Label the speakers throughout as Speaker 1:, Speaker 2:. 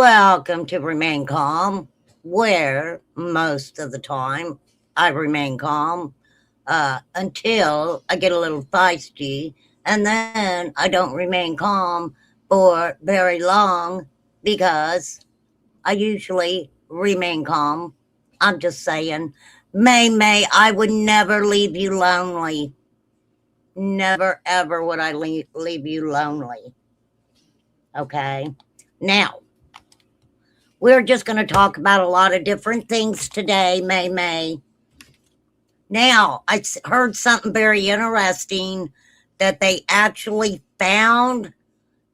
Speaker 1: Welcome to Remain Calm, where most of the time I remain calm until I get a little feisty, and then I don't remain calm for very long because I usually remain calm. I'm just saying, May, I would never leave you lonely. Never, ever would I leave you lonely. Okay? Now, we're just going to talk about a lot of different things today, May. Now, heard something very interesting that they actually found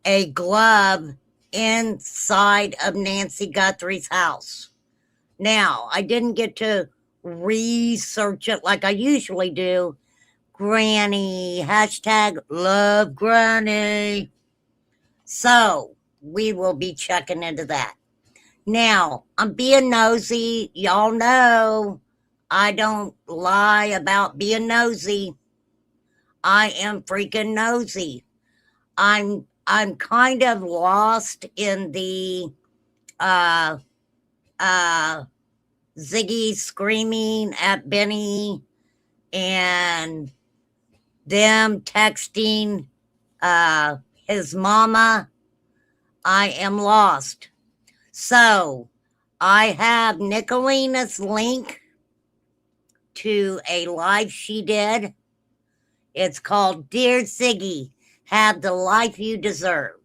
Speaker 1: a glove inside of Nancy Guthrie's house. Now, I didn't get to research it like I usually do. Granny, hashtag love Granny. So, we will be checking into that. Now, I'm being nosy. Y'all know I don't lie about being nosy. I am freaking nosy. I'm kind of lost in the uh Ziggy screaming at Benny and them texting his mama. I am lost. So I have Nicolina's link to a live she did. It's called Dear Ziggy, Have the Life You Deserve.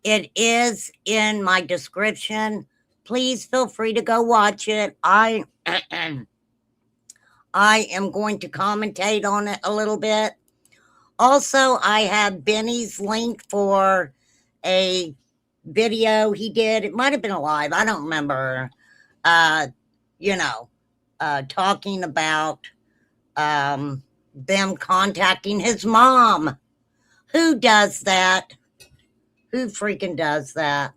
Speaker 1: It is in my description. Please feel free to go watch it. I am going to commentate on it a little bit. Also, I have Benny's link for a video he did. It might have been a live. I don't remember. Talking about them contacting his mom. Who does that? Who freaking does that?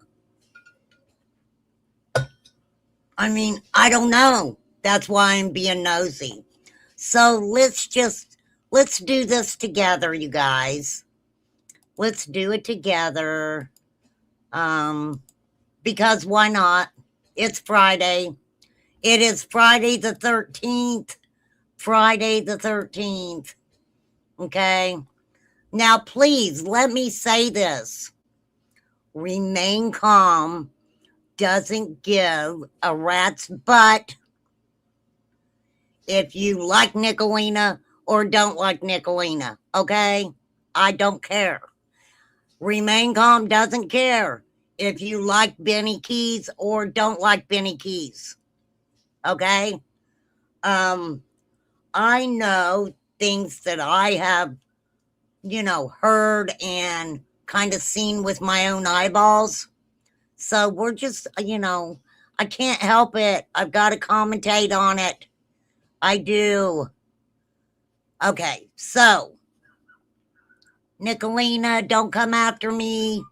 Speaker 1: I mean, I don't know. That's why I'm being nosy. So let's do this together, you guys. Let's do it together. Because why not? It's Friday. It is Friday the 13th. Friday the 13th. Okay? Now, please, let me say this. Remain calm doesn't give a rat's butt if you like Nicolina or don't like Nicolina. Okay? I don't care. Remain calm doesn't care if you like Benny Keys or don't like Benny Keys. Okay? I know things that I have, heard and kind of seen with my own eyeballs. So we're just, I can't help it. I've got to commentate on it. I do. Okay, so Nicolina, don't come after me.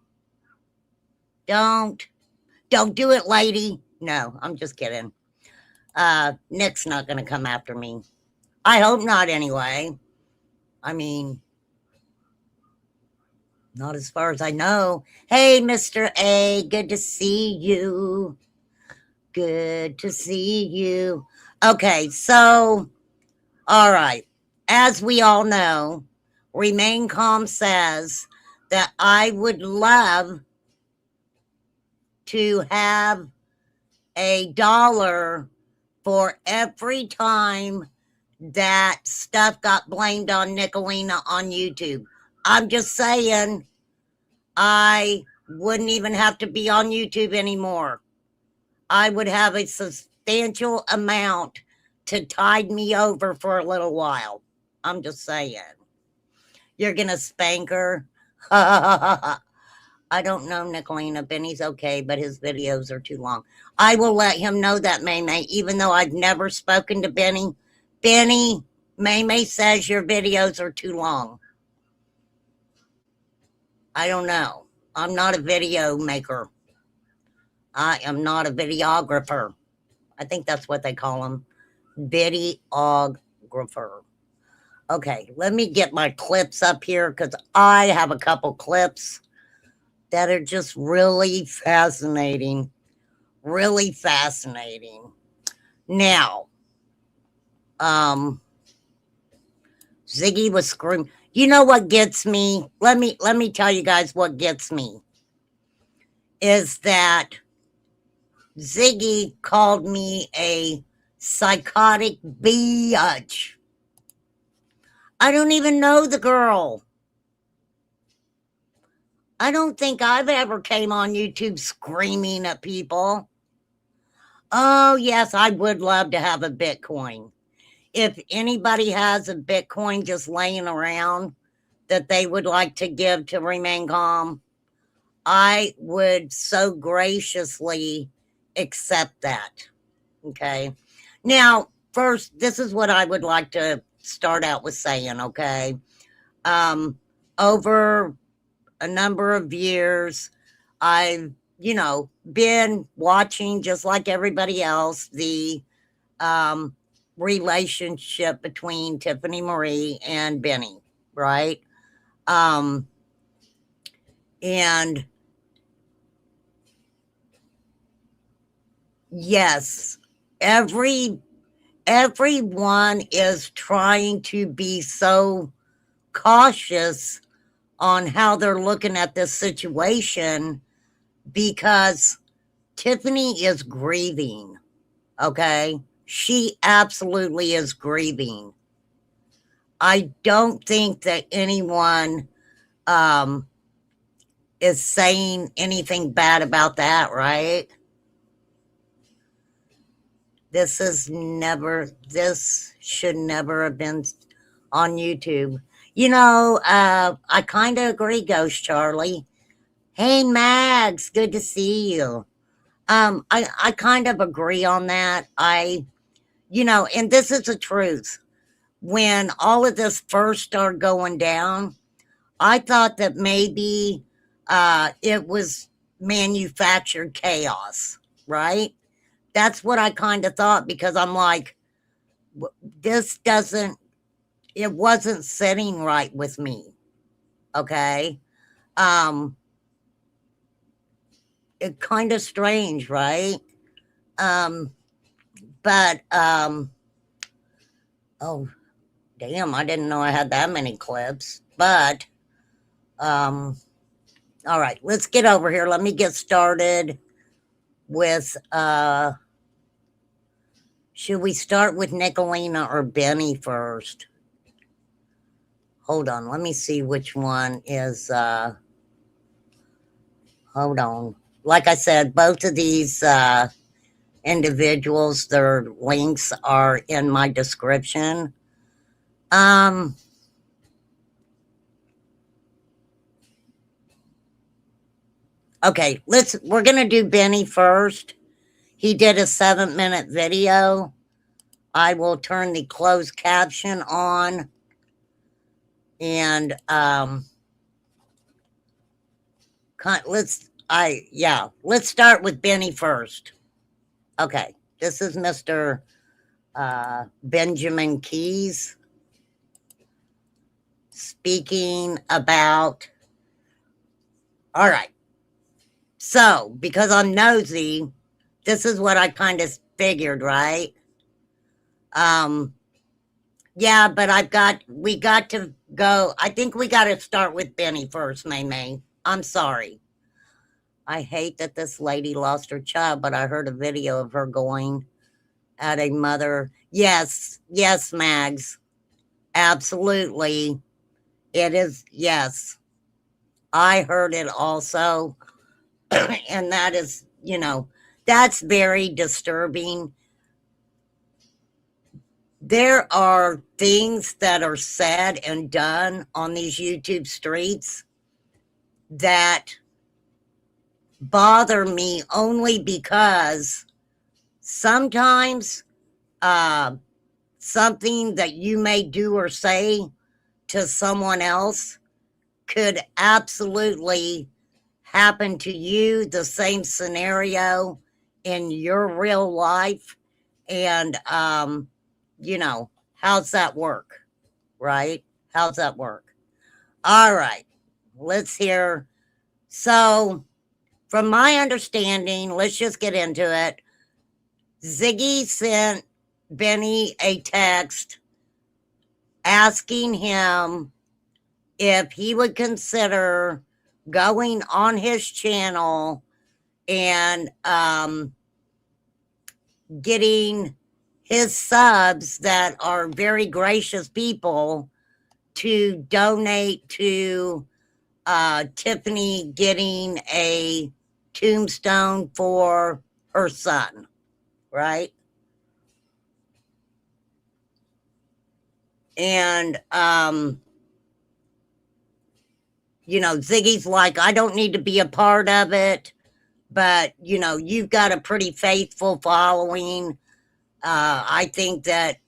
Speaker 1: Don't do it, lady. No, I'm just kidding. Nick's not going to come after me. I hope not, anyway. I mean, not as far as I know. Hey, Mr. A, good to see you. Good to see you. Okay, so, all right. As we all know, Remain Calm says that I would love to have $1 for every time that stuff got blamed on Nicolina on YouTube. I'm just saying, I wouldn't even have to be on YouTube anymore. I would have a substantial amount to tide me over for a little while. I'm just saying. You're going to spank her? I don't know, Nicolina. Benny's okay, but his videos are too long. I will let him know that, May, even though I've never spoken to Benny. Benny, May says your videos are too long. I don't know. I'm not a video maker. I am not a videographer. I think that's what they call them. Videographer. Okay, let me get my clips up here because I have a couple clips that are just really fascinating. Really fascinating. Now, um, Ziggy was screaming. You know what gets me? Let me tell you guys what gets me is that Ziggy called me a psychotic bitch. I don't even know the girl. I don't think I've ever came on YouTube screaming at people. Oh, yes, I would love to have a Bitcoin. If anybody has a Bitcoin just laying around that they would like to give to Remain Calm, I would so graciously accept that. Okay. Now, first, this is what I would like to start out with saying, okay? Um, Over a number of years, I've, been watching just like everybody else the um, relationship between Tiffany Marie and Benny, right? Um, and yes, every everyone is trying to be so cautious on how they're looking at this situation because Tiffany is grieving. Okay. She absolutely is grieving. I don't think that anyone um, is saying anything bad about that, right? This should never have been on YouTube. I kind of agree, Ghost Charlie. Hey, Mags, good to see you. I kind of agree on that. And this is the truth. When all of this first started going down, I thought that maybe it was manufactured chaos, right? That's what I kind of thought because I'm like, this doesn't, it wasn't sitting right with me. Okay. Um, it kind of strange, right? Um, but oh damn, I didn't know I had that many clips. But um, all right, let's get over here. Let me get started with should we start with Nicolina or Benny first? Hold on, let me see which one is hold on. Like I said, both of these individuals, their links are in my description. Um okay, we're gonna do Benny first. He did a 7-minute video. I will turn the closed caption on and let's start with Benny first. Okay, this is Mr. Benjamin Keys speaking about. All right, so because I'm nosy, this is what I kind of figured, right? Um, yeah, but we got to go. I think we got to start with Benny first, May May. I'm sorry. I hate that this lady lost her child, but I heard a video of her going at a mother. Yes, yes, Mags. Absolutely. It is, yes. I heard it also. And that is, that's very disturbing. There are things that are said and done on these YouTube streets that bother me only because sometimes uh, something that you may do or say to someone else could absolutely happen to you, the same scenario in your real life. And, how's that work? Right? How's that work? All right. Let's hear. So, From my understanding, let's just get into it. Ziggy sent Benny a text asking him if he would consider going on his channel and getting his subs that are very gracious people to donate to Tiffany getting a tombstone for her son, right? And Ziggy's like, I don't need to be a part of it, but you've got a pretty faithful following. I think that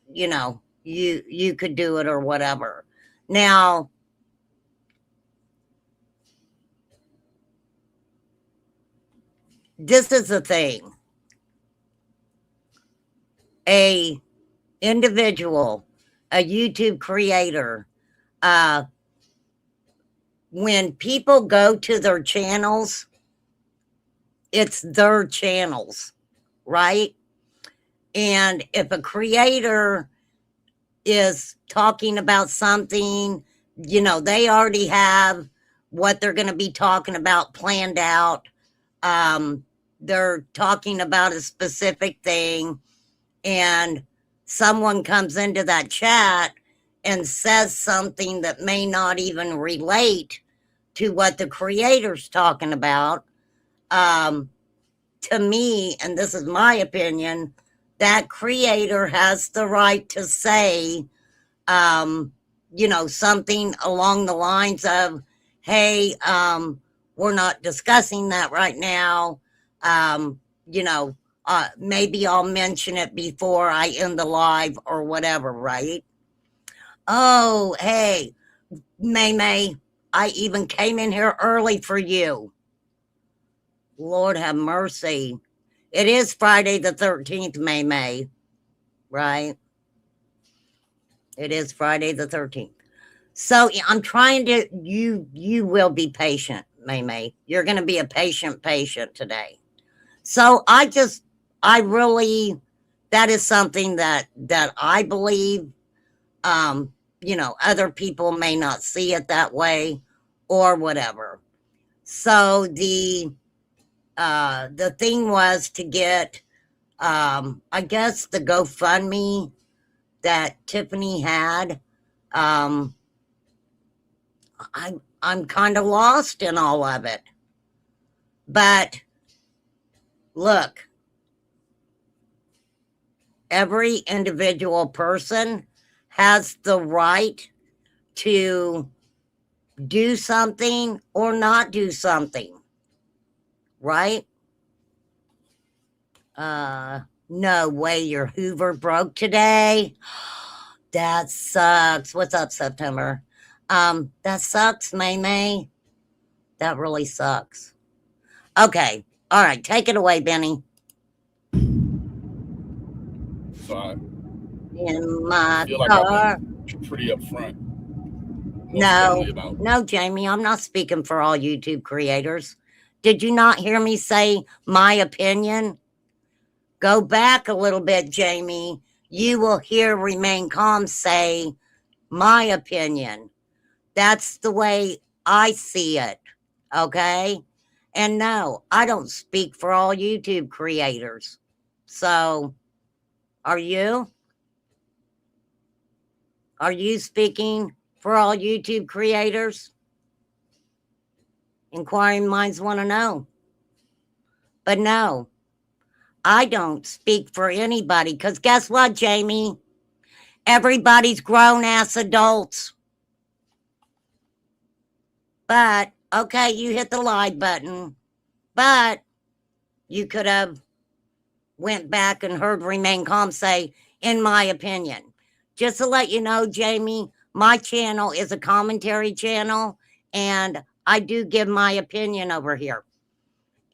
Speaker 1: you could do it or whatever. Now, this is the thing. A individual, a YouTube creator, when people go to their channels, it's their channels, right? And if a creator is talking about something, they already have what they're going to be talking about planned out. They're talking about a specific thing, and someone comes into that chat and says something that may not even relate to what the creator's talking about. To me, and this is my opinion, that creator has the right to say, something along the lines of, hey, we're not discussing that right now. Maybe I'll mention it before I end the live or whatever, right? Oh, hey, May, I even came in here early for you. Lord have mercy. It is Friday the 13th, May, right? It is Friday the 13th. So I'm trying to, you will be patient, May. You're going to be a patient today. So I really, that is something that I believe, other people may not see it that way or whatever. So the thing was to get, I guess the GoFundMe that Tiffany had. I'm kind of lost in all of it. But look, every individual person has the right to do something or not do something, right? No way your Hoover broke today. That sucks. What's up, September? That sucks, May. That really sucks. Okay. All right. Take it away, Benny.
Speaker 2: So
Speaker 1: In my
Speaker 2: feel like
Speaker 1: car.
Speaker 2: I've been pretty upfront,
Speaker 1: No,
Speaker 2: about.
Speaker 1: no, Jamie, I'm not speaking for all YouTube creators. Did you not hear me say my opinion? Go back a little bit, Jamie. You will hear Remain Calm say my opinion. That's the way I see it. Okay? And no, I don't speak for all YouTube creators. So, are you? Are you speaking for all YouTube creators? Inquiring minds want to know. But no, I don't speak for anybody because guess what, Jamie? Everybody's grown ass adults. But, okay, you hit the like button. But you could have went back and heard Remain Calm say, in my opinion. Just to let you know, Jamie, my channel is a commentary channel, and I do give my opinion over here.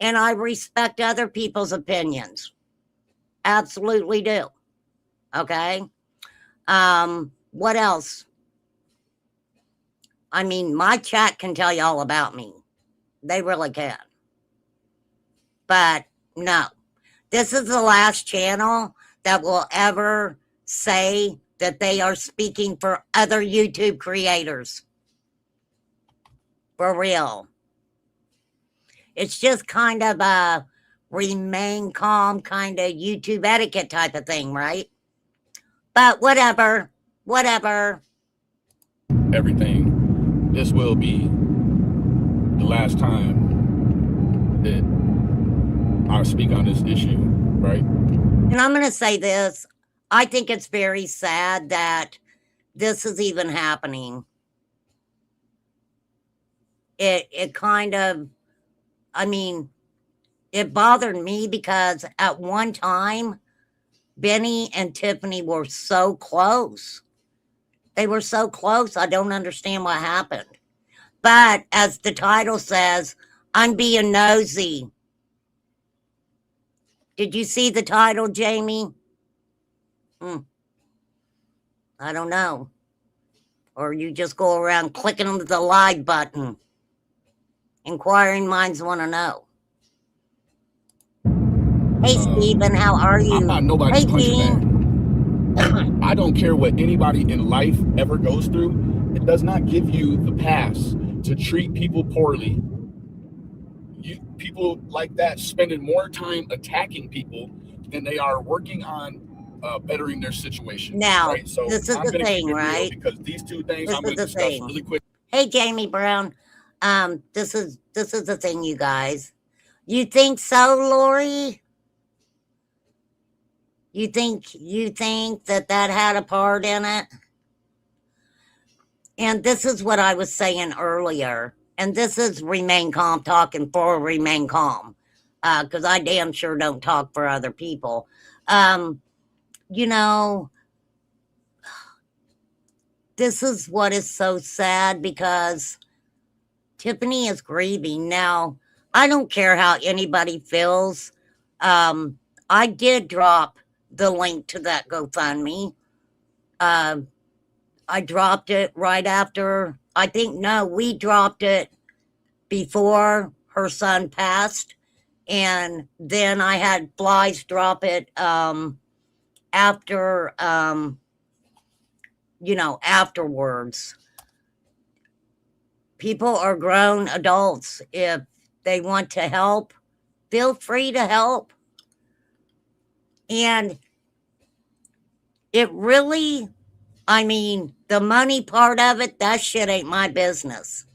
Speaker 1: And I respect other people's opinions. Absolutely do. Okay? What else? I mean, my chat can tell you all about me. They really can. But no, this is the last channel that will ever say that they are speaking for other YouTube creators. For real. It's just kind of a remain calm kind of YouTube etiquette type of thing, right? But whatever. Whatever.
Speaker 2: Everything. This will be the last time that I speak on this issue, right?
Speaker 1: And I'm going to say this. I think it's very sad that this is even happening. It kind of, I mean, it bothered me because at one time, Benny and Tiffany were so close. They were so close. I don't understand what happened. But as the title says, I'm being nosy. Did you see the title, Jamie? I don't know. Or you just go around clicking the like button. Inquiring minds want to know. Hey, Stephen, how are you?
Speaker 2: I'm not nobody's
Speaker 1: Hey,
Speaker 2: country
Speaker 1: Dean.
Speaker 2: man. I don't care what anybody in life ever goes through. It does not give you the pass to treat people poorly. People like that spending more time attacking people than they are working on bettering their situation.
Speaker 1: Now,
Speaker 2: right? So
Speaker 1: this is
Speaker 2: I'm
Speaker 1: the
Speaker 2: gonna
Speaker 1: thing,
Speaker 2: keep it real
Speaker 1: right?
Speaker 2: because these two things
Speaker 1: This
Speaker 2: I'm
Speaker 1: is
Speaker 2: going to
Speaker 1: the
Speaker 2: discuss
Speaker 1: thing.
Speaker 2: really quick.
Speaker 1: Hey, Jamie Brown. This is the thing, you guys. You think so, Lori? You think that had a part in it? And this is what I was saying earlier. And this is Remain Calm talking for Remain Calm. Because I damn sure don't talk for other people. You know, this is what is so sad because Tiffany is grieving. Now, I don't care how anybody feels. I did drop the link to that GoFundMe. I dropped it right after, we dropped it before her son passed. And then I had Flies drop it after, afterwards. People are grown adults. If they want to help, feel free to help. And it really, the money part of it, that shit ain't my business.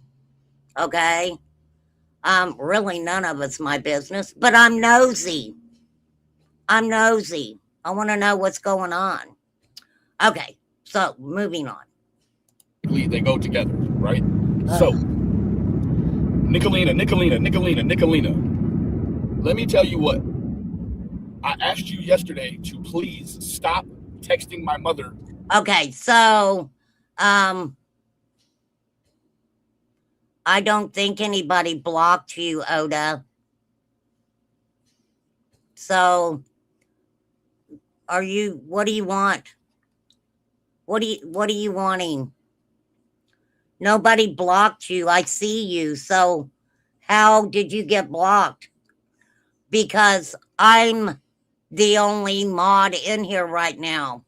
Speaker 1: Okay? Really none of it's my business, but I'm nosy. I want to know what's going on. Okay, so moving on.
Speaker 2: They go together, right? So, Nicolina. Let me tell you what. I asked you yesterday to please stop texting my mother.
Speaker 1: Okay, so, I don't think anybody blocked you, Oda. So, what do you want? What are you wanting? Nobody blocked you. I see you. So how did you get blocked? Because I'm the only mod in here right now.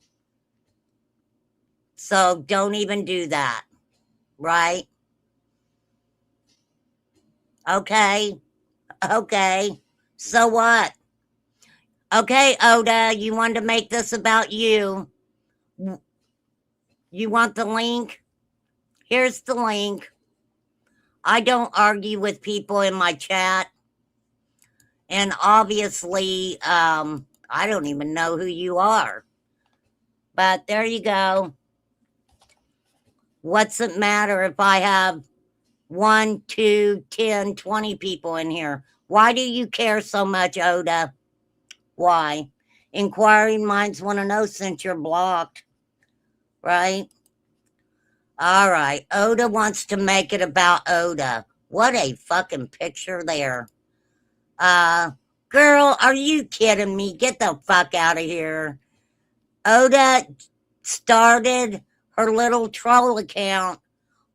Speaker 1: So don't even do that. Right? Okay. So what? Okay, Oda, you wanted to make this about you. You want the link? Here's the link. I don't argue with people in my chat. And obviously, I don't even know who you are. But there you go. What's it matter if I have 1, 2, 10, 20 people in here? Why do you care so much, Oda? Why? Inquiring minds want to know since you're blocked. Right? All right. Oda wants to make it about Oda. What a fucking picture there. Girl, are you kidding me? Get the fuck out of here. Oda started her little troll account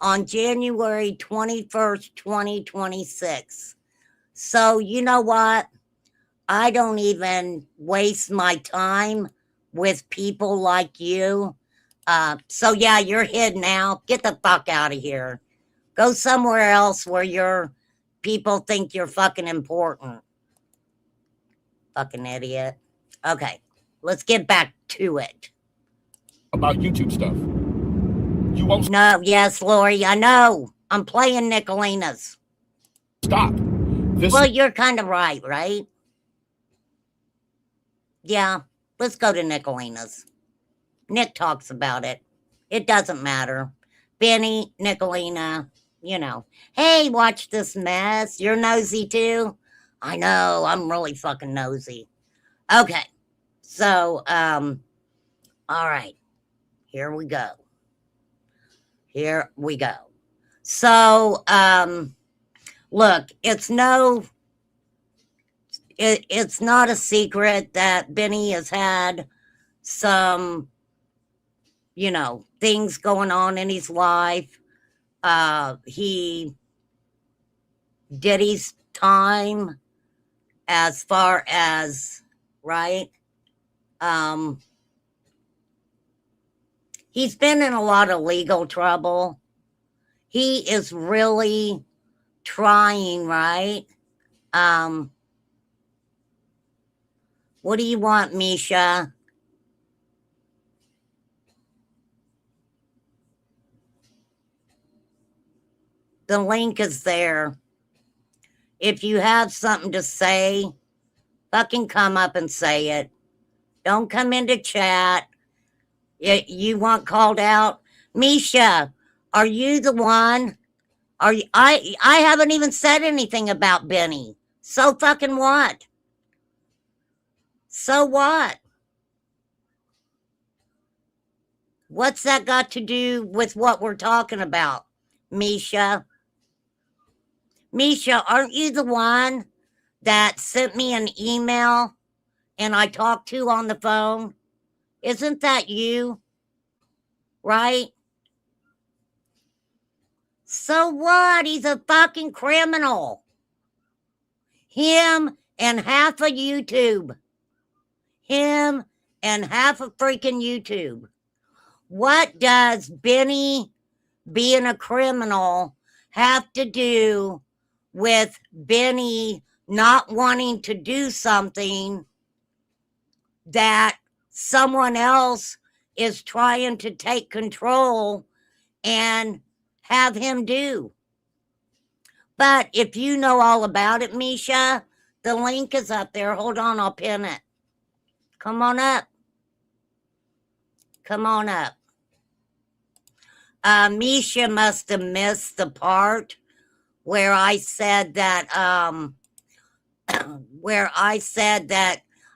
Speaker 1: on January 21st, 2026. So, you know what? I don't even waste my time with people like you. So yeah, you're hid now. Get the fuck out of here. Go somewhere else where your people think you're fucking important. Fucking idiot. Okay, let's get back to it.
Speaker 2: About YouTube stuff. You won't
Speaker 1: No, yes, Lori, I know. I'm playing Nicolina's.
Speaker 2: stop. This
Speaker 1: Well, you're kind of right? Yeah, let's go to Nicolina's. Nick talks about it. It doesn't matter. Benny, Nicolina, you know. Hey, watch this mess. You're nosy too? I know, I'm really fucking nosy. Okay, so, all right, here we go. Here we go. So, look, it's not a secret that Benny has had some, things going on in his life. He did his time as far as, right? He's been in a lot of legal trouble. He is really trying, right? What do you want, Misha? The link is there. If you have something to say, fucking come up and say it. Don't come into chat. You want called out? Misha, are you the one? Are you, I haven't even said anything about Benny. So fucking what? So what? What's that got to do with what we're talking about, Misha? Misha, aren't you the one that sent me an email and I talked to on the phone? Isn't that you? Right? So what? He's a fucking criminal. Him and half of YouTube. Him and half of freaking YouTube. What does Benny being a criminal have to do with Benny not wanting to do something that someone else is trying to take control and have him do? But if you know all about it, Misha, the link is up there. Hold on, I'll pin it. Come on up. Come on up. Misha must have missed the part where I said that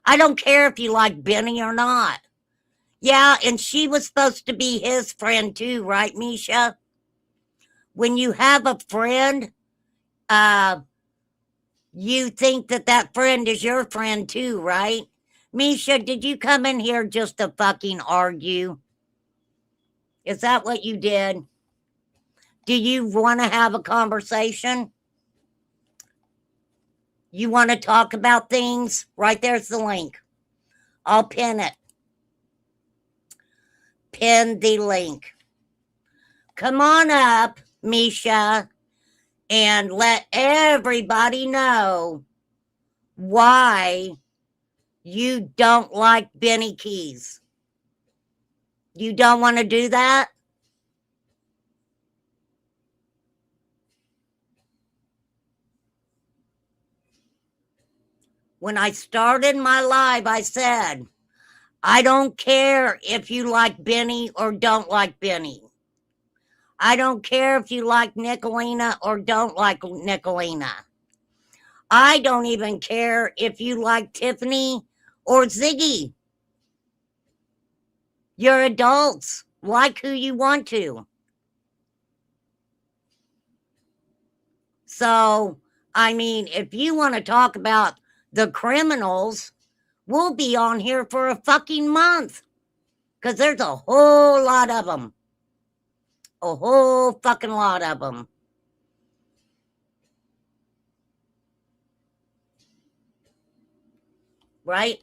Speaker 1: I don't care if you like Benny or not. Yeah, and she was supposed to be his friend too, right, Misha? When you have a friend, you think that friend is your friend too, right? Misha, did you come in here just to fucking argue? Is that what you did? Do you want to have a conversation? You want to talk about things? Right there's the link. I'll pin it. Pin the link. Come on up, Misha, and let everybody know why you don't like Benny Keys. You don't want to do that? When I started my live, I said, I don't care if you like Benny or don't like Benny. I don't care if you like Nicolina or don't like Nicolina. I don't even care if you like Tiffany or Ziggy. You're adults. Like who you want to. So, I mean, if you want to talk about the criminals, we'll be on here for a fucking month. Because there's a whole lot of them. A whole fucking lot of them. right?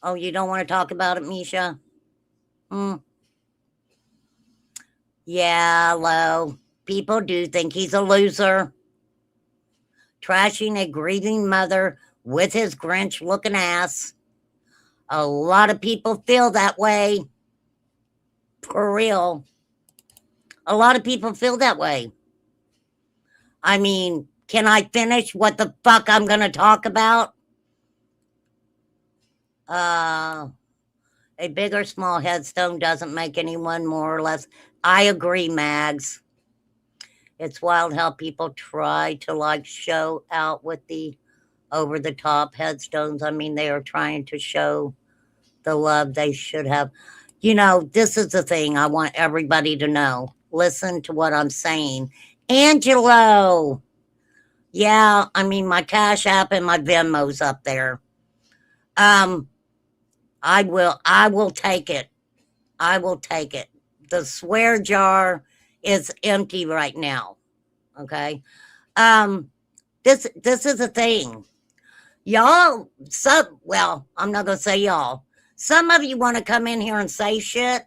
Speaker 1: Oh, you don't want to talk about it, Misha? Hmm. Yeah, Lo. People do think he's a loser, trashing a grieving mother with his Grinch looking ass. A lot of people feel that way. For real. A lot of people feel that way. I mean, can I finish what the fuck I'm going to talk about? Uh, a big or small headstone doesn't make anyone more or less. I agree, Mags. It's wild how people try to like show out with the over the top headstones. I mean, they are trying to show the love they should have. You know, this is the thing I want everybody to know. Listen to what I'm saying. Angelo. Yeah, I mean, my Cash App and my Venmo's up there. Um, I will take it. I will take it. The swear jar is empty right now. Okay. Um, this is a thing. Y'all, well, I'm not gonna say y'all. Some of you want to come in here and say shit.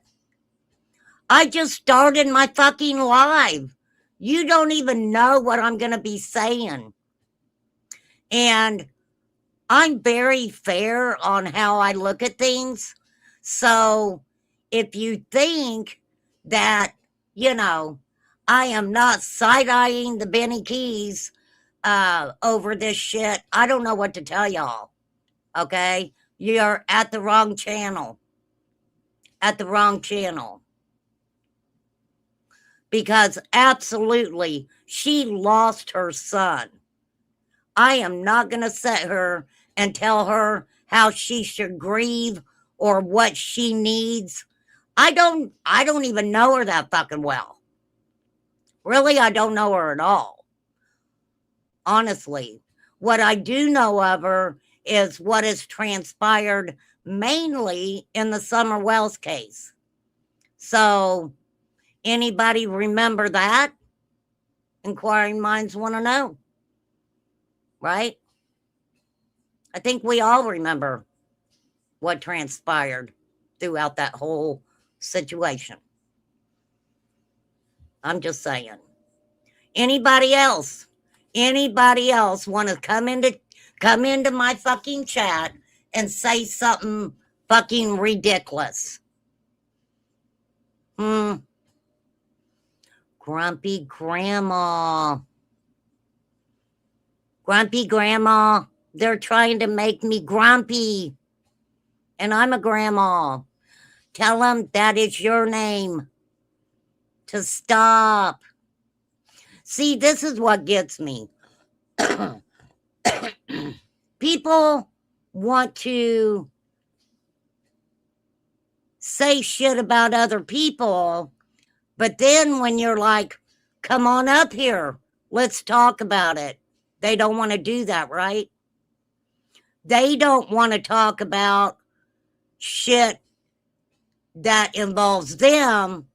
Speaker 1: I just started my fucking live. You don't even know what I'm gonna be saying. And I'm very fair on how I look at things. So if you think that, you know, I am not side eyeing the Benny Keys over this shit, I don't know what to tell y'all. Okay? You're at the wrong channel. At the wrong channel. Because absolutely, she lost her son. I am not going to sit her and tell her how she should grieve or what she needs. I don't even know her that fucking well. Really, I don't know her at all. Honestly, what I do know of her is what has transpired mainly in the Summer Wells case. So, anybody remember that? Inquiring minds want to know, right? I think we all remember what transpired throughout that whole situation. I'm just saying. Anybody else? Anybody else want to come into my fucking chat and say something fucking ridiculous? Grumpy grandma. Grumpy grandma. They're trying to make me grumpy. And I'm a grandma. Tell them that is your name. To stop. See, this is what gets me. People want to say shit about other people, but then when you're like, come on up here, let's talk about it, they don't want to do that, right? They don't want to talk about shit that involves them,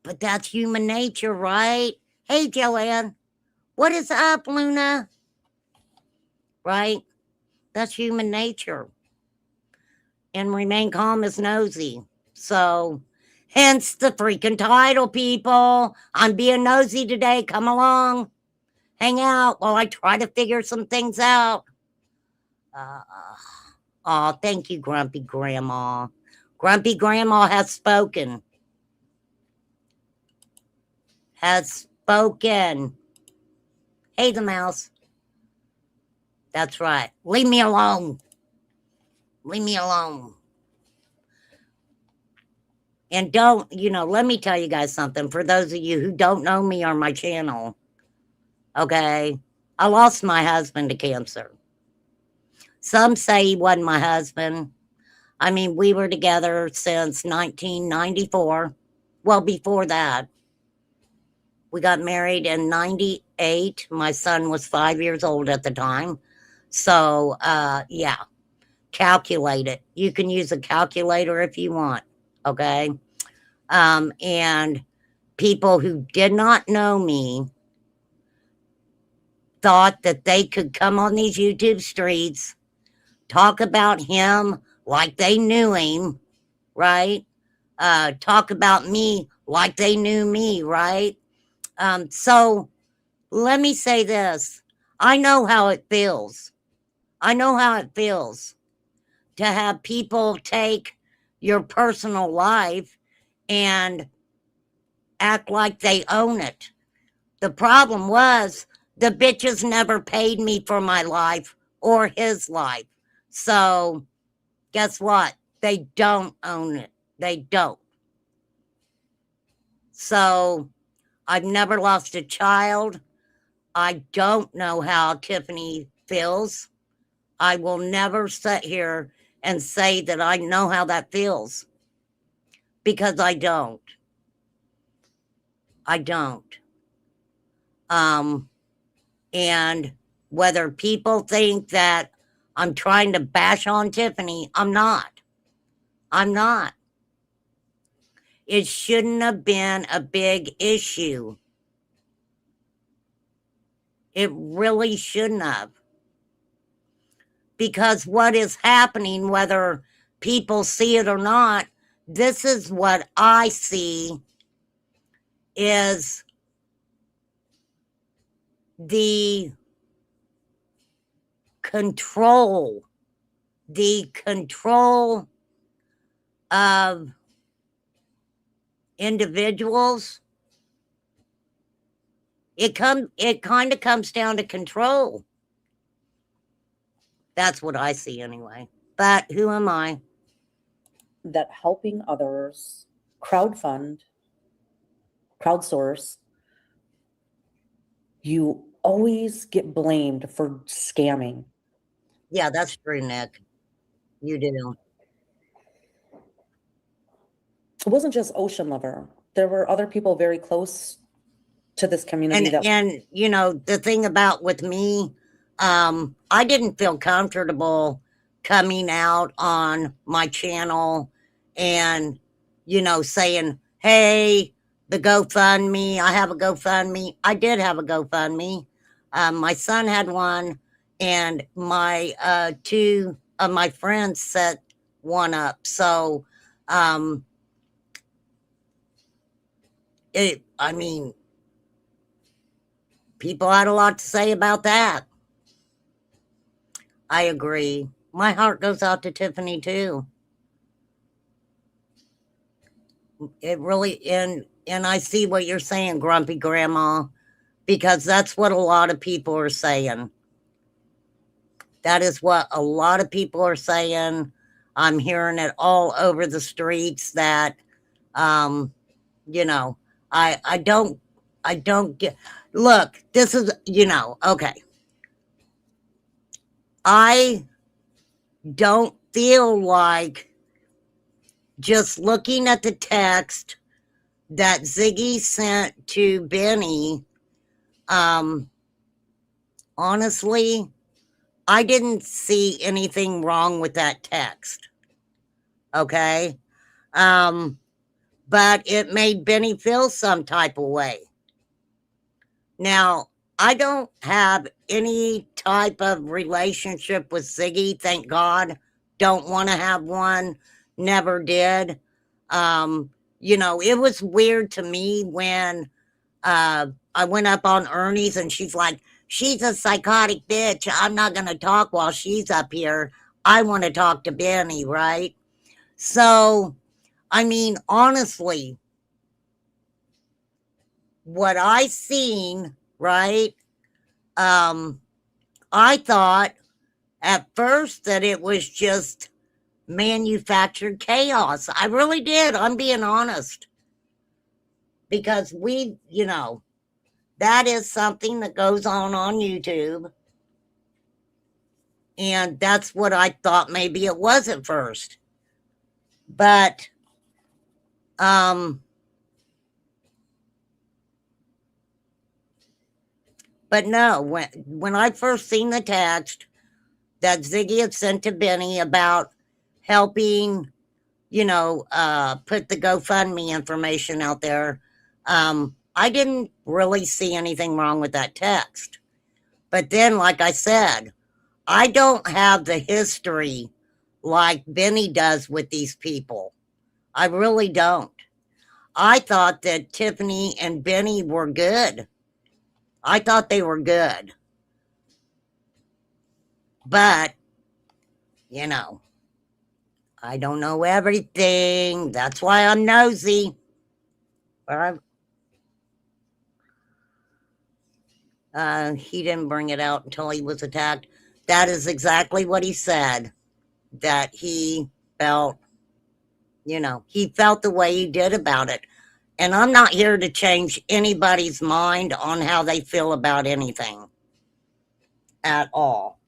Speaker 1: but that's human nature, right? Hey, Joanne, what is up, Luna? Right? That's human nature. And remain calm as Nosey. So, hence the freaking title, people. I'm being nosy today. Come along. Hang out while I try to figure some things out. Oh, thank you, Grumpy Grandma. Grumpy Grandma has spoken. Has spoken. Hey, the mouse. That's right. Leave me alone. Leave me alone. And don't, let me tell you guys something. For those of you who don't know me or my channel, okay, I lost my husband to cancer. Some say he wasn't my husband. I mean, we were together since 1994. Well, before that, we got married in 98. My son was 5 years old at the time. So, yeah, calculate it. You can use a calculator if you want, okay? And people who did not know me thought that they could come on these YouTube streets, talk about him like they knew him, right? Talk about me like they knew me, right? So let me say this. I know how it feels. I know how it feels to have people take your personal life and act like they own it. The problem was the bitches never paid me for my life or his life. So guess what? They don't own it. They don't. So I've never lost a child. I don't know how Tiffany feels. I will never sit here and say that I know how that feels because I don't. I don't. Um, and whether people think that I'm trying to bash on Tiffany, I'm not. I'm not. It shouldn't have been a big issue. It really shouldn't have. Because what is happening, whether people see it or not, this is what I see is the control, the control of individuals. It kind of comes down to control. That's what I see anyway. But who am I?
Speaker 3: That helping others, crowdsource, you always get blamed for scamming.
Speaker 1: Yeah, that's true, Nick. You do.
Speaker 3: It wasn't just Ocean Lover. There were other people very close to this community
Speaker 1: And you know, the thing about with me, I didn't feel comfortable coming out on my channel and, you know, saying, hey, the GoFundMe, I have a GoFundMe. I did have a GoFundMe. My son had one, and my two of my friends set one up. So, I mean, people had a lot to say about that. I agree. My heart goes out to Tiffany too. It really and I see what you're saying, Grumpy Grandma, because that's what a lot of people are saying. That is what a lot of people are saying. I'm hearing it all over the streets that you know, I don't get look, this is, you know, okay. I don't feel like just looking at the text that Ziggy sent to Benny, honestly, I didn't see anything wrong with that text. Okay. But it made Benny feel some type of way. Now, I don't have any type of relationship with Ziggy, thank God. Don't want to have one, never did. You know, it was weird to me when I went up on Ernie's and she's like, she's a psychotic bitch. I'm not going to talk while she's up here. I want to talk to Benny, right? So, I mean, honestly, what I seen, right? I thought at first that it was just manufactured chaos. I really did. I'm being honest. Because we, you know, that is something that goes on YouTube. And that's what I thought maybe it was at first. But no, when I first seen the text that Ziggy had sent to Benny about helping, you know, put the GoFundMe information out there, I didn't really see anything wrong with that text. But then, like I said, I don't have the history like Benny does with these people. I really don't. I thought that Tiffany and Benny were good. I thought they were good. But, you know, I don't know everything. That's why I'm nosy. He didn't bring it out until he was attacked. That is exactly what he said. That he felt, he felt the way he did about it. And I'm not here to change anybody's mind on how they feel about anything at all.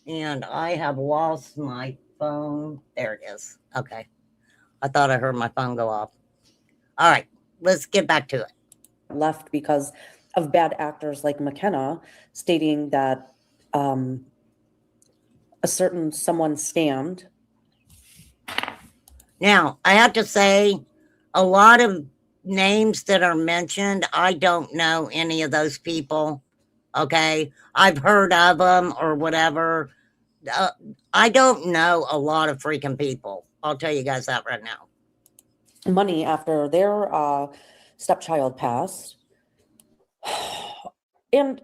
Speaker 1: And I have lost my phone. There it is. Okay. I thought I heard my phone go off. All right. Let's get back to it.
Speaker 3: Left because of bad actors like McKenna stating that a certain someone scammed.
Speaker 1: Now, I have to say, a lot of names that are mentioned, I don't know any of those people. Okay. I've heard of them or whatever. I don't know a lot of freaking people. I'll tell you guys that right now.
Speaker 3: Money after their stepchild passed. And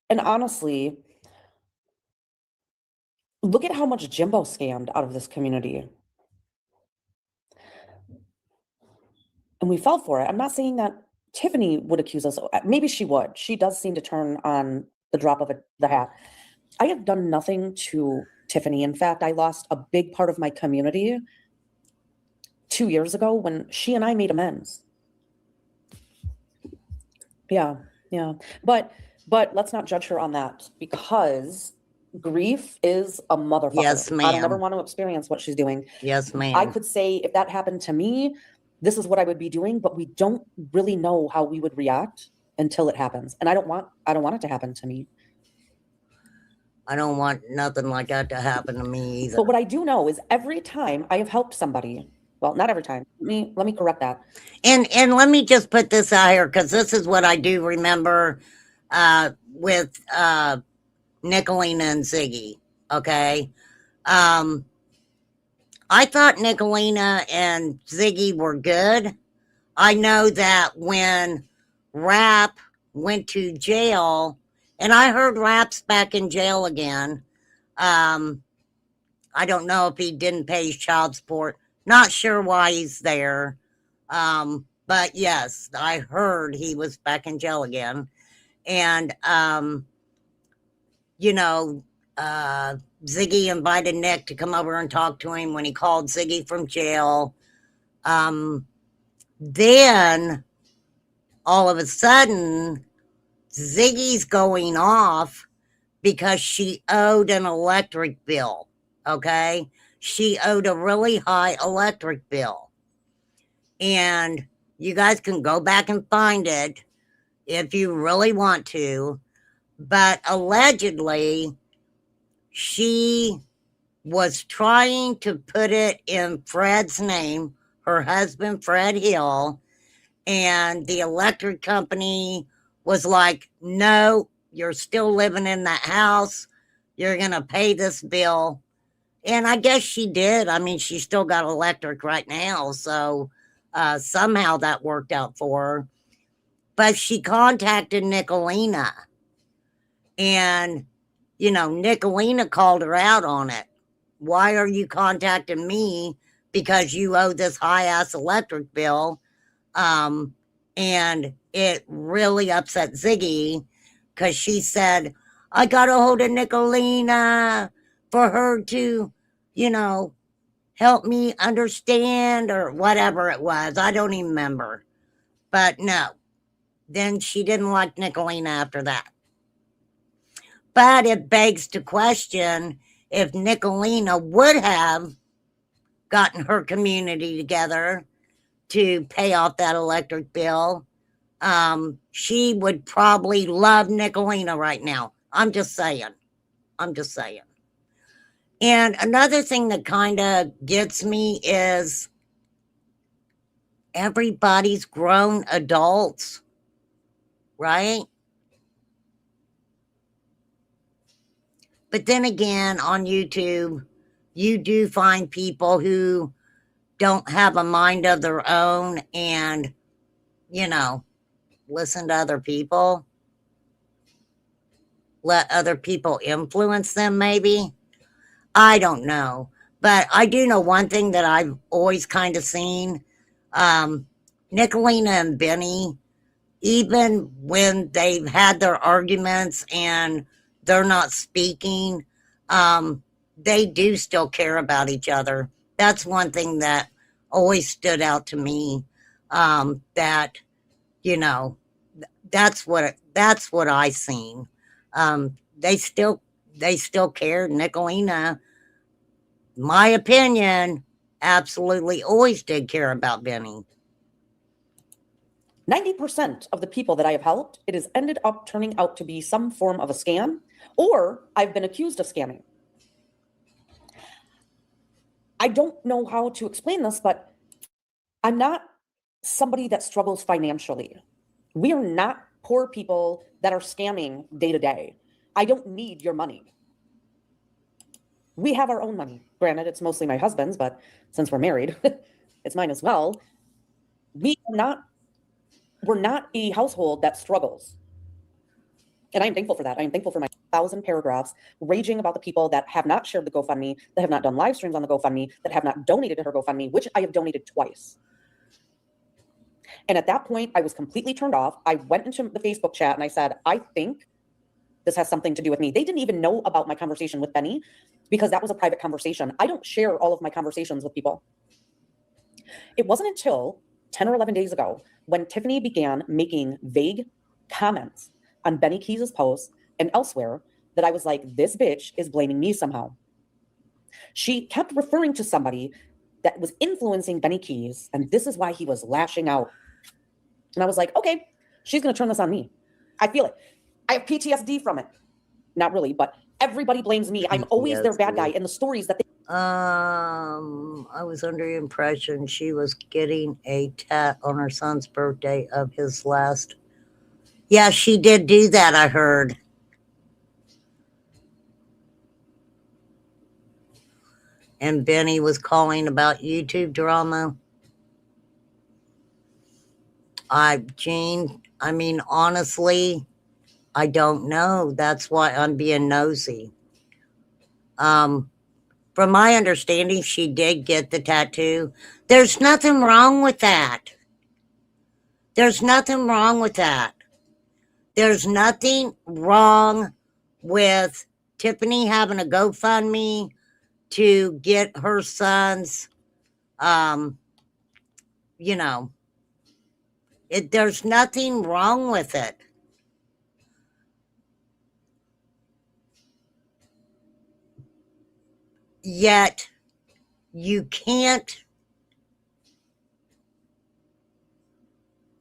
Speaker 3: honestly, look at how much Jimbo scammed out of this community. And we fell for it. I'm not saying that Tiffany would accuse us. Maybe she would. She does seem to turn on the drop of the hat. I have done nothing to Tiffany. In fact, I lost a big part of my community 2 years ago when she and I made amends. Yeah. But let's not judge her on that, because grief is a motherfucker.
Speaker 1: Yes, ma'am.
Speaker 3: I don't ever want to experience what she's doing.
Speaker 1: Yes, ma'am.
Speaker 3: I could say if that happened to me, this is what I would be doing, but we don't really know how we would react until it happens. And I don't want it to happen to me.
Speaker 1: I don't want nothing like that to happen to me either.
Speaker 3: But what I do know is every time I have helped somebody, well, not every time. Let me correct that.
Speaker 1: And let me just put this out here, because this is what I do remember with Nicolina and Ziggy. Okay. I thought Nicolina and Ziggy were good. I know that when Rap went to jail, and I heard Rap's back in jail again. I don't know if he didn't pay his child support. Not sure why he's there. But yes, I heard he was back in jail again. And, Ziggy invited Nick to come over and talk to him when he called Ziggy from jail. Then, all of a sudden, Ziggy's going off because she owed an electric bill. Okay? She owed a really high electric bill. And you guys can go back and find it if you really want to. But allegedly, she was trying to put it in Fred's name, her husband, Fred Hill, and the electric company was like, no, you're still living in that house. You're going to pay this bill. And I guess she did. I mean, she still got electric right now. So somehow that worked out for her. But she contacted Nicolina. And, Nicolina called her out on it. Why are you contacting me? Because you owe this high-ass electric bill. And it really upset Ziggy because she said, I got a hold of Nicolina for her to, help me understand or whatever it was. I don't even remember. But no, then she didn't like Nicolina after that. But it begs to question if Nicolina would have gotten her community together to pay off that electric bill, she would probably love Nicolina right now. I'm just saying. And another thing that kind of gets me is everybody's grown adults, right? But then again, on YouTube, you do find people who don't have a mind of their own and, you know, listen to other people, let other people influence them, maybe. I don't know. But I do know one thing that I've always kind of seen. Um, Nicolina and Benny, even when they've had their arguments and they're not speaking, they do still care about each other. That's one thing that always stood out to me. That you know, that's what I seen. They still care. Nicolina, my opinion, absolutely always did care about Benny.
Speaker 3: 90% of the people that I have helped, it has ended up turning out to be some form of a scam, or I've been accused of scamming. I don't know how to explain this, but I'm not somebody that struggles financially. We are not poor people that are scamming day to day. I don't need your money. We have our own money. Granted, it's mostly my husband's, but since we're married, it's mine as well. We're not a household that struggles. And I am thankful for that. I am thankful for my 1,000 paragraphs raging about the people that have not shared the GoFundMe, that have not done live streams on the GoFundMe, that have not donated to her GoFundMe, which I have donated twice. And at that point, I was completely turned off. I went into the Facebook chat and I said, I think this has something to do with me. They didn't even know about my conversation with Benny because that was a private conversation. I don't share all of my conversations with people. It wasn't until 10 or 11 days ago when Tiffany began making vague comments on Benny Keys' posts and elsewhere that I was like, this bitch is blaming me somehow. She kept referring to somebody that was influencing Benny Keys, and this is why he was lashing out. And I was like, okay, she's going to turn this on me. I feel it. I have PTSD from it. Not really, but everybody blames me. I'm always their bad guy in the stories that they...
Speaker 1: I was under the impression she was getting a tat on her son's birthday of his last. Yeah, she did do that, I heard. And Benny was calling about YouTube drama. Gene, I mean, honestly, I don't know. That's why I'm being nosy. From my understanding, she did get the tattoo. There's nothing wrong with that. There's nothing wrong with that. There's nothing wrong with Tiffany having a GoFundMe to get her son's, you know, there's nothing wrong with it. Yet, you can't.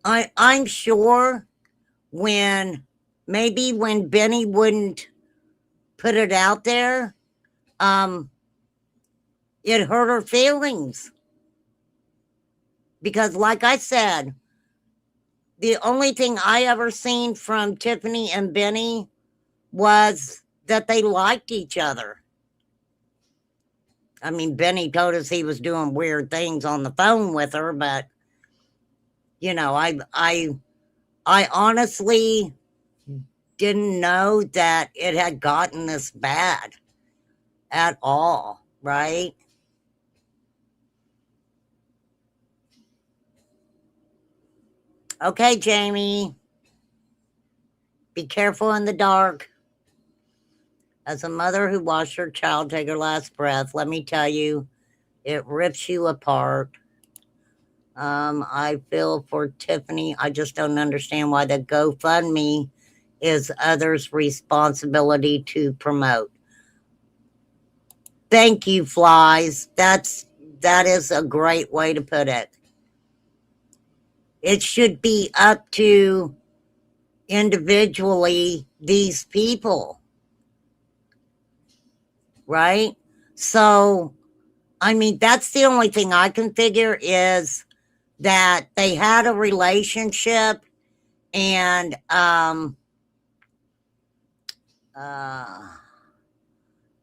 Speaker 1: I'm sure maybe when Benny wouldn't put it out there, it hurt her feelings. Because like I said, the only thing I ever seen from Tiffany and Benny was that they liked each other. I mean, Benny told us he was doing weird things on the phone with her, but you know, I honestly didn't know that it had gotten this bad at all, right? Okay, Jamie. Be careful in the dark. As a mother who watched her child take her last breath, let me tell you, it rips you apart. I feel for Tiffany. I just don't understand why the GoFundMe is others' responsibility to promote. Thank you, Flies. That is a great way to put it. It should be up to individually these people, right? So, I mean, that's the only thing I can figure is that they had a relationship and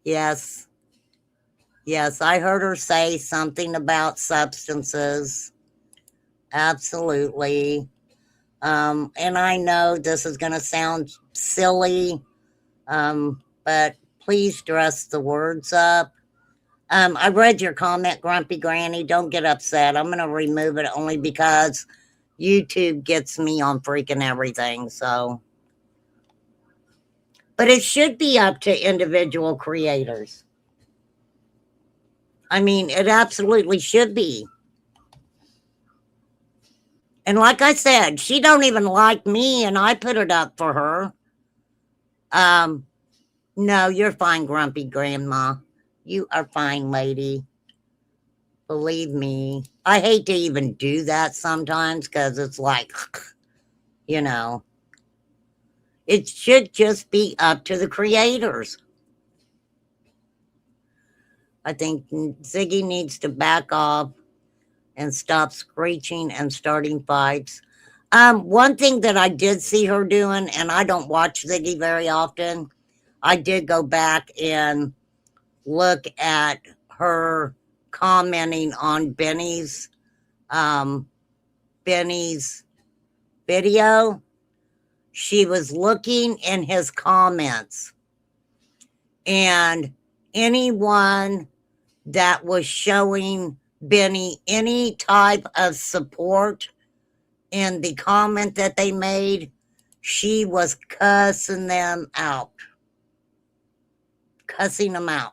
Speaker 1: Yes. Yes, I heard her say something about substances. Absolutely. And I know this is going to sound silly, but please dress the words up. I read your comment, Grumpy Granny. Don't get upset. I'm going to remove it only because YouTube gets me on freaking everything. So, but it should be up to individual creators. I mean, it absolutely should be. And like I said, she don't even like me, and I put it up for her. Um, no, you're fine, Grumpy Grandma. You are fine, lady. Believe me. I hate to even do that sometimes because it's like, you know, it should just be up to the creators. I think Ziggy needs to back off and stop screeching and starting fights. One thing that I did see her doing, and I don't watch Ziggy very often, I did go back and look at her commenting on Benny's video. She was looking in his comments, and anyone that was showing Benny any type of support in the comment that they made, she was cussing them out. Cussing them out.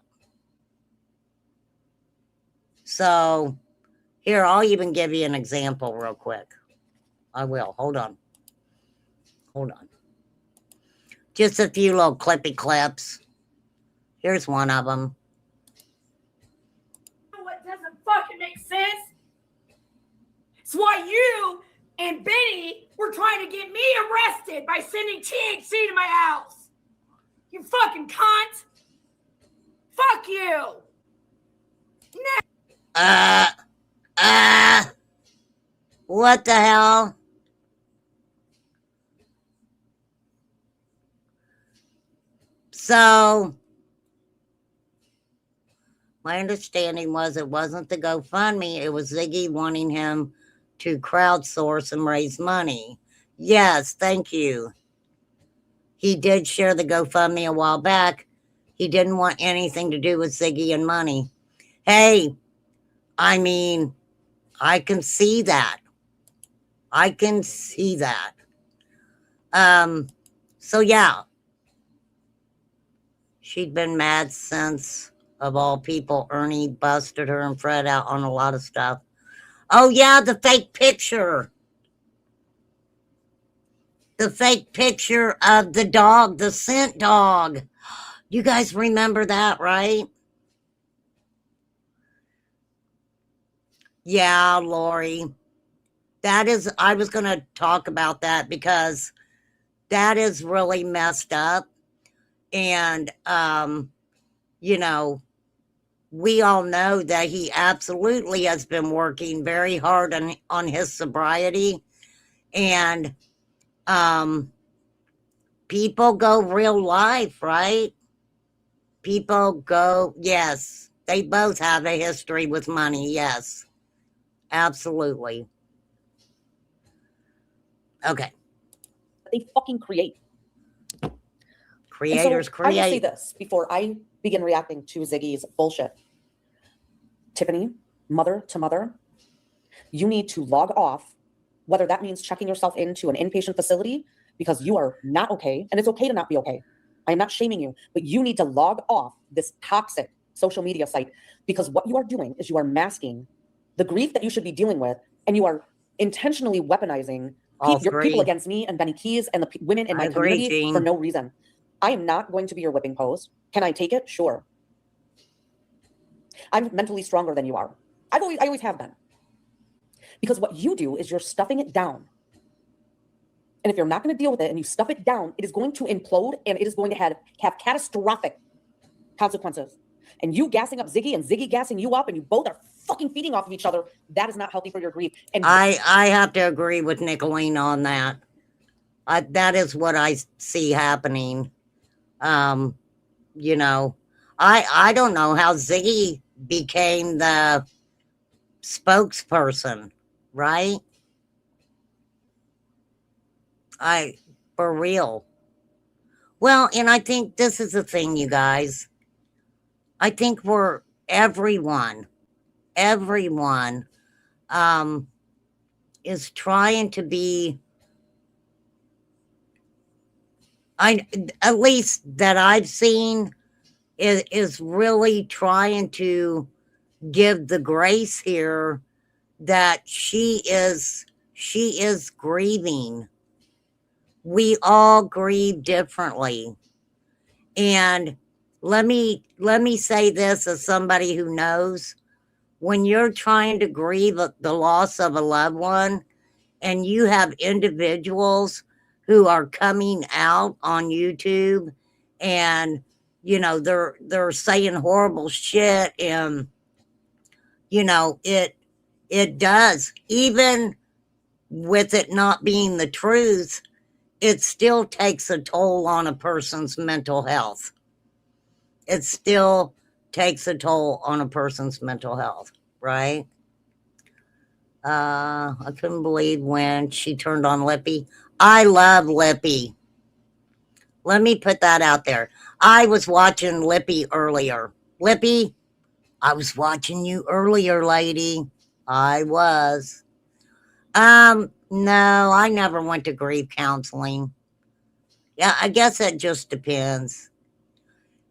Speaker 1: So, here, I'll even give you an example real quick. I will. Hold on. Hold on. Just a few little clippy clips. Here's one of them.
Speaker 4: What doesn't fucking make sense? It's why you and Benny were trying to get me arrested by sending THC to my house. You fucking cunt. Fuck you.
Speaker 1: What the hell? So, my understanding was it wasn't the GoFundMe, it was Ziggy wanting him to crowdsource and raise money. Yes, thank you. He did share the GoFundMe a while back. He didn't want anything to do with Ziggy and money. Hey, I mean, I can see that. I can see that. So yeah. She'd been mad since, of all people, Ernie busted her and Fred out on a lot of stuff. Oh yeah, the fake picture. The fake picture of the dog, the scent dog. You guys remember that, right? Yeah, Lori. That is, I was going to talk about that because that is really messed up. And, you know, we all know that he absolutely has been working very hard on his sobriety. And people go real life, right? People go, yes, they both have a history with money, yes. Absolutely. Okay.
Speaker 3: They fucking create.
Speaker 1: Creators create.
Speaker 3: I will say this before I begin reacting to Ziggy's bullshit. Tiffany, mother to mother, you need to log off, whether that means checking yourself into an inpatient facility because you are not okay, and it's okay to not be okay. I am not shaming you, but you need to log off this toxic social media site because what you are doing is you are masking the grief that you should be dealing with, and you are intentionally weaponizing people against me and Benny Keys and the women in my community for no reason. I am not going to be your whipping post. Can I take it? Sure. I'm mentally stronger than you are. I always have been. Because what you do is you're stuffing it down. And if you're not going to deal with it and you stuff it down, it is going to implode and it is going to have catastrophic consequences. And you gassing up Ziggy and Ziggy gassing you up and you both are fucking feeding off of each other, that is not healthy for your grief. And
Speaker 1: I have to agree with Nicolene on that. That is what I see happening. You know, I don't know how Ziggy became the spokesperson, right? For real. Well, and I think this is the thing, you guys. I think everyone um is trying to be, I at least that I've seen, is really trying to give the grace here that she is grieving. We all grieve differently. And let me say this as somebody who knows, when you're trying to grieve the loss of a loved one, and you have individuals who are coming out on YouTube, and they're saying horrible shit, and it does, even with it not being the truth, it still takes a toll on a person's mental health. It still takes a toll on a person's mental health, right? I couldn't believe when she turned on Lippy. I love Lippy. Let me put that out there. I was watching Lippy earlier. Lippy, I was watching you earlier, lady. I was. No, I never went to grief counseling. Yeah, I guess it just depends.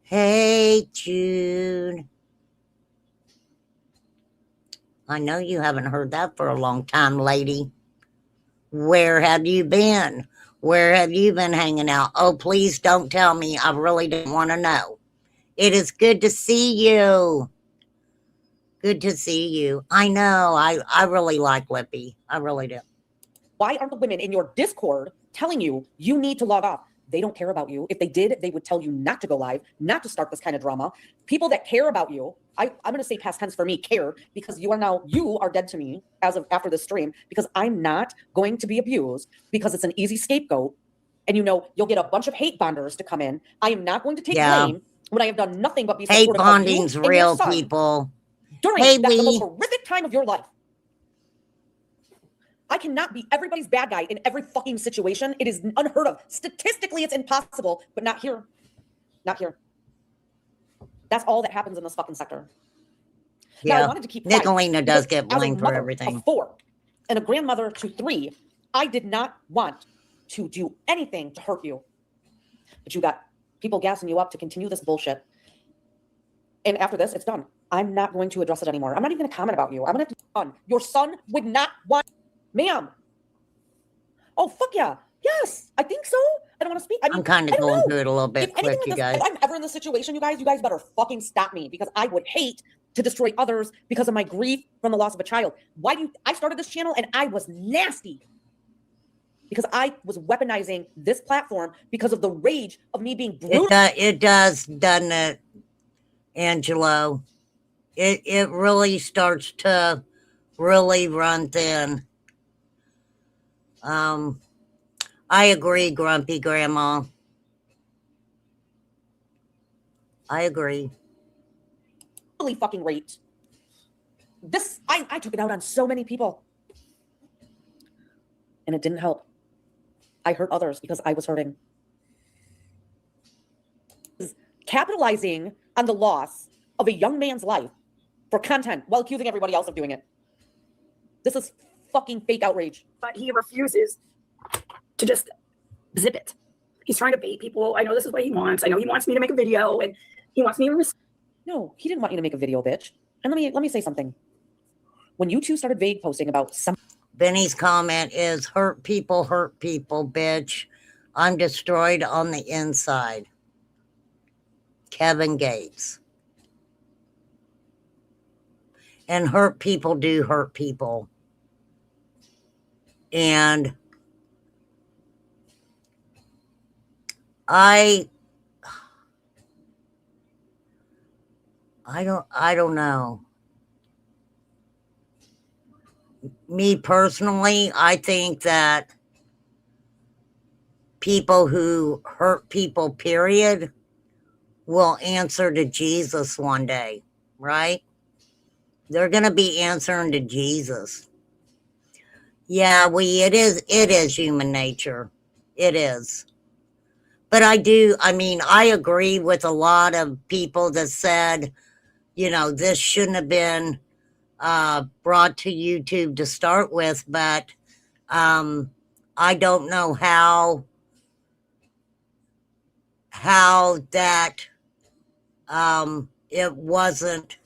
Speaker 1: Hey, Jude. I know you haven't heard that for a long time, lady. Where have you been? Where have you been hanging out? Oh, please don't tell me. I really don't want to know. It is good to see you. Good to see you. I know. I really like Lippy. I really do.
Speaker 3: Why aren't the women in your Discord telling you you need to log off? They don't care about you. If they did, they would tell you not to go live, not to start this kind of drama. People that care about you, I'm going to say past tense for me, care, because you are dead to me as of after this stream, because I'm not going to be abused because it's an easy scapegoat. And you'll get a bunch of hate bonders to come in. I am not going to take blame when I have done nothing but be
Speaker 1: hate
Speaker 3: supportive
Speaker 1: bonding's
Speaker 3: of you
Speaker 1: real,
Speaker 3: and your son
Speaker 1: people.
Speaker 3: during the most horrific time of your life. I cannot be everybody's bad guy in every fucking situation. It is unheard of. Statistically, it's impossible, but not here. Not here. That's all that happens in this fucking sector.
Speaker 1: Yeah,
Speaker 3: now, I wanted to keep quiet
Speaker 1: Nicolina does get
Speaker 3: as a
Speaker 1: blamed for
Speaker 3: mother
Speaker 1: everything.
Speaker 3: of 4 and a grandmother to 3, I did not want to do anything to hurt you. But you got people gassing you up to continue this bullshit. And after this, it's done. I'm not going to address it anymore. I'm not even going to comment about you. I'm going to have to. Your son would not want. Ma'am. Oh, fuck yeah. Yes, I think so. I don't want to speak.
Speaker 1: I'm kind of going through it a little bit quick, you guys.
Speaker 3: If I'm ever in this situation, you guys better fucking stop me, because I would hate to destroy others because of my grief from the loss of a child. I started this channel and I was nasty because I was weaponizing this platform because of the rage of me being brutal.
Speaker 1: It does, doesn't it, Angelo? It really starts to really run thin. I agree, Grumpy Grandma. I agree.
Speaker 3: Really fucking raped. I took it out on so many people. And it didn't help. I hurt others because I was hurting. Capitalizing on the loss of a young man's life for content while accusing everybody else of doing it. This is fucking fake outrage.
Speaker 4: But he refuses to just zip it. He's trying to bait people. I know this is what he wants. I know he wants me to make a video, and he wants me to.
Speaker 3: No, he didn't want you to make a video, bitch. And let me say something. When you two started vague posting about some.
Speaker 1: Benny's comment is hurt people, bitch. I'm destroyed on the inside. Kevin Gates. And hurt people do hurt people. And I don't know. Me personally, I think that people who hurt people, period, will answer to Jesus one day, right? They're going to be answering to Jesus. Yeah, it is human nature. It is. But I agree with a lot of people that said, this shouldn't have been brought to YouTube to start with, but I don't know how that it wasn't.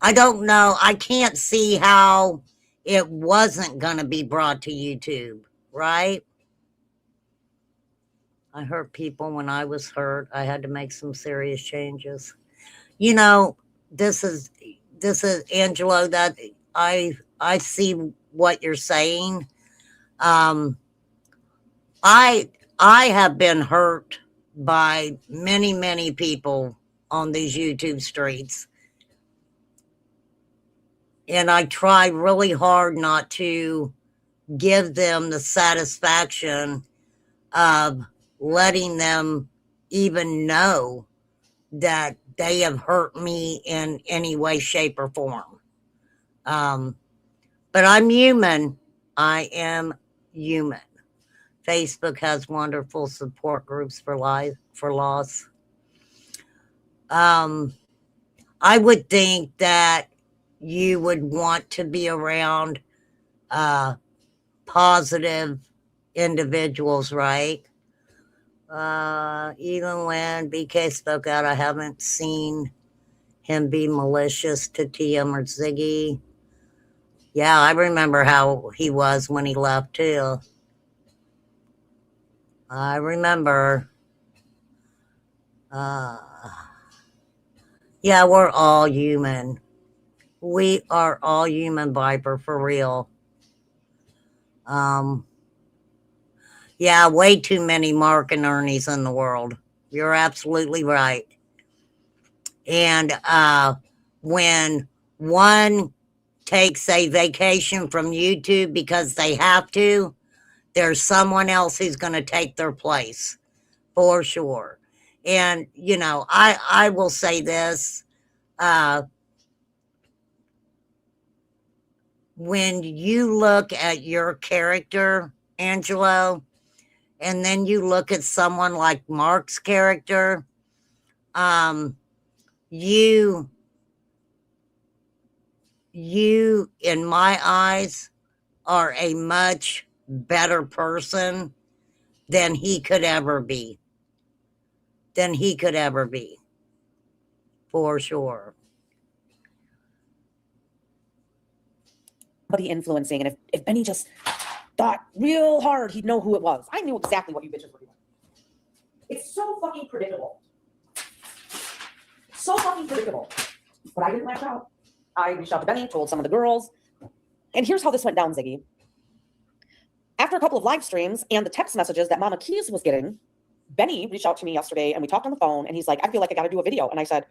Speaker 1: I don't know. I can't see how it wasn't going to be brought to YouTube, right? I hurt people when I was hurt. I had to make some serious changes. You know, this is Angelo, that I see what you're saying. I have been hurt by many, many people on these YouTube streets. And I try really hard not to give them the satisfaction of letting them even know that they have hurt me in any way, shape, or form. But I'm human. I am human. Facebook has wonderful support groups for loss. I would think that you would want to be around positive individuals, right? Even when BK spoke out, I haven't seen him be malicious to TM or Ziggy. Yeah, I remember how he was when he left too. I remember. Yeah, we're all human. We are all human, Viper, for real. Yeah, way too many Mark and Ernies in the world. You're absolutely right. And when one takes a vacation from YouTube because they have to, there's someone else who's going to take their place, for sure. And, I will say this. When you look at your character, Angelo, and then you look at someone like Mark's character, you, in my eyes, are a much better person than he could ever be. For sure.
Speaker 3: Somebody influencing, and if Benny just thought real hard, he'd know who it was. I knew exactly what you bitches were doing. It's so fucking predictable. So fucking predictable. But I didn't lash out. I reached out to Benny, told some of the girls. And here's how this went down, Ziggy. After a couple of live streams and the text messages that Mama Keys was getting, Benny reached out to me yesterday and we talked on the phone and he's like, I feel like I got to do a video. And I said,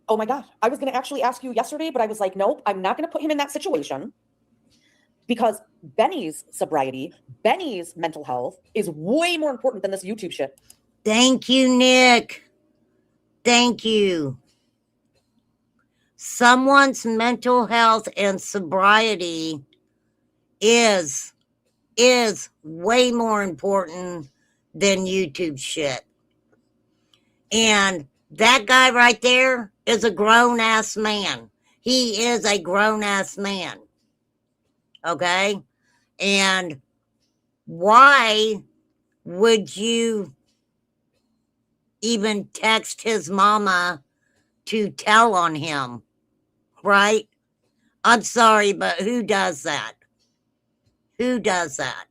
Speaker 3: oh my God, I was going to actually ask you yesterday, but I was like, nope, I'm not going to put him in that situation because Benny's sobriety, Benny's mental health is way more important than this YouTube shit.
Speaker 1: Thank you, Nick. Thank you. Someone's mental health and sobriety is way more important than YouTube shit. And that guy right there is a grown-ass man. He is a grown-ass man. Okay? And why would you even text his mama to tell on him? Right? I'm sorry, but who does that? Who does that?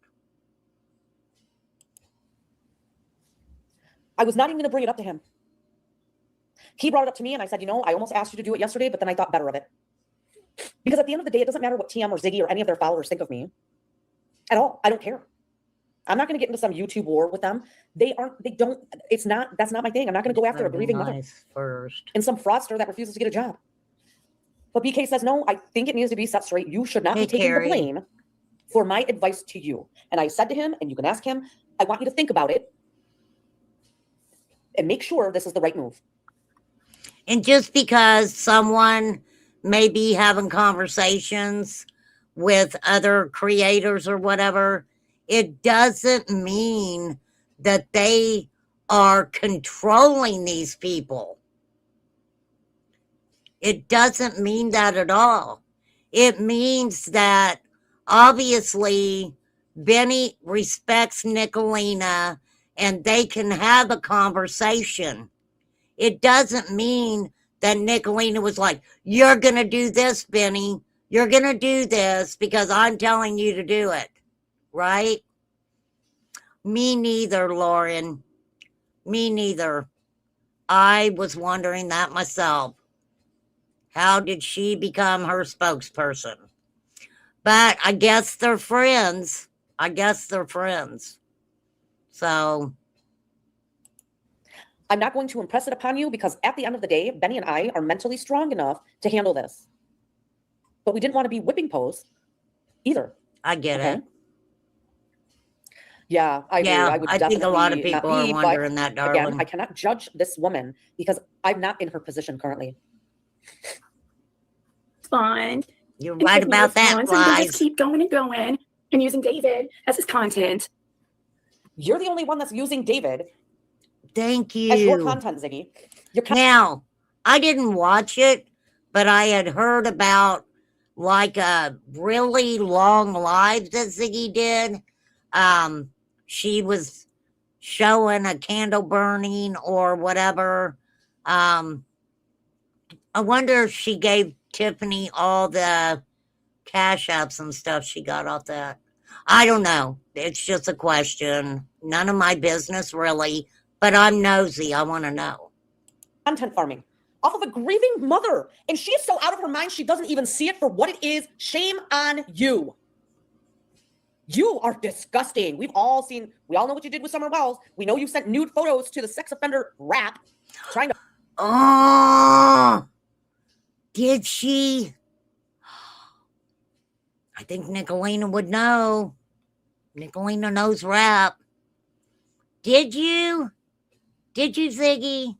Speaker 3: I was not even going to bring it up to him. He brought it up to me and I said, I almost asked you to do it yesterday, but then I thought better of it. Because at the end of the day, it doesn't matter what TM or Ziggy or any of their followers think of me at all. I don't care. I'm not going to get into some YouTube war with them. That's not my thing. I'm not going to go after a grieving mother
Speaker 1: first.
Speaker 3: And some fraudster that refuses to get a job. But BK says, no, I think it needs to be set straight. You should not be taking the blame for my advice to you. And I said to him, and you can ask him, I want you to think about it. and make sure this is the right move.
Speaker 1: And just because someone may be having conversations with other creators or whatever, it doesn't mean that they are controlling these people. It doesn't mean that at all. It means that obviously Benny respects Nicolina and they can have a conversation. It doesn't mean that Nicolina was like, you're going to do this, Benny. You're going to do this because I'm telling you to do it. Right? Me neither, Lauren. Me neither. I was wondering that myself. How did she become her spokesperson? But I guess they're friends. So
Speaker 3: I'm not going to impress it upon you because at the end of the day, Benny and I are mentally strong enough to handle this. But we didn't want to be whipping posts either.
Speaker 1: I get it.
Speaker 3: Yeah, I agree. I would
Speaker 1: think a lot of
Speaker 3: definitely
Speaker 1: people
Speaker 3: not
Speaker 1: are
Speaker 3: be,
Speaker 1: wondering
Speaker 3: but
Speaker 1: that, darling.
Speaker 3: again, I cannot judge this woman because I'm not in her position currently.
Speaker 4: Fine.
Speaker 1: You're right about that,
Speaker 4: So we can
Speaker 1: Flies.
Speaker 4: just keep going and going and using David as his content.
Speaker 3: You're the only one that's using David
Speaker 1: Thank you.
Speaker 3: as your content, Ziggy.
Speaker 1: Now, I didn't watch it, but I had heard about like a really long live that Ziggy did. She was showing a candle burning or whatever. I wonder if she gave Tiffany all the cash apps and stuff she got off that. I don't know. It's just a question. None of my business, really. But I'm nosy. I want to know.
Speaker 3: Content farming off of a grieving mother. And she is so out of her mind, she doesn't even see it for what it is. Shame on you. You are disgusting. We all know what you did with Summer Wells. We know you sent nude photos to the sex offender rap trying to.
Speaker 1: Oh, did she? I think Nicolina would know. Nicolina knows rap. Did you? Did you, Ziggy?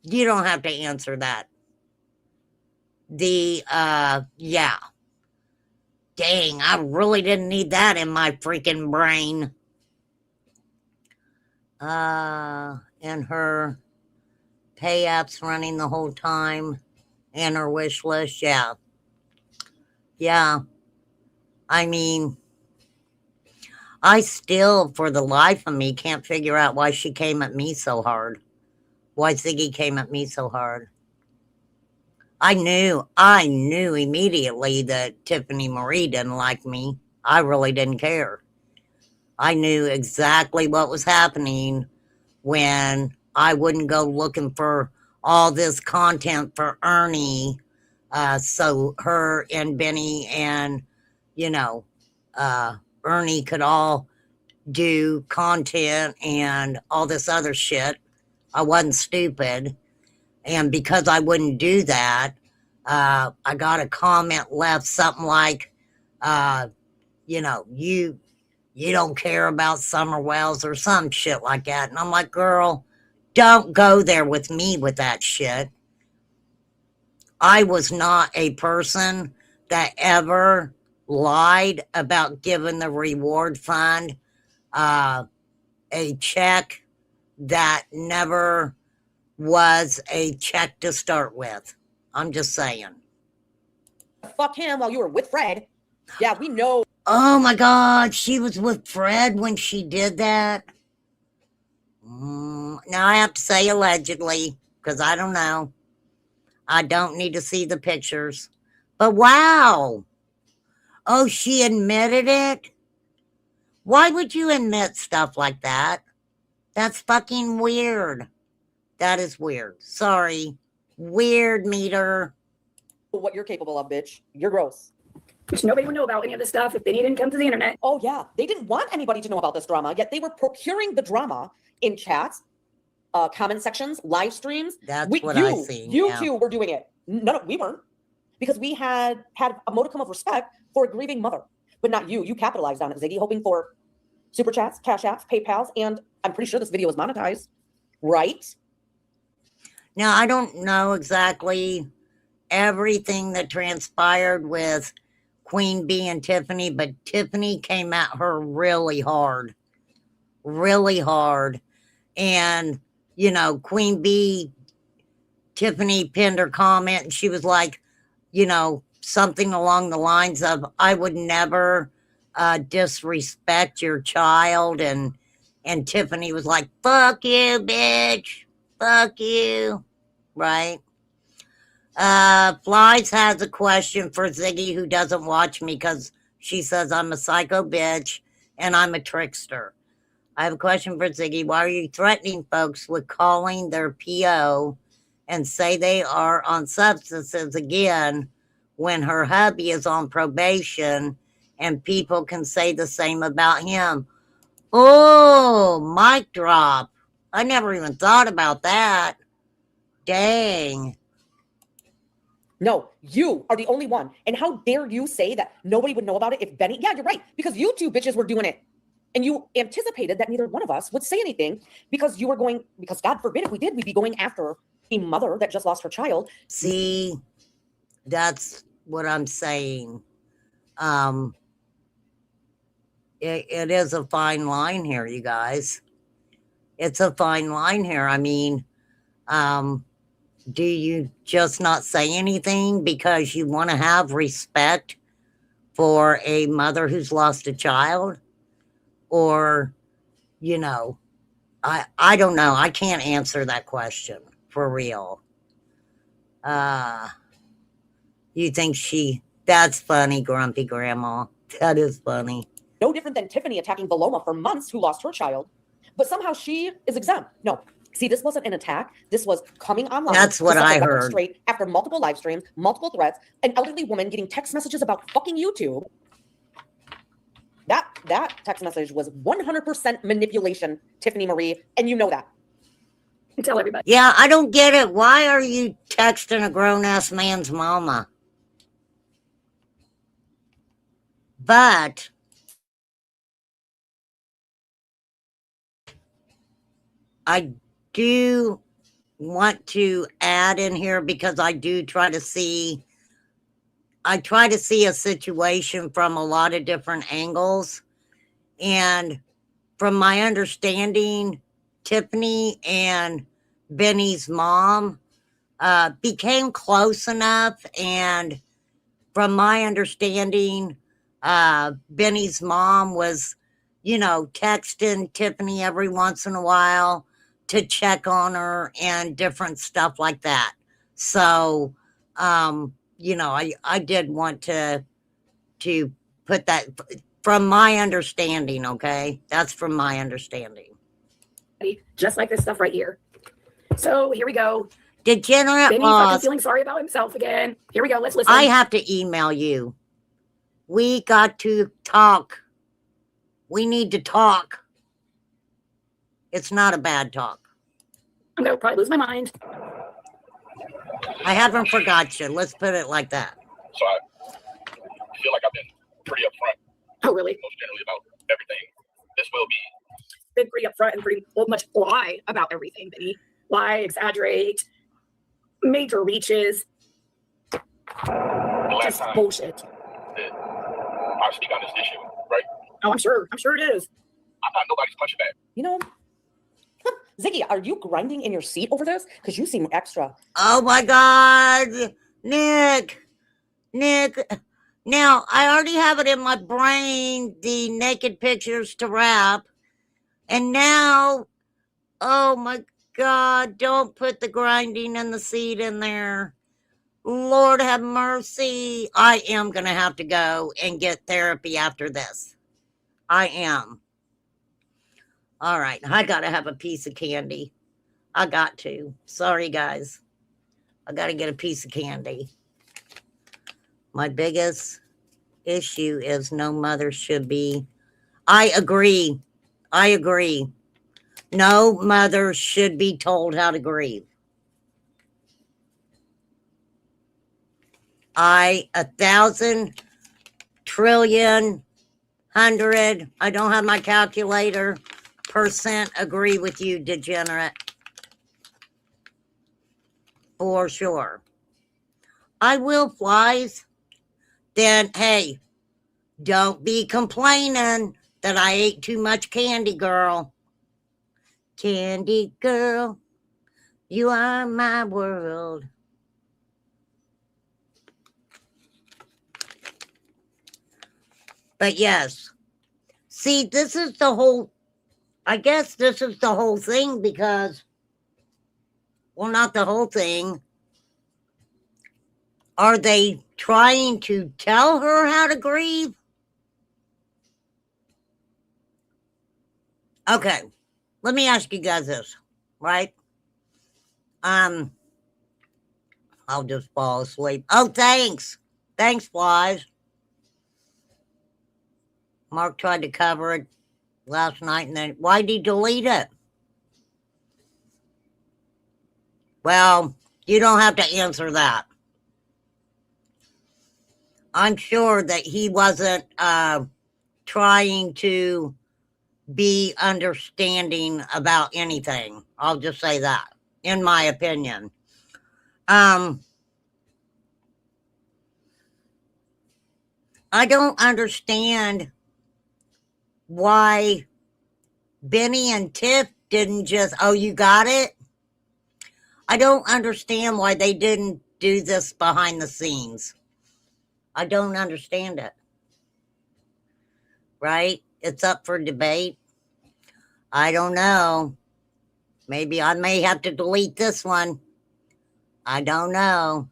Speaker 1: You don't have to answer that. Yeah. Dang, I really didn't need that in my freaking brain. And her pay apps running the whole time. And her wish list, yeah. Yeah. I mean, I still, for the life of me, can't figure out why she came at me so hard. Why Ziggy came at me so hard. I knew immediately that Tiffany Marie didn't like me. I really didn't care. I knew exactly what was happening when I wouldn't go looking for all this content for Ernie. So her and Benny and, Ernie could all do content and all this other shit. I wasn't stupid. And because I wouldn't do that, I got a comment left something like, you don't care about Summer Wells or some shit like that. And I'm like, girl, don't go there with me with that shit. I was not a person that ever lied about giving the reward fund a check that never was a check to start with. I'm just saying.
Speaker 3: Fuck him while you were with Fred. Yeah, we know.
Speaker 1: Oh my God, she was with Fred when she did that? Now I have to say allegedly, because I don't know. I don't need to see the pictures. But wow. Oh, she admitted it? Why would you admit stuff like that? That's fucking weird. That is weird. Sorry. Weird meter.
Speaker 3: What you're capable of, bitch. You're gross.
Speaker 4: Which nobody would know about any of this stuff if Benny didn't come to the internet.
Speaker 3: Oh, yeah. They didn't want anybody to know about this drama, yet they were procuring the drama in chats, comment sections, live streams.
Speaker 1: That's what I see.
Speaker 3: You two were doing it. No, we weren't. Because we had a modicum of respect for a grieving mother. But not you. You capitalized on it, Ziggy, hoping for super chats, cash apps, PayPals, and I'm pretty sure this video is monetized. right?
Speaker 1: Now, I don't know exactly everything that transpired with Queen Bee and Tiffany, but Tiffany came at her really hard. Really hard. And, you know, Queen Bee, Tiffany pinned her comment and she was like, you know, something along the lines of, I would never disrespect your child. And Tiffany was like, fuck you, bitch. Fuck you. Right? Flies has a question for Ziggy, who doesn't watch me because she says I'm a psycho bitch and I'm a trickster. I have a question for Ziggy. Why are you threatening folks with calling their PO and say they are on substances again when her hubby is on probation and people can say the same about him? Oh, mic drop. I never even thought about that. Dang.
Speaker 3: No, you are the only one. And how dare you say that nobody would know about it if Benny? Yeah, you're right. Because you two bitches were doing it. And you anticipated that neither one of us would say anything because you were going, because God forbid if we did, we'd be going after a mother that just lost her child.
Speaker 1: See, that's what I'm saying. It is a fine line here, you guys. It's a fine line here. I mean, do you just not say anything because you want to have respect for a mother who's lost a child? Or, you know, I don't know. I can't answer that question for real. You think that's funny, Grumpy Grandma. That is funny.
Speaker 3: No different than Tiffany attacking Paloma for months who lost her child. But somehow she is exempt. No. See, this wasn't an attack. This was coming online.
Speaker 1: That's what I heard.
Speaker 3: Straight after multiple live streams, multiple threats, an elderly woman getting text messages about fucking YouTube. That text message was 100% manipulation, Tiffany Marie, and you know that.
Speaker 4: Tell everybody.
Speaker 1: Yeah, I don't get it. Why are you texting a grown-ass man's mama? But I do want to add in here because I try to see a situation from a lot of different angles. And from my understanding, Tiffany and Benny's mom became close enough. And from my understanding, Benny's mom was, you know, texting Tiffany every once in a while to check on her and different stuff like that. So, you know, I did want to put that from my understanding. Okay. That's from my understanding.
Speaker 4: Just like this stuff right here. So here we go.
Speaker 1: Degenerate
Speaker 4: Benny fucking feeling sorry about himself again. Here we go. Let's listen.
Speaker 1: I have to email you. We got to talk. We need to talk. It's not a bad talk.
Speaker 4: I'm going to probably lose my mind.
Speaker 1: I haven't forgot you. Let's put it like that.
Speaker 2: So I feel like I've been pretty upfront.
Speaker 4: Oh, really?
Speaker 2: Most generally about everything. This will be.
Speaker 4: Been pretty upfront and pretty much lie about everything, Benny. Lie, exaggerate, major reaches.
Speaker 2: The last
Speaker 4: Just
Speaker 2: time
Speaker 4: bullshit.
Speaker 2: that I speak on this issue, right?
Speaker 4: Oh, I'm sure it is.
Speaker 2: I'm not nobody's punching bag.
Speaker 3: You know, Ziggy, are you grinding in your seat over this? Because you seem extra.
Speaker 1: Oh my God. Nick. Now, I already have it in my brain, the naked pictures to wrap. And now, oh my God, don't put the grinding in the seat in there. Lord have mercy. I am going to have to go and get therapy after this. I am. All right. I got to have a piece of candy. I got to. Sorry, guys. I got to get a piece of candy. My biggest issue is no mother should be. I agree. No mother should be told how to grieve. 1,000 trillion 100, I don't have my calculator, % agree with you, degenerate. For sure. I will, Flies. Then, hey, don't be complaining that I ate too much candy, girl. Candy girl, you are my world. But yes, see, this is the whole, I guess this is the whole thing because, well, not the whole thing. Are they trying to tell her how to grieve? Okay, let me ask you guys this, right? I'll just fall asleep. Oh, thanks. Thanks, Flies. Mark tried to cover it last night and then why'd he delete it? Well, you don't have to answer that. I'm sure that he wasn't trying to be understanding about anything. I'll just say that, in my opinion. I don't understand why Benny and Tiff didn't just, oh, you got it? I don't understand why they didn't do this behind the scenes. I don't understand it. Right? It's up for debate. I don't know. Maybe I may have to delete this one. I don't know.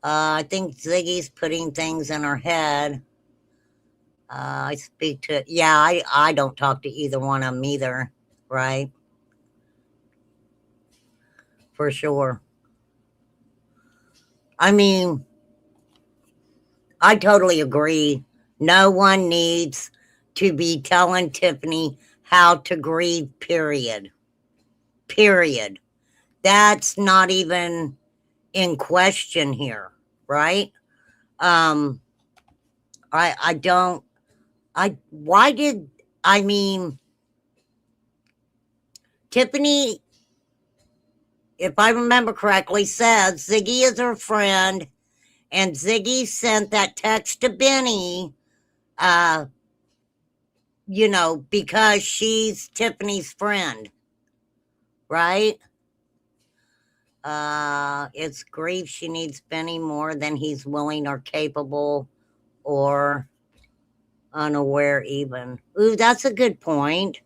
Speaker 1: I think Ziggy's putting things in her head. I speak to, yeah, I don't talk to either one of them either, right? For sure. I mean, I totally agree. No one needs to be telling Tiffany how to grieve, period. Period. That's not even in question here, right? I don't, why did, I mean, Tiffany, if I remember correctly, said Ziggy is her friend, and Ziggy sent that text to Benny, you know, because she's Tiffany's friend, right? It's grief she needs Benny more than he's willing or capable or unaware even. Ooh, that's a good point.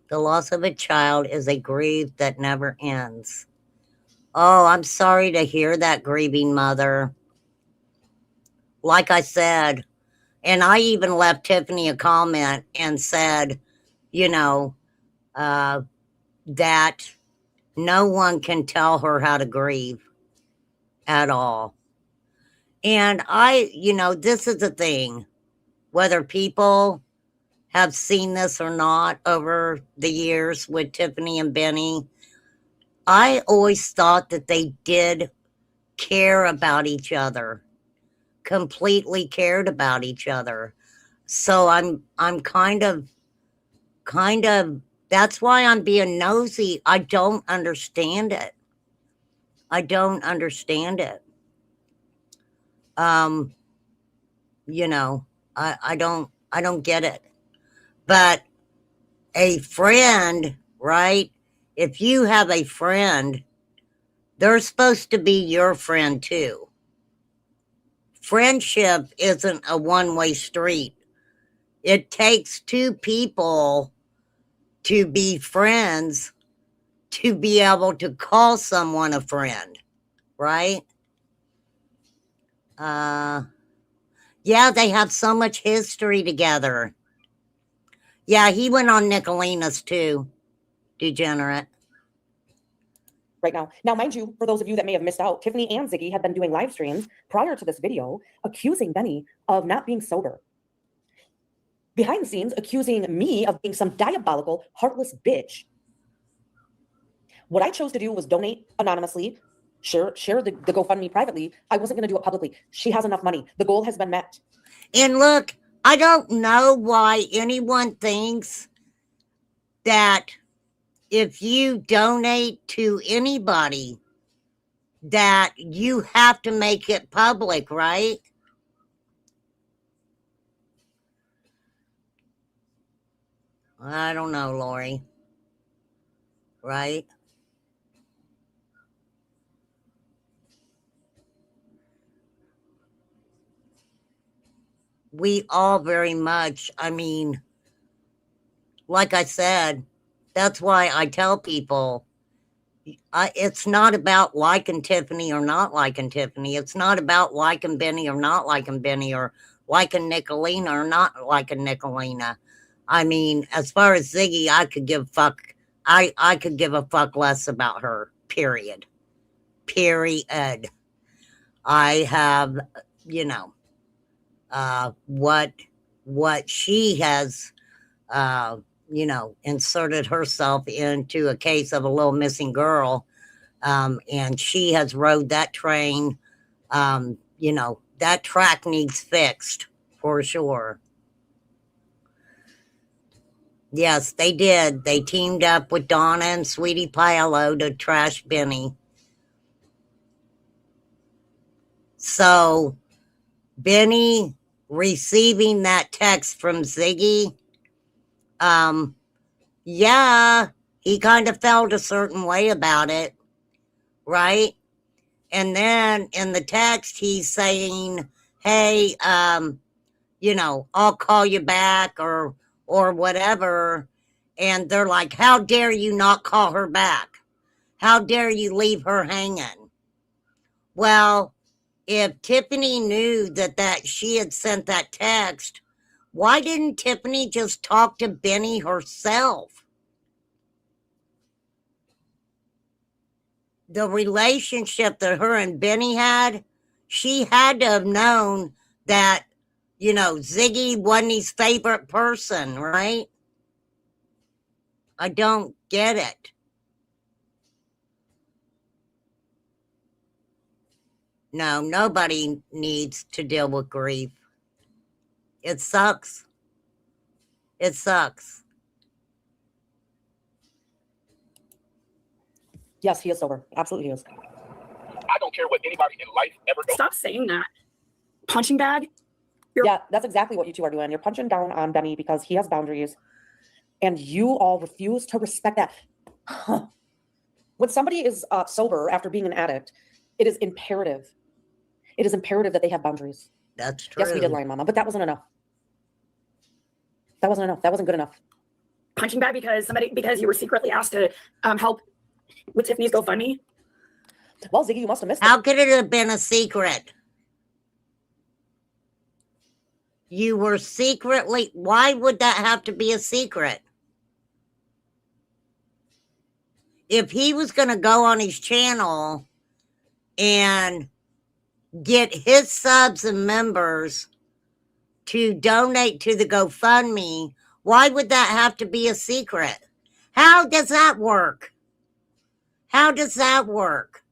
Speaker 1: The loss of a child is a grief that never ends. Oh, I'm sorry to hear that, grieving mother. Like I said, and I even left Tiffany a comment and said, you know, that no one can tell her how to grieve at all. And you know, this is the thing, whether people have seen this or not over the years with Tiffany and Benny, I always thought that they did care about each other, completely cared about each other. So I'm kind of, that's why I'm being nosy. I don't understand it. I don't understand it. You know, I don't get it. But a friend, right? If you have a friend, they're supposed to be your friend too. Friendship isn't a one-way street. It takes two people to be friends to be able to call someone a friend, right? Yeah, they have so much history together. Yeah, he went on Nicolina's too, degenerate.
Speaker 3: Right now. Now, mind you, for those of you that may have missed out, Tiffany and Ziggy had been doing live streams prior to this video, accusing Benny of not being sober. Behind the scenes, accusing me of being some diabolical, heartless bitch. What I chose to do was donate anonymously, share the GoFundMe privately. I wasn't going to do it publicly. She has enough money. The goal has been met.
Speaker 1: And look, I don't know why anyone thinks that if you donate to anybody, that you have to make it public, right? I don't know, Lori. Right? We all very much, I mean, like I said, that's why I tell people it's not about liking Tiffany or not liking Tiffany. It's not about liking Benny or not liking Benny, or liking Nicolina or not liking Nicolina. I mean, as far as Ziggy, I could give fuck. I could give a fuck less about her. Period. Period. I have, you know, what she has, you know, inserted herself into a case of a little missing girl, and she has rode that train. You know, that track needs fixed for sure. Yes, they did. They teamed up with Donna and Sweetie Paolo to trash Benny. So Benny receiving that text from Ziggy, yeah, he kind of felt a certain way about it, right? And then in the text, he's saying, hey, you know, I'll call you back or whatever. And they're like, how dare you not call her back? How dare you leave her hanging? Well, if Tiffany knew that she had sent that text, why didn't Tiffany just talk to Benny herself? The relationship that her and Benny had, she had to have known that, you know, Ziggy wasn't his favorite person, right? I don't get it. No, nobody needs to deal with grief. It sucks. It sucks.
Speaker 3: Yes, he is sober. Absolutely he is.
Speaker 2: I don't care what anybody in life ever goes.
Speaker 4: Stop saying that. Punching bag.
Speaker 3: Yeah, that's exactly what you two are doing. You're punching down on Benny because he has boundaries, and you all refuse to respect that. When somebody is sober after being an addict, it is imperative. It is imperative that they have boundaries.
Speaker 1: That's true.
Speaker 3: Yes, we did lie, Mama, but that wasn't enough. That wasn't enough. That wasn't good enough.
Speaker 4: Punching bag because you were secretly asked to help with Tiffany's GoFundMe.
Speaker 3: Well, Ziggy, you must have missed it.
Speaker 1: How could it have been a secret? You were secretly, why would that have to be a secret? If he was going to go on his channel and get his subs and members to donate to the GoFundMe, why would that have to be a secret? How does that work? How does that work?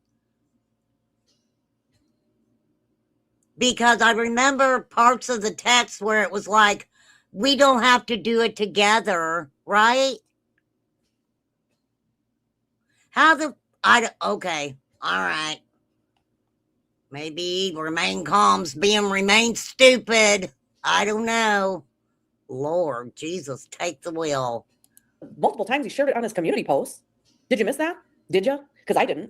Speaker 1: Because I remember parts of the text where it was like, we don't have to do it together, right? Okay, all right. Maybe remain calm's being remain stupid. I don't know. Lord Jesus, take the wheel.
Speaker 3: Multiple times he shared it on his community posts. Did you miss that? Did you? Because I didn't.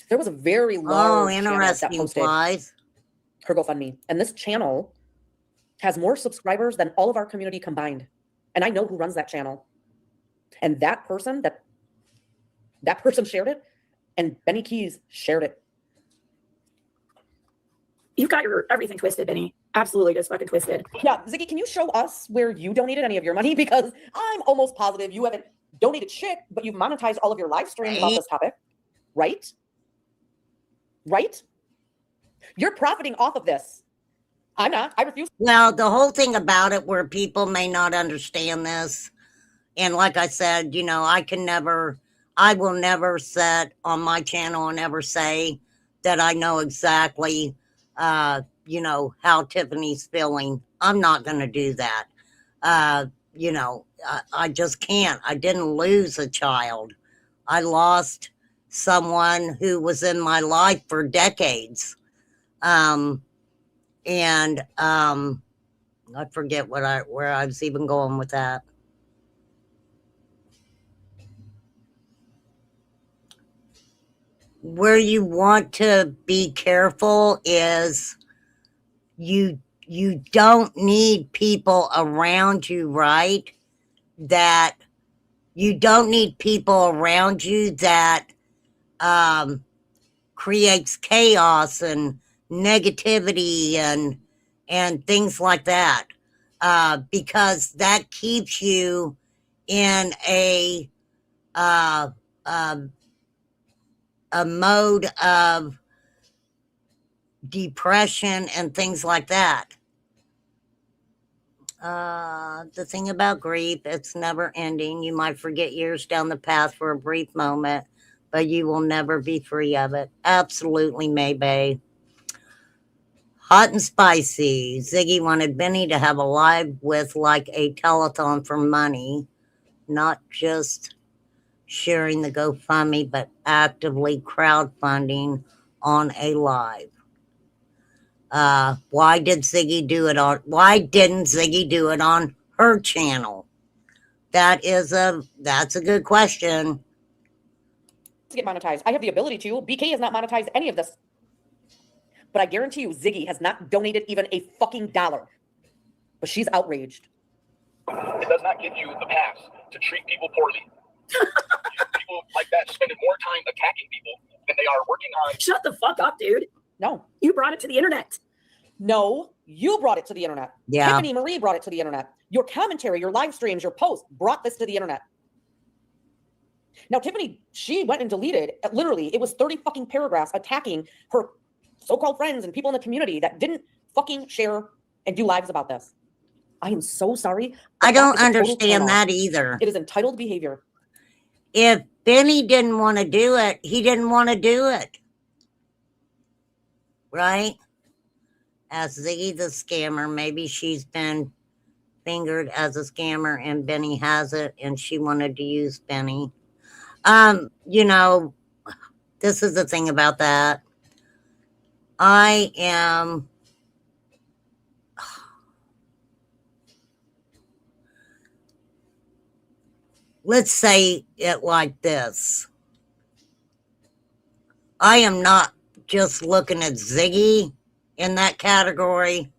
Speaker 3: There was a very large channel that
Speaker 1: interesting,
Speaker 3: posted
Speaker 1: Flies.
Speaker 3: her GoFundMe. And this channel has more subscribers than all of our community combined. And I know who runs that channel. And that person shared it, and Benny Keys shared it.
Speaker 4: You've got your everything twisted, Benny. Absolutely just fucking twisted.
Speaker 3: Yeah, Ziggy, can you show us where you donated any of your money? Because I'm almost positive you haven't donated shit, but you've monetized all of your live streams about this topic. Right? Right? You're profiting off of this. I'm not. I refuse.
Speaker 1: Well, the whole thing about it, where people may not understand this, and like I said, you know, I will never sit on my channel and ever say that I know exactly, you know, how Tiffany's feeling. I'm not going to do that. You know, I just can't. I didn't lose a child. I lost someone who was in my life for decades. And I forget where I was even going with that. Where you want to be careful is you don't need people around you, right? That you don't need people around you that creates chaos and negativity and things like that, because that keeps you in a mode of depression and things like that. The thing about grief, it's never ending. You might forget years down the path for a brief moment, but you will never be free of it. Absolutely, maybe. Hot and spicy. Ziggy wanted Benny to have a live with like a telethon for money, not just sharing the GoFundMe, but actively crowdfunding on a live. Why didn't Ziggy do it on her channel? That's a good question.
Speaker 3: To get monetized. I have the ability to. BK has not monetized any of this. But I guarantee you, Ziggy has not donated even a fucking dollar. But she's outraged.
Speaker 2: It does not give you the pass to treat people poorly. People like that spending more time attacking people than they are working on.
Speaker 4: Shut the fuck up, dude.
Speaker 3: No.
Speaker 4: You brought it to the internet.
Speaker 3: No, you brought it to the internet.
Speaker 1: Yeah.
Speaker 3: Tiffany Marie brought it to the internet. Your commentary, your live streams, your posts brought this to the internet. Now, Tiffany, she went and deleted, literally, it was 30 fucking paragraphs attacking her so-called friends and people in the community that didn't fucking share and do lives about this. I am so sorry.
Speaker 1: I don't understand that either.
Speaker 3: It is entitled behavior.
Speaker 1: If Benny didn't want to do it, he didn't want to do it. Right? As Ziggy the scammer, maybe she's been fingered as a scammer and Benny has it and she wanted to use Benny. You know, this is the thing about that. I am let's say it like this. I am not just looking at Ziggy in that category.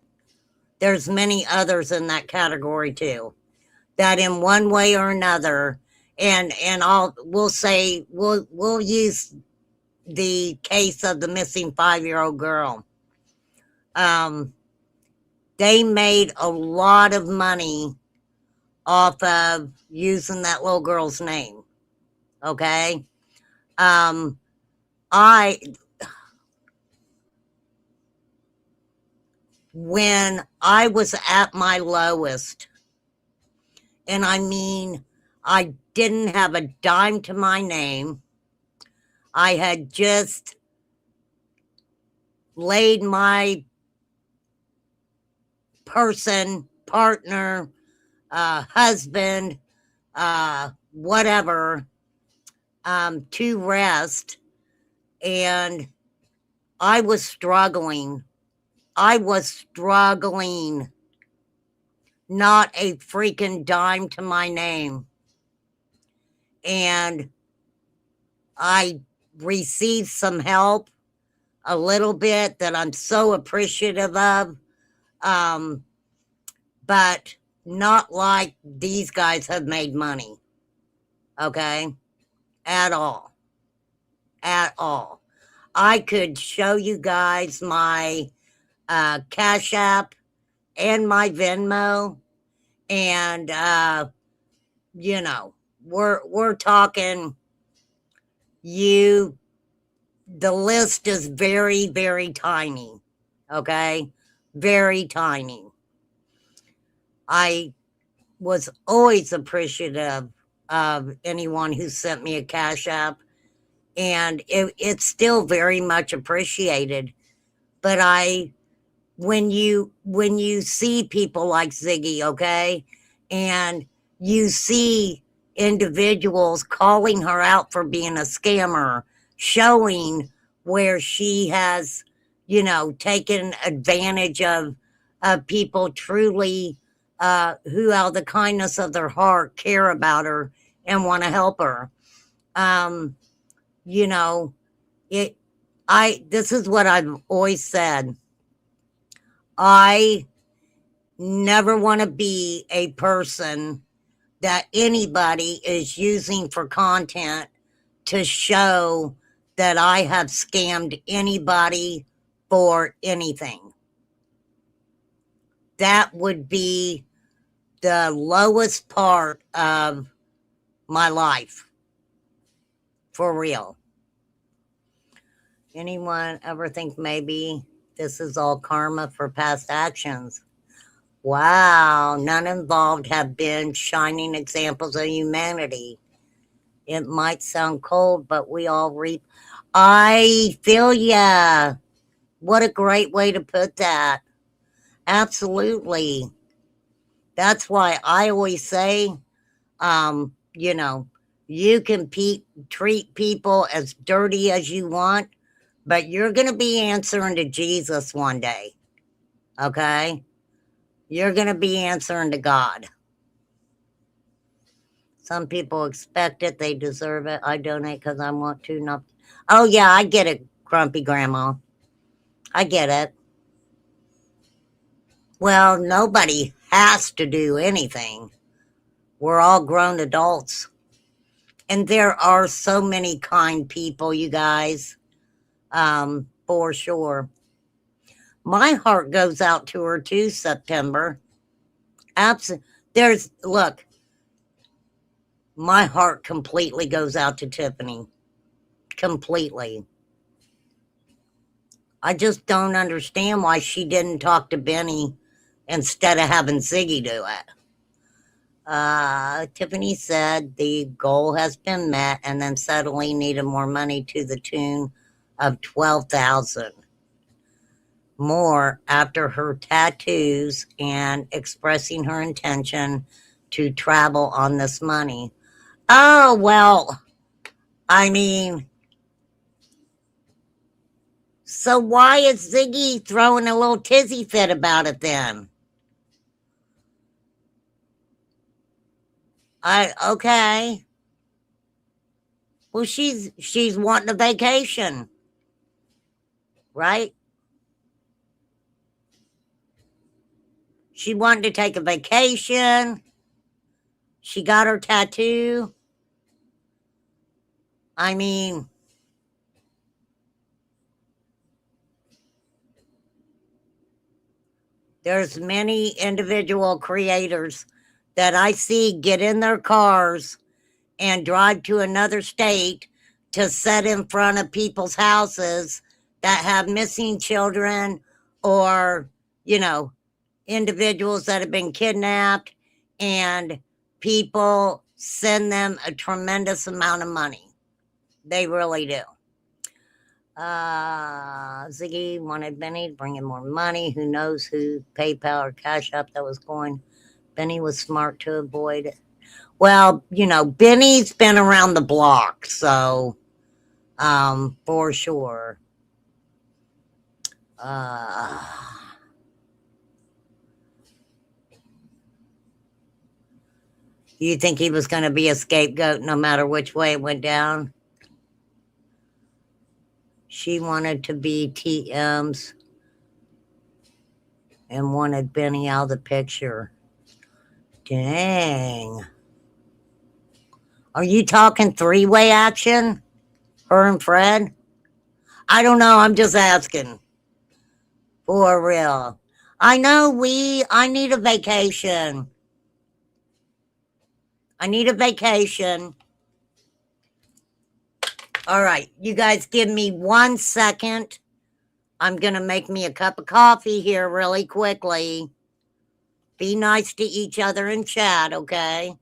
Speaker 1: There's many others in that category too, that in one way or another, and we'll use the case of the missing 5-year-old girl. They made a lot of money off of using that little girl's name. Okay. When I was at my lowest, and I mean, I didn't have a dime to my name. I had just laid my partner, husband, whatever, to rest. And I was struggling. Not a freaking dime to my name. And I received some help, a little bit, that I'm so appreciative of. But not like these guys have made money. Okay? At all. I could show you guys my Cash App and my Venmo, and you know, we're talking, the list is very, very tiny. Okay? Very tiny. I was always appreciative of anyone who sent me a Cash App, and it's still very much appreciated. But when you see people like Ziggy, okay, and you see individuals calling her out for being a scammer, showing where she has, you know, taken advantage of people truly who out of the kindness of their heart care about her and want to help her. You know, this is what I've always said. I never want to be a person that anybody is using for content to show that I have scammed anybody for anything. That would be the lowest part of my life. For real. Anyone ever think maybe this is all karma for past actions? Wow, none involved have been shining examples of humanity. It might sound cold, but we all reap. I feel ya. What a great way to put that. Absolutely. That's why I always say, you know, you can treat people as dirty as you want, but you're going to be answering to Jesus one day. Okay? You're going to be answering to God. Some people expect it. They deserve it. I donate because I want to. Not. Oh, yeah, I get it, Grumpy Grandma. I get it. Well, nobody has to do anything. We're all grown adults. And there are so many kind people, you guys, for sure. My heart goes out to her too, September. Look, my heart completely goes out to Tiffany. Completely. I just don't understand why she didn't talk to Benny instead of having Ziggy do it. Tiffany said the goal has been met and then suddenly needed more money to the tune of $12,000 more after her tattoos and expressing her intention to travel on this money. Oh, well, I mean, so why is Ziggy throwing a little tizzy fit about it then? Okay. Well, she's wanting a vacation, right? She wanted to take a vacation. She got her tattoo. I mean, there's many individual creators that I see get in their cars and drive to another state to set in front of people's houses that have missing children or, you know, individuals that have been kidnapped, and people send them a tremendous amount of money. They really do. Ziggy wanted Benny to bring in more money. Who knows who PayPal or Cash App that was going. Benny was smart to avoid it. Well, you know, Benny's been around the block, so for sure. You think he was going to be a scapegoat no matter which way it went down? She wanted to be TM's and wanted Benny out of the picture. Dang. Are you talking three-way action? Her and Fred? I don't know. I'm just asking. For real. I know I need a vacation. I need a vacation. All right. You guys give me 1 second. I'm going to make me a cup of coffee here really quickly. Be nice to each other in chat, okay?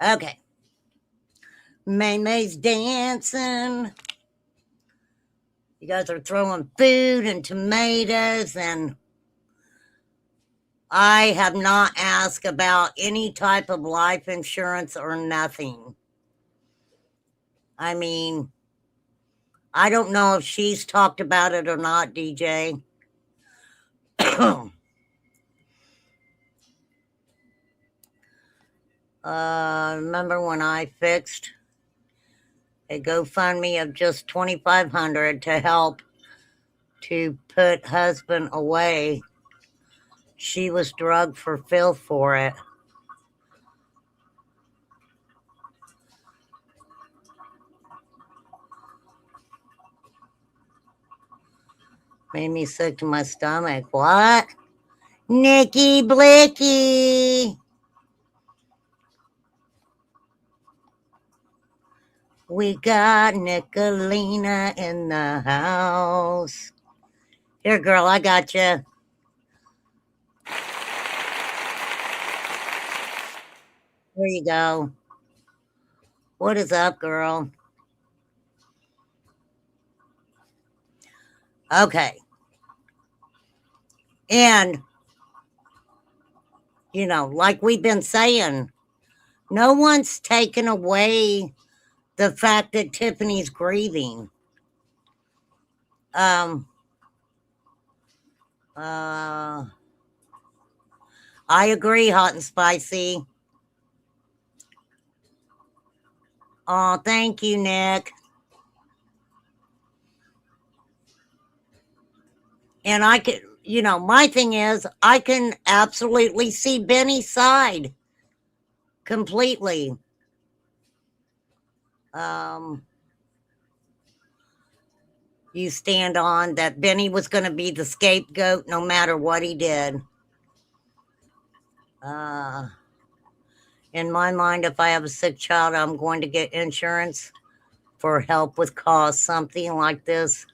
Speaker 1: Okay. May's dancing. You guys are throwing food and tomatoes, and I have not asked about any type of life insurance or nothing. I mean, I don't know if she's talked about it or not, DJ. Remember when I fixed a GoFundMe of just $2,500 to help to put husband away? She was drugged for filth for it. Made me sick to my stomach. What? Nicky Blicky. We got Nicolina in the house. Here, girl, I got you. There you go. What is up, girl? Okay. And, you know, like we've been saying, no one's taken away the fact that Tiffany's grieving. I agree, hot and spicy. Oh, thank you, Nick. And I could, you know, my thing is, I can absolutely see Benny's side completely. You stand on that Benny was going to be the scapegoat no matter what he did. In my mind, if I have a sick child, I'm going to get insurance for help with costs. Something like this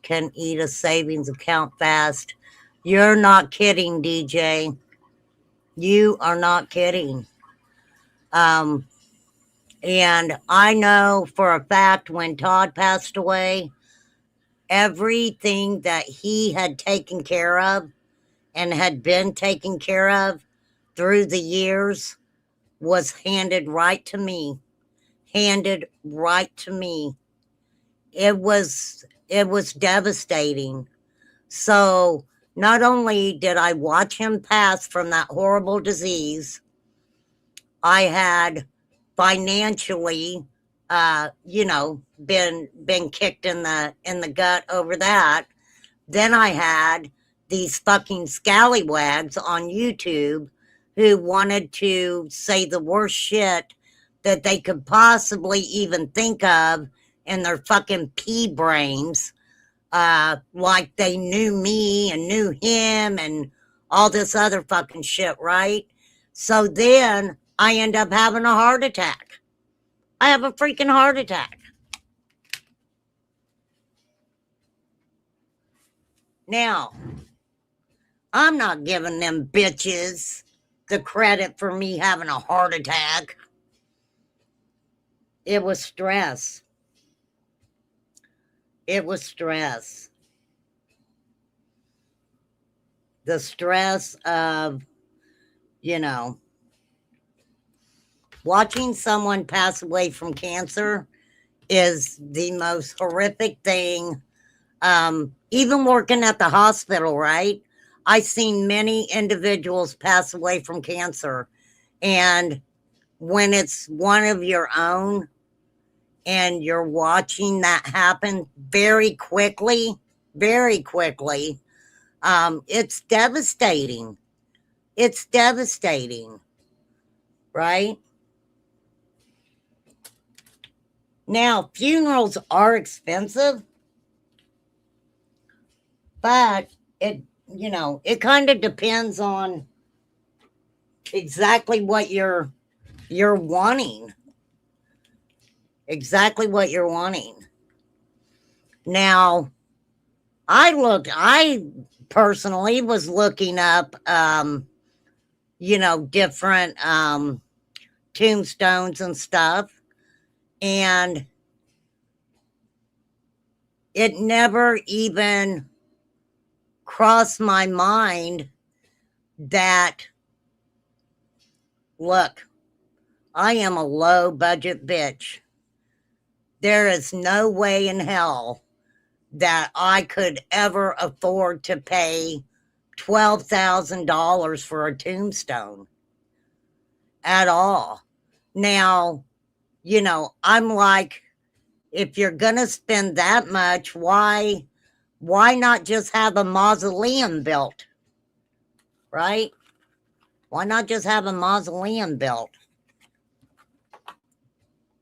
Speaker 1: can eat a savings account fast. You're not kidding, DJ. You are not kidding. And I know for a fact when Todd passed away, everything that he had taken care of and had been taken care of through the years was handed right to me. Handed right to me. It was devastating. So not only did I watch him pass from that horrible disease, I had financially, you know, been kicked in the gut over that. Then I had these fucking scallywags on YouTube who wanted to say the worst shit that they could possibly even think of in their fucking pea brains, like they knew me and knew him and all this other fucking shit, right? So then I end up having a heart attack. I have a freaking heart attack. Now, I'm not giving them bitches the credit for me having a heart attack. It was stress. It was stress. The stress of, you know, watching someone pass away from cancer is the most horrific thing. Even working at the hospital, right? I've seen many individuals pass away from cancer. And when it's one of your own and you're watching that happen very quickly, it's devastating. It's devastating, right? Now, funerals are expensive, but it, you know, it kind of depends on exactly what you're wanting. Exactly what you're wanting. Now, I personally was looking up, you know, different tombstones and stuff. And it never even crossed my mind that, look, I am a low budget bitch. There is no way in hell that I could ever afford to pay $12,000 for a tombstone at all. Now, I'm like, if you're going to spend that much, why not just have a mausoleum built? Right? Why not just have a mausoleum built?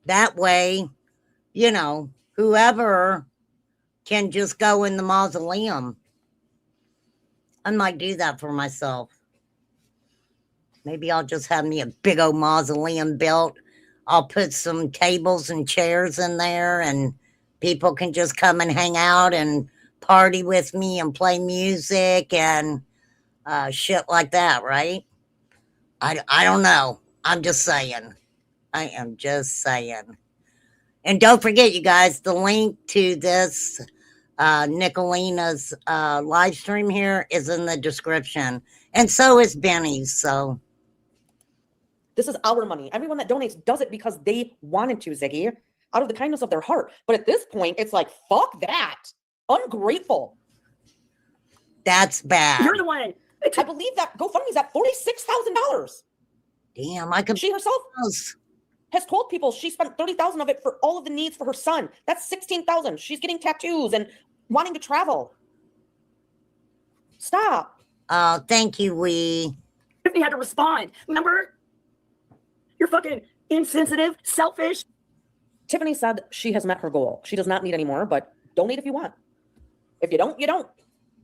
Speaker 1: That way, whoever can just go in the mausoleum. I might do that for myself. Maybe I'll just have me a big old mausoleum built. I'll put some tables and chairs in there, and people can just come and hang out and party with me and play music and shit like that, right? I don't know. I'm just saying. I am just saying. And don't forget, you guys, the link to this Nicolina's live stream here is in the description. And so is Benny's. So
Speaker 3: this is our money. Everyone that donates does it because they wanted to, Ziggy, out of the kindness of their heart. But at this point, it's like, fuck that. Ungrateful.
Speaker 1: That's bad.
Speaker 4: You're the one.
Speaker 3: I believe that GoFundMe's at $46,000.
Speaker 1: Damn, I could.
Speaker 3: She herself has told people she spent $30,000 of it for all of the needs for her son. That's $16,000. She's getting tattoos and wanting to travel. Stop.
Speaker 1: Oh, thank you, Wee.
Speaker 4: Tiffany had to respond. Remember? You're fucking insensitive, selfish.
Speaker 3: Tiffany said she has met her goal. She does not need any more, but donate if you want. If you don't, you don't.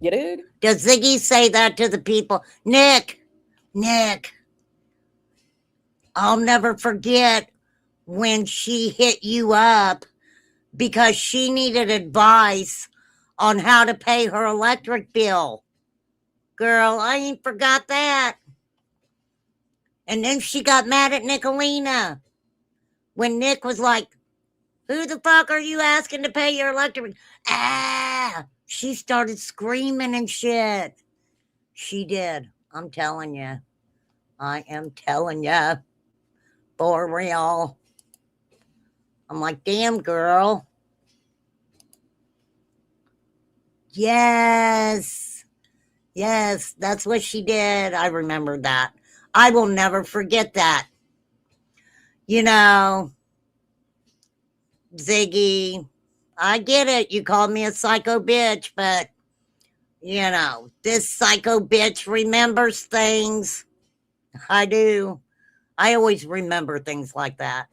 Speaker 3: You dig?
Speaker 1: Does Ziggy say that to the people? Nick, I'll never forget when she hit you up because she needed advice on how to pay her electric bill. Girl, I ain't forgot that. And then she got mad at Nicolina when Nick was like, who the fuck are you asking to pay your electric? She started screaming and shit. She did. I'm telling you. I am telling you. For real. I'm like, damn, girl. Yes. Yes, that's what she did. I remember that. I will never forget that. Ziggy, I get it. You called me a psycho bitch, but, this psycho bitch remembers things. I do. I always remember things like that.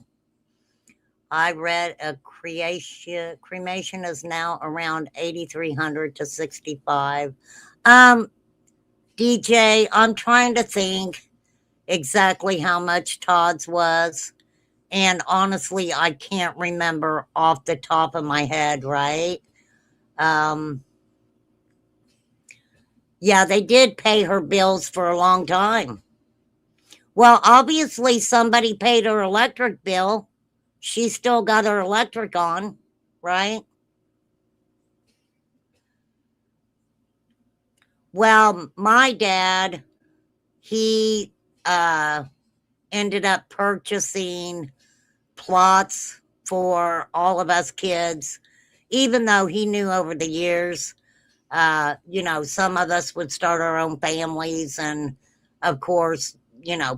Speaker 1: I read a cremation is now around 8,300 to 65. DJ, I'm trying to think exactly how much Todd's was. And honestly, I can't remember off the top of my head, right? Yeah, they did pay her bills for a long time. Well, obviously somebody paid her electric bill. She still got her electric on, right? Well, my dad, he ended up purchasing plots for all of us kids, even though he knew over the years, some of us would start our own families and, of course,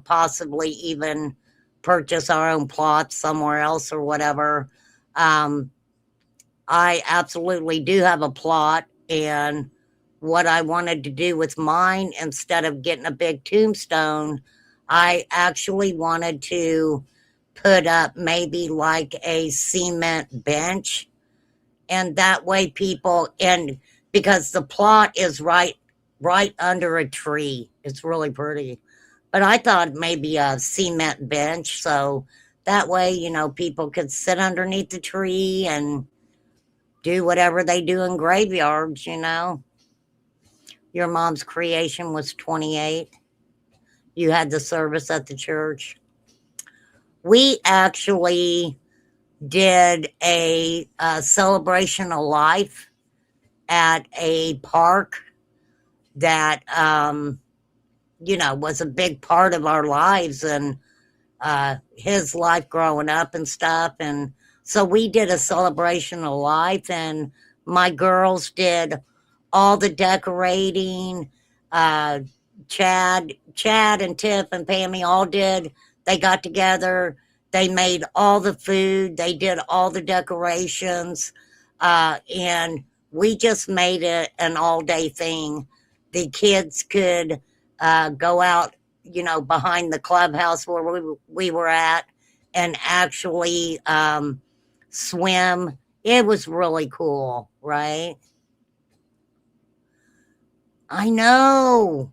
Speaker 1: possibly even purchase our own plots somewhere else or whatever. I absolutely do have a plot, and what I wanted to do with mine, instead of getting a big tombstone, I actually wanted to put up maybe like a cement bench, and that way and because the plot is right under a tree. It's really pretty. But I thought maybe a cement bench, so that way, people could sit underneath the tree and do whatever they do in graveyards, Your mom's creation was 28. You had the service at the church. We actually did a celebration of life at a park that, was a big part of our lives and his life growing up and stuff. And so we did a celebration of life, and my girls did all the decorating. Uh, Chad and Tiff and Pammy all did. They got together. They made all the food. They did all the decorations, and we just made it an all-day thing. The kids could go out, behind the clubhouse where we were at, and actually swim. It was really cool, right? I know.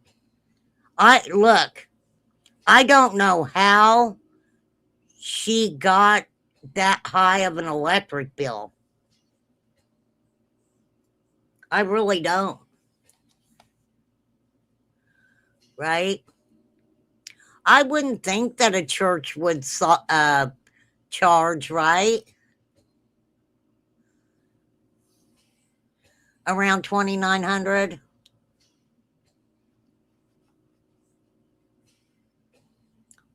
Speaker 1: I don't know how she got that high of an electric bill. I really don't. Right? I wouldn't think that a church would charge, right? Around 2,900.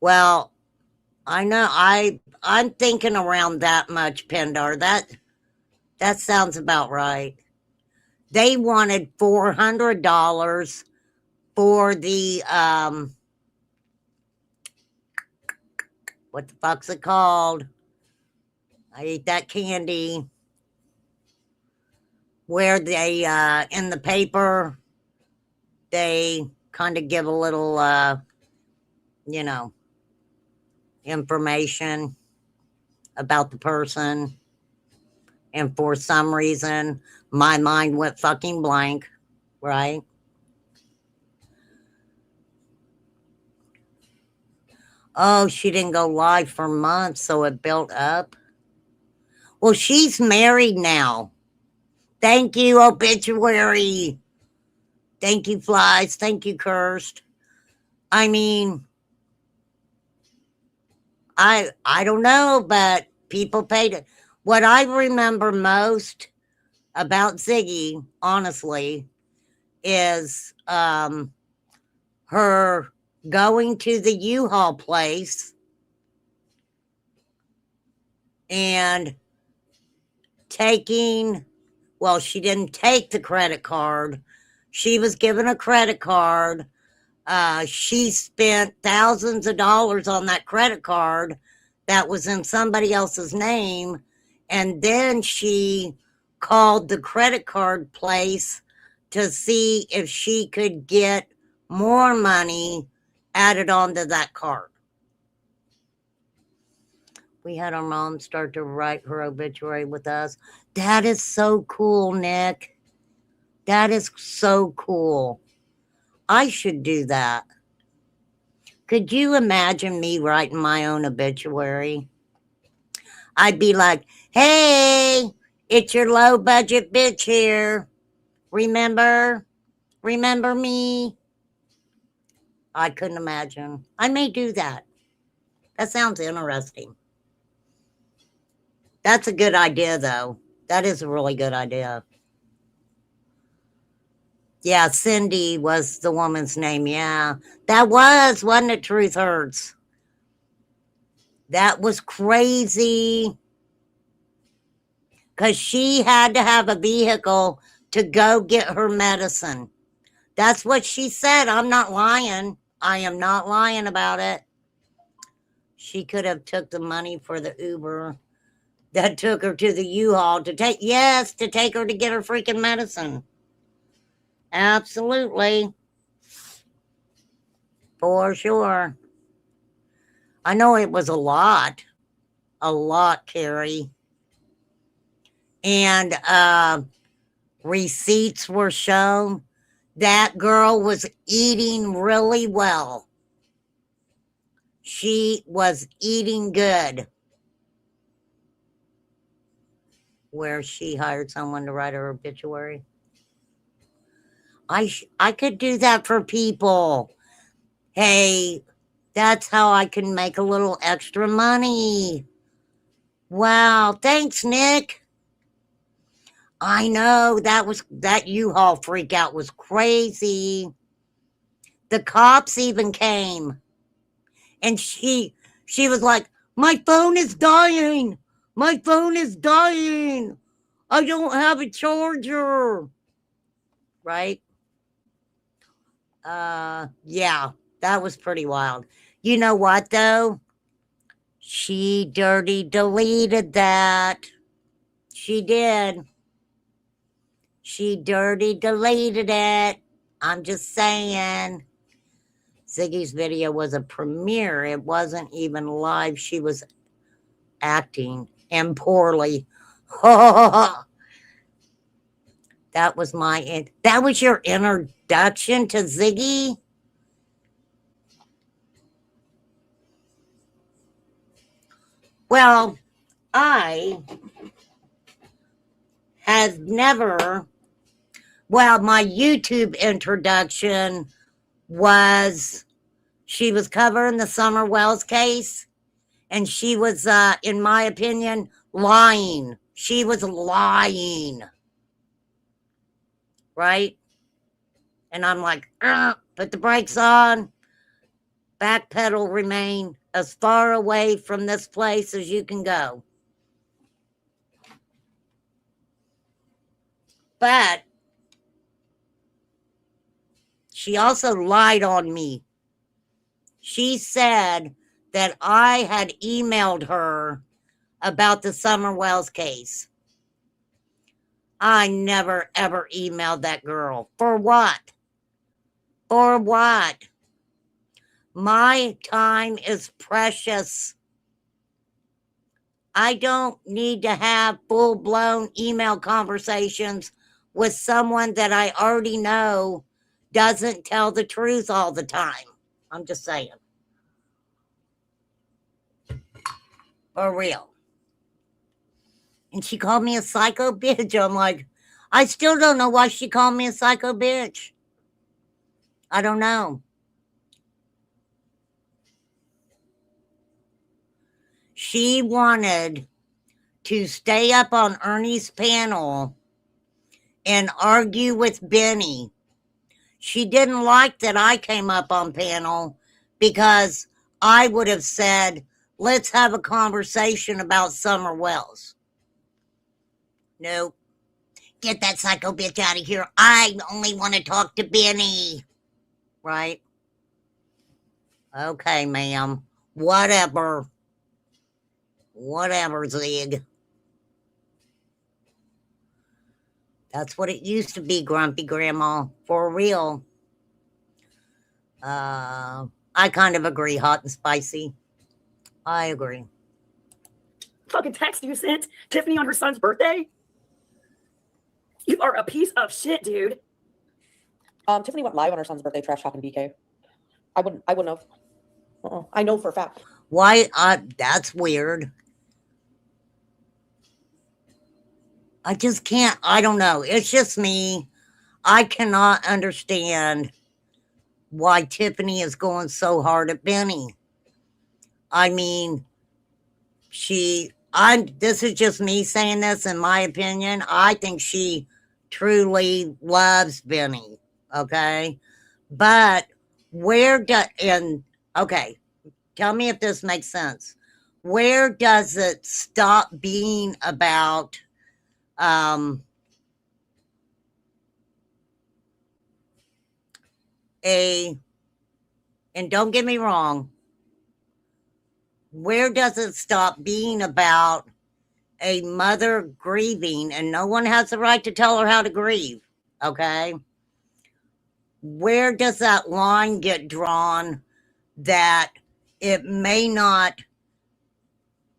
Speaker 1: Well, I know I'm thinking around that much, Pendar. That sounds about right. They wanted $400 for the what the fuck's it called? I ate that candy where they in the paper they kind of give a little you know information about the person, and for some reason my mind went fucking blank, right? Oh, she didn't go live for months, so it built up. Well, she's married now. Thank you, obituary. Thank you, flies. Thank you, cursed. I mean, I don't know, but people paid it. What I remember most about Ziggy, honestly, is her going to the U-Haul place and taking, well, she didn't take the credit card. She was given a credit card. She spent thousands of dollars on that credit card that was in somebody else's name. And then she called the credit card place to see if she could get more money added onto that card. We had our mom start to write her obituary with us. That is so cool, Nick. That is so cool. I should do that. Could you imagine me writing my own obituary? I'd be like, hey, it's your low budget bitch here. Remember? Remember me? I couldn't imagine. I may do that. That sounds interesting. That's a good idea, though. That is a really good idea. Yeah, Cindy was the woman's name. Yeah, that wasn't it, Truth Hurts? That was crazy because she had to have a vehicle to go get her medicine. That's what she said. I'm not lying. I am not lying about it. She could have took the money for the Uber that took her to the U-Haul to take her to get her freaking medicine. Absolutely. For sure. I know it was a lot, Carrie. And receipts were shown. That girl was eating really well. She was eating good. Where she hired someone to write her obituary. I could do that for people. Hey, That's how I can make a little extra money. Wow, thanks, Nick. I know that U-Haul freak out was crazy. The cops even came, and she was like, "My phone is dying. My phone is dying. I don't have a charger." Right? Yeah, that was pretty wild. You know what though? She dirty deleted that. She did. She dirty deleted it. I'm just saying. Ziggy's video was a premiere. It wasn't even live. She was acting and poorly. That was your introduction to Ziggy? Well, I have never, well, my YouTube introduction was she was covering the Summer Wells case, and she was, in my opinion, lying. She was lying. Right? And I'm like, put the brakes on, backpedal, remain as far away from this place as you can go. But she also lied on me. She said that I had emailed her about the Summer Wells case. I never, ever emailed that girl. For what? For what? My time is precious. I don't need to have full-blown email conversations with someone that I already know doesn't tell the truth all the time. I'm just saying. For real. And she called me a psycho bitch. I'm like, I still don't know why she called me a psycho bitch. I don't know. She wanted to stay up on Ernie's panel and argue with Benny. She didn't like that I came up on panel because I would have said, let's have a conversation about Summer Wells. Nope. Get that psycho bitch out of here. I only want to talk to Benny. Right? Okay, ma'am. Whatever. Whatever, Zig. That's what it used to be, Grumpy Grandma. For real. I kind of agree, hot and spicy. I agree.
Speaker 5: Fucking text you sent Tiffany on her son's birthday? You are a piece of shit, dude.
Speaker 3: Tiffany went live on her son's birthday, trash talking BK. I wouldn't have. I know for a fact.
Speaker 1: Why? That's weird. I just can't. I don't know. It's just me. I cannot understand why Tiffany is going so hard at Benny. I mean, this is just me saying this in my opinion. I think she truly loves Benny. Okay. But okay, tell me if this makes sense. Where does it stop being about, and don't get me wrong, where does it stop being about a mother grieving, and no one has the right to tell her how to grieve, okay? Where does that line get drawn that it may not,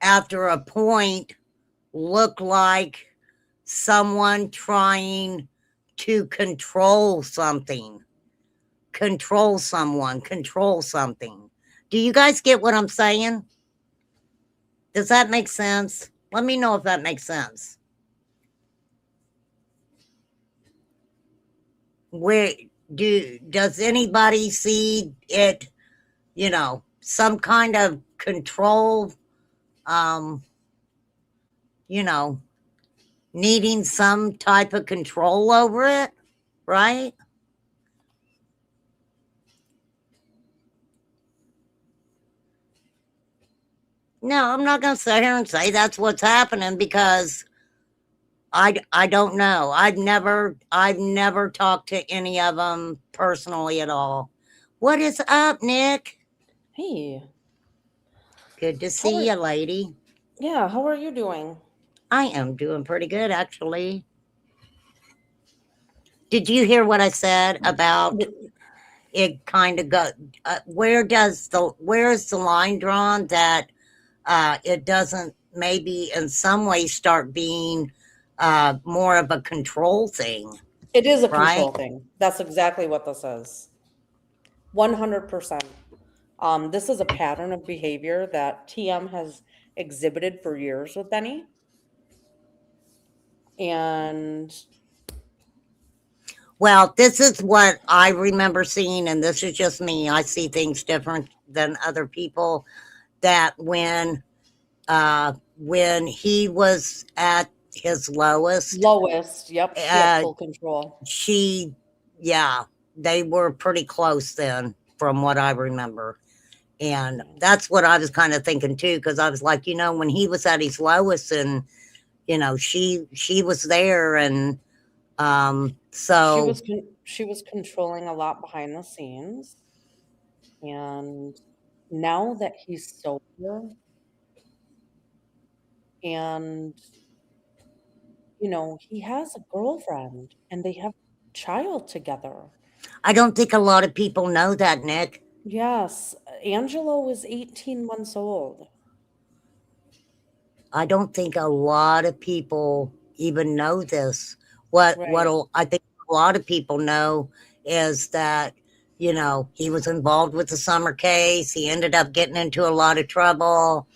Speaker 1: after a point, look like someone trying to control something, control someone, control something? Do you guys get what I'm saying? Does that make sense? Let me know if that makes sense. Does anybody see it, some kind of control, um, you know, needing some type of control over it, right? No, I'm not going to sit here and say that's what's happening because I don't know. I've never talked to any of them personally at all. What is up, Nick?
Speaker 3: Hey,
Speaker 1: Good to
Speaker 3: how
Speaker 1: see
Speaker 3: are
Speaker 1: you, lady.
Speaker 3: yeah, how are you doing?
Speaker 1: I am doing pretty good, actually. Did you hear what I said about it? Kind of go. Where's the line drawn that it doesn't maybe in some ways start being more of a control thing,
Speaker 3: It is a
Speaker 1: right?
Speaker 3: control thing. That's exactly what this is. 100%. This is a pattern of behavior that TM has exhibited for years with Benny. And
Speaker 1: Well, this is what I remember seeing, and this is just me. I see things different than other people. That when he was at his lowest,
Speaker 3: yep, she had
Speaker 1: uh,
Speaker 3: full control.
Speaker 1: she, yeah, they were pretty close then, from what I remember. And
Speaker 3: Yeah.
Speaker 1: that's what I was kind of thinking too, because I was like, when he was at his lowest, and she was there, and so
Speaker 3: She was controlling a lot behind the scenes. And now that he's sober and he has a girlfriend and they have a child together.
Speaker 1: I don't think a lot of people know that, Nick.
Speaker 3: Yes, Angelo was 18 months old.
Speaker 1: I don't think a lot of people even know this. What
Speaker 3: Right.
Speaker 1: I think a lot of people know is that he was involved with the summer case. He ended up getting into a lot of trouble.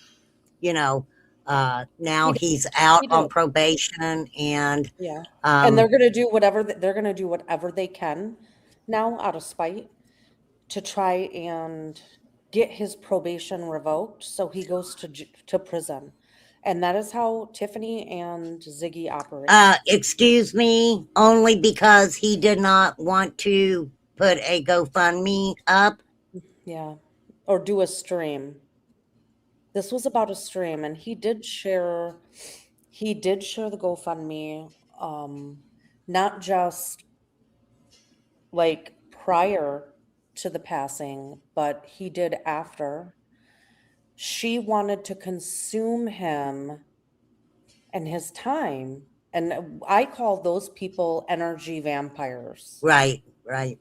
Speaker 1: You know, now
Speaker 3: He did.
Speaker 1: he's out
Speaker 3: He
Speaker 1: on
Speaker 3: did.
Speaker 1: probation, and
Speaker 3: Yeah. And
Speaker 1: um,
Speaker 3: they're going to do whatever they're going to do whatever they can now out of spite to try and get his probation revoked so he goes to prison. And that is how Tiffany and Ziggy operate.
Speaker 1: excuse me, only because he did not want to put a GoFundMe up.
Speaker 3: Yeah. Or do a stream. This was about a stream and he did share the GoFundMe, not just like prior to the passing, but he did after. She wanted to consume him and his time. And I call those people energy vampires.
Speaker 1: Right, right.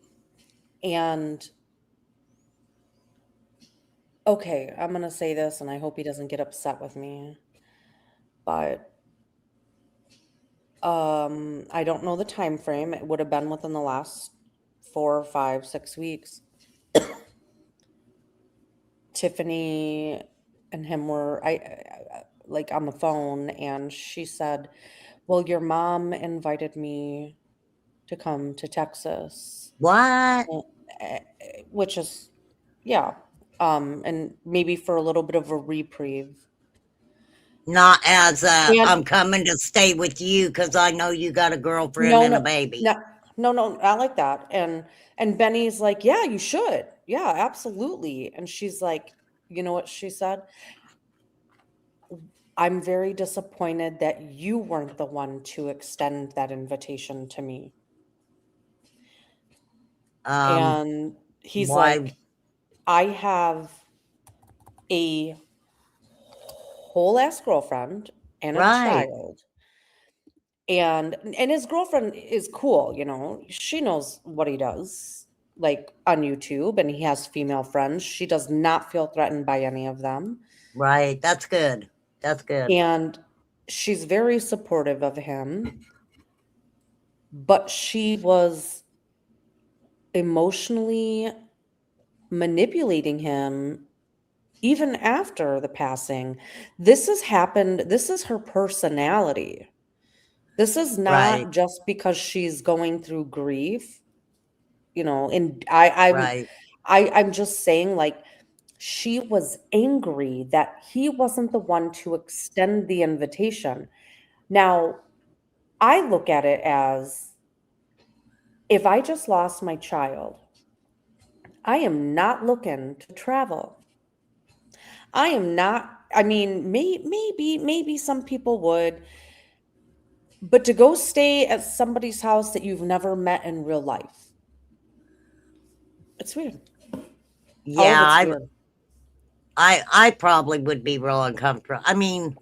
Speaker 3: And okay, I'm going to say this and I hope he doesn't get upset with me. But I don't know the time frame. It would have been within the last 4, 5, 6 weeks. Tiffany and him were like on the phone, and she said, "Well, your mom invited me to come to Texas,"
Speaker 1: What?
Speaker 3: eh, which is yeah, and maybe for a little bit of a reprieve.
Speaker 1: Not as
Speaker 3: And
Speaker 1: I'm coming to stay with you because I know you got a girlfriend
Speaker 3: no,
Speaker 1: and a
Speaker 3: no,
Speaker 1: baby.
Speaker 3: no, no, no, not like that. And Benny's like, "Yeah, you should. Yeah, absolutely." And she's like, "You know what she said? I'm very disappointed that you weren't the one to extend that invitation to me."
Speaker 1: Um,
Speaker 3: And he's
Speaker 1: why?
Speaker 3: like, "I have a whole ass girlfriend and a
Speaker 1: Right,
Speaker 3: child." And his girlfriend is cool, she knows what he does, like on YouTube, and he has female friends. She does not feel threatened by any of them.
Speaker 1: right. That's good. That's good.
Speaker 3: And she's very supportive of him, but she was emotionally manipulating him even after the passing. This has happened. This is her personality. This is
Speaker 1: Right,
Speaker 3: not just because she's going through grief, and I'm
Speaker 1: right.
Speaker 3: I'm just saying, like, she was angry that he wasn't the one to extend the invitation. Now, I look at it as if I just lost my child, I am not looking to travel. I am not, I mean, maybe some people would, but to go stay at somebody's house that you've never met in real life, it's weird. All of
Speaker 1: Yeah,
Speaker 3: it's weird.
Speaker 1: I probably would be real uncomfortable. I mean,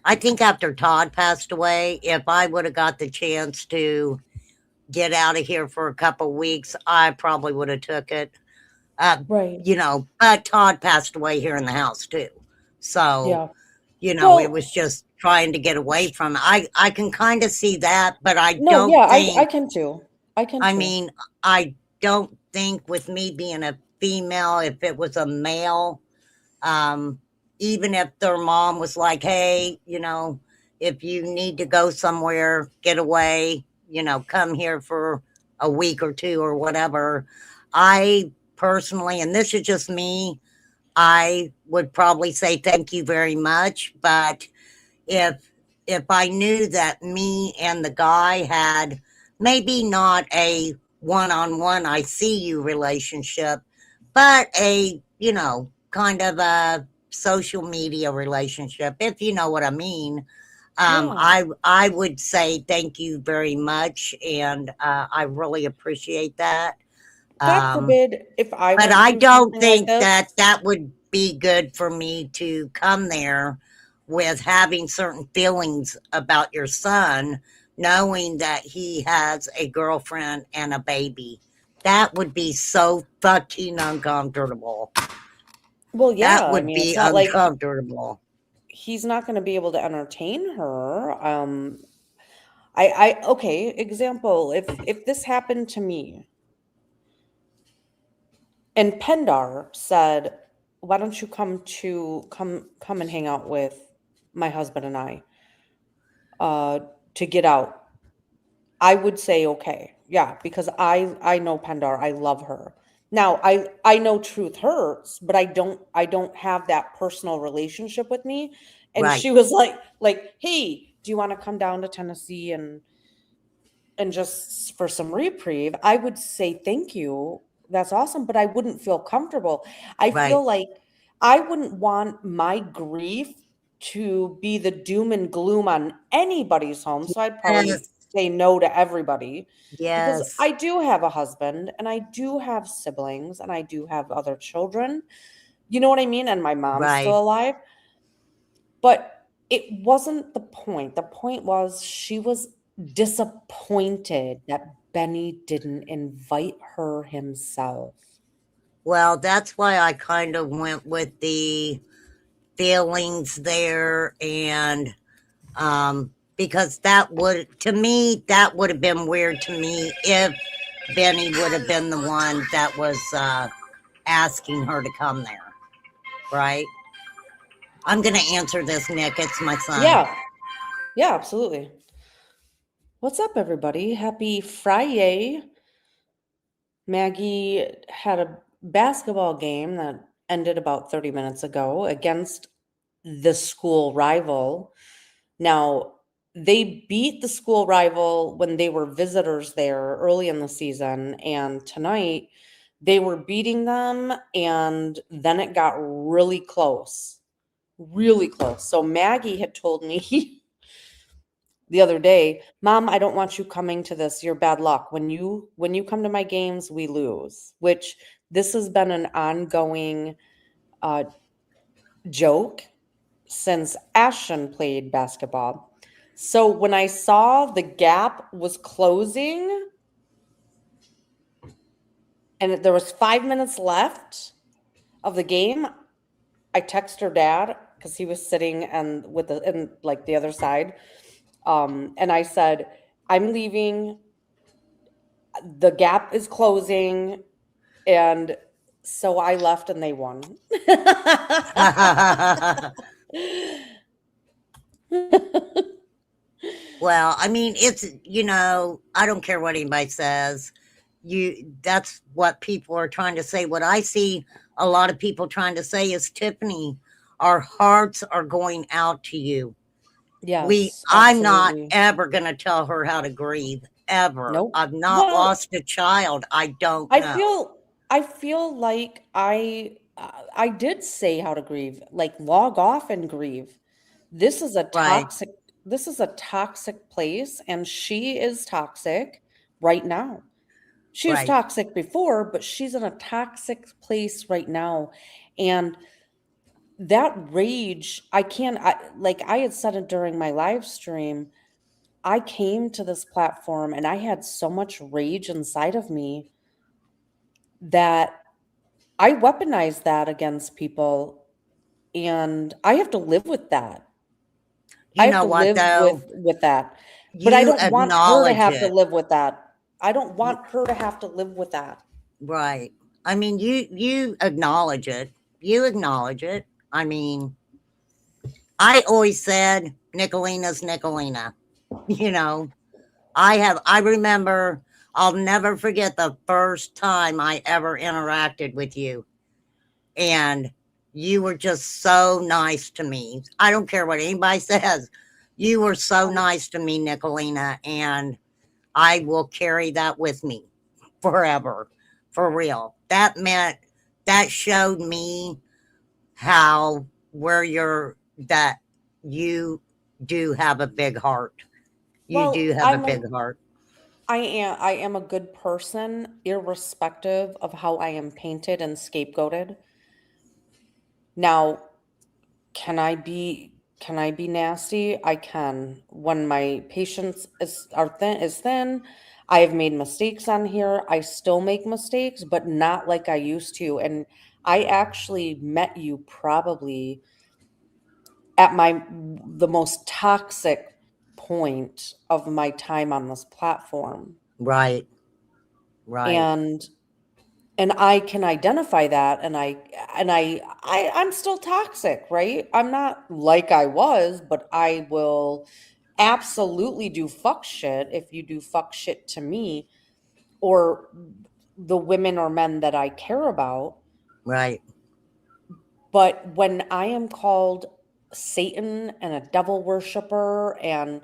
Speaker 1: I think after Todd passed away, if I would have got the chance to get out of here for a couple weeks, I probably would have took it.
Speaker 3: Right.
Speaker 1: But Todd passed away here in the house too. So,
Speaker 3: Yeah.
Speaker 1: it
Speaker 3: Well,
Speaker 1: was just trying to get away from it. I can kind of see that, but I
Speaker 3: no,
Speaker 1: don't
Speaker 3: yeah, I
Speaker 1: think,
Speaker 3: can too. I can
Speaker 1: I
Speaker 3: too.
Speaker 1: mean, I don't think with me being a female, if it was a male, um, even if their mom was like, hey, if you need to go somewhere, get away, come here for a week or two or whatever. I personally, and this is just me, I would probably say thank you very much. But if if I knew that me and the guy had maybe not a one-on-one I see you relationship, but a, kind of a social media relationship, if you know what I mean.
Speaker 3: Yeah.
Speaker 1: I would say thank you very much, and I really appreciate that.
Speaker 3: God
Speaker 1: Um,
Speaker 3: forbid if I
Speaker 1: but
Speaker 3: went
Speaker 1: I
Speaker 3: through
Speaker 1: don't
Speaker 3: something like
Speaker 1: think that
Speaker 3: this.
Speaker 1: that would be good for me to come there with having certain feelings about your son, knowing that he has a girlfriend and a baby. That would be so fucking uncomfortable.
Speaker 3: Well, yeah,
Speaker 1: That
Speaker 3: I
Speaker 1: would
Speaker 3: mean, it's
Speaker 1: be
Speaker 3: not like
Speaker 1: uncomfortable.
Speaker 3: he's not going to be able to entertain her. Okay, example, if this happened to me and Pendar said, "Why don't you come and hang out with my husband and I uh to get out?" I would say okay. Yeah, because I know Pendar, I love her. Now, I know truth hurts, but I don't have that personal relationship with me. And
Speaker 1: Right,
Speaker 3: she was like, "Hey, do you want to come down to Tennessee and just for some reprieve?" I would say thank you. That's awesome, but I wouldn't feel comfortable. I
Speaker 1: right.
Speaker 3: feel like I wouldn't want my grief to be the doom and gloom on anybody's home. So I'd probably
Speaker 1: Yes,
Speaker 3: say no to everybody because
Speaker 1: yes,
Speaker 3: I do have a husband and I do have siblings and I do have other children. You know what I mean? And my mom's
Speaker 1: right.
Speaker 3: still alive. But it wasn't the point. The point was she was disappointed that Benny didn't invite her himself.
Speaker 1: Well, that's why I kind of went with the feelings there, and because that would, to me, that would have been weird to me if Benny would have been the one that was asking her to come there, right? I'm going to answer this, Nick. It's my son.
Speaker 3: Yeah. Yeah, absolutely. What's up, everybody? Happy Friday. Maggie had a basketball game that ended about 30 minutes ago against the school rival. Now, they beat the school rival when they were visitors there early in the season, and tonight they were beating them, and then it got really close. Really close. So Maggie had told me the other day, "Mom, I don't want you coming to this. You're bad luck. When you come to my games, we lose." Which this has been an ongoing uh, joke since Ashton played basketball. So when I saw the gap was closing and there was 5 minutes left of the game, I texted her dad because he was sitting and like the other side. And I said, "I'm leaving. The gap is closing." And so I left and they won.
Speaker 1: Well, I mean, it's, I don't care what anybody says. That's what people are trying to say. What I see a lot of people trying to say is, Tiffany, our hearts are going out to you.
Speaker 3: Yes,
Speaker 1: I'm not
Speaker 3: absolutely.
Speaker 1: ever going to tell her how to grieve, ever.
Speaker 3: Nope.
Speaker 1: I've not
Speaker 3: Well,
Speaker 1: lost a child. I don't
Speaker 3: I
Speaker 1: know.
Speaker 3: feel I feel like I did say how to grieve, like log off and grieve. This is a
Speaker 1: Right,
Speaker 3: toxic this is a toxic place, and she is toxic right now. She was
Speaker 1: right.
Speaker 3: toxic before, but she's in a toxic place right now. And that rage, like I had said it during my live stream, I came to this platform and I had so much rage inside of me that I weaponize that against people, and I have to live with that. I
Speaker 1: You
Speaker 3: have
Speaker 1: know
Speaker 3: to
Speaker 1: what,
Speaker 3: live
Speaker 1: though?
Speaker 3: with that. But I
Speaker 1: You
Speaker 3: don't want her to
Speaker 1: acknowledge
Speaker 3: have to
Speaker 1: it.
Speaker 3: live with that. I don't
Speaker 1: Y-
Speaker 3: want her to have to live with that.
Speaker 1: Right. I mean, you acknowledge it. You acknowledge it. I mean, I always said Nicolina's Nicolina. You know, I remember, I'll never forget the first time I ever interacted with you. And you were just so nice to me. I don't care what anybody says. You were so
Speaker 3: Um,
Speaker 1: nice to me, Nicolina, and I will carry that with me forever, for real. That showed me how, where you're, that you do have a big heart. You do
Speaker 3: well,
Speaker 1: have a big heart.
Speaker 3: I am a good person, irrespective of how I am painted and scapegoated. Now, can I be nasty? I can. When my patience is thin, I have made mistakes on here. I still make mistakes, but not like I used to. And I actually met you probably at the most toxic point of my time on this platform.
Speaker 1: Right, right,
Speaker 3: And I can identify that, and I'm still toxic, right? I'm not like I was, but I will absolutely do fuck shit if you do fuck shit to me or the women or men that I care about.
Speaker 1: right.
Speaker 3: But when I am called Satan and a devil worshiper and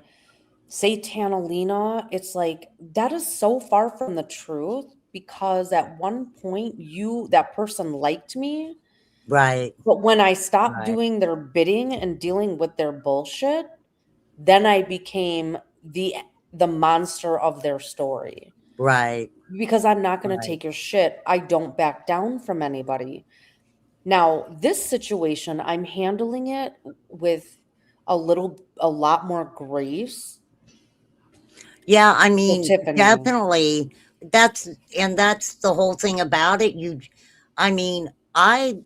Speaker 3: Satanalina, it's like that is so far from the truth, because at one point that person liked me,
Speaker 1: Right,
Speaker 3: but when I stopped
Speaker 1: right,
Speaker 3: doing their bidding and dealing with their bullshit, then I became the monster of their story.
Speaker 1: right,
Speaker 3: Because I'm not going to
Speaker 1: right.
Speaker 3: take your shit. I don't back down from anybody. Now, this situation, I'm handling it with a lot more grace
Speaker 1: Yeah, I
Speaker 3: with
Speaker 1: mean,
Speaker 3: Tiffany.
Speaker 1: definitely. That's and that's the whole thing about it. I mean, I,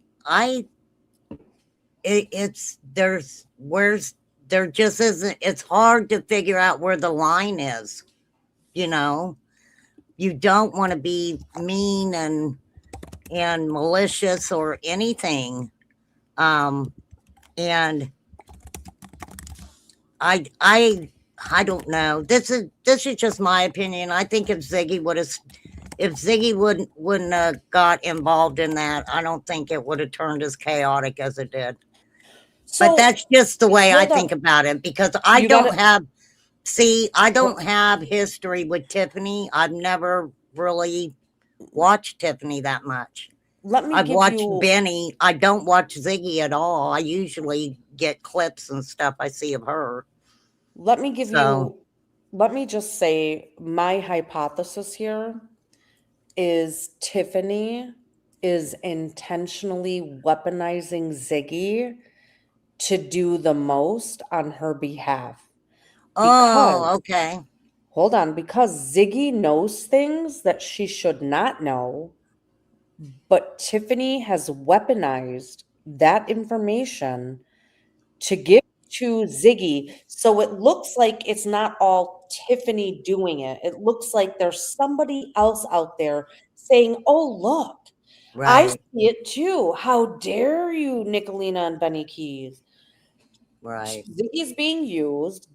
Speaker 1: it's where's there just isn't. It's hard to figure out where the line is. You know, you don't want to be mean and malicious or anything. Um, and I I I don't know. This is just my opinion. I think if Ziggy wouldn't have got involved in that, I don't think it would have turned as chaotic as it did. But
Speaker 3: So
Speaker 1: that's just the way I
Speaker 3: hold
Speaker 1: think
Speaker 3: up.
Speaker 1: about it, because
Speaker 3: You got to
Speaker 1: I don't have history with Tiffany. I've never really watched Tiffany that much.
Speaker 3: let me
Speaker 1: I've
Speaker 3: give
Speaker 1: watched
Speaker 3: you
Speaker 1: Benny. I don't watch Ziggy at all. I usually get clips and stuff I see of her.
Speaker 3: let me give
Speaker 1: So,
Speaker 3: you let me just say my hypothesis here is Tiffany is intentionally weaponizing Ziggy to do the most on her behalf,
Speaker 1: oh,
Speaker 3: because
Speaker 1: okay.
Speaker 3: hold on, because Ziggy knows things that she should not know, but Tiffany has weaponized that information to give to Ziggy. So it looks like it's not all Tiffany doing it. It looks like there's somebody else out there saying, "Oh, look, I
Speaker 1: Right,
Speaker 3: see it too. How dare you, Nicolina and Benny Keys?"
Speaker 1: right,
Speaker 3: Ziggy's being used.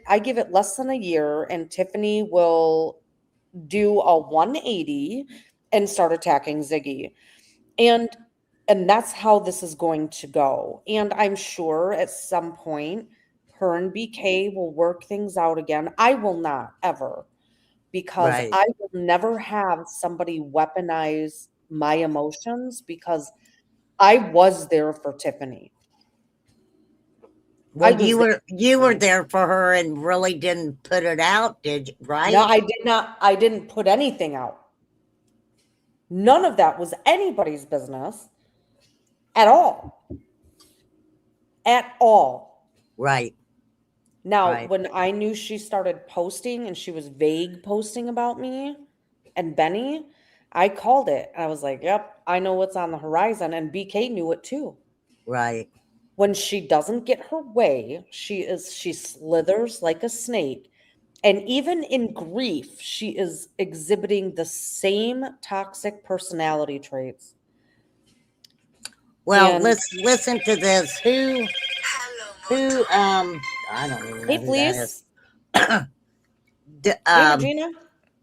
Speaker 3: I give it less than a year, and Tiffany will do a 180 and start attacking Ziggy. And And that's how this is going to go. And I'm sure at some point, her and BK will work things out again. I will not ever, because
Speaker 1: Right.
Speaker 3: I will never have somebody weaponize my emotions, because I was there for Tiffany. I
Speaker 1: Well,
Speaker 3: was
Speaker 1: you were
Speaker 3: there.
Speaker 1: there for her and really didn't put it out, did you?
Speaker 3: No,
Speaker 1: Right?
Speaker 3: I did not. I didn't put anything out. None of that was anybody's business at all. At all.
Speaker 1: Right.
Speaker 3: Now,
Speaker 1: Right.
Speaker 3: when I knew she started posting and she was vague posting about me and Benny, I called it. I was like, yep, I know what's on the horizon. And BK knew it too.
Speaker 1: Right.
Speaker 3: When she doesn't get her way, she slithers like a snake. And even in grief, she is exhibiting the same toxic personality traits.
Speaker 1: Well,
Speaker 3: And
Speaker 1: let's listen to this. Who I don't even know
Speaker 3: hey,
Speaker 1: who that is.
Speaker 3: please.
Speaker 1: D-
Speaker 3: Hey,
Speaker 1: um
Speaker 3: Regina.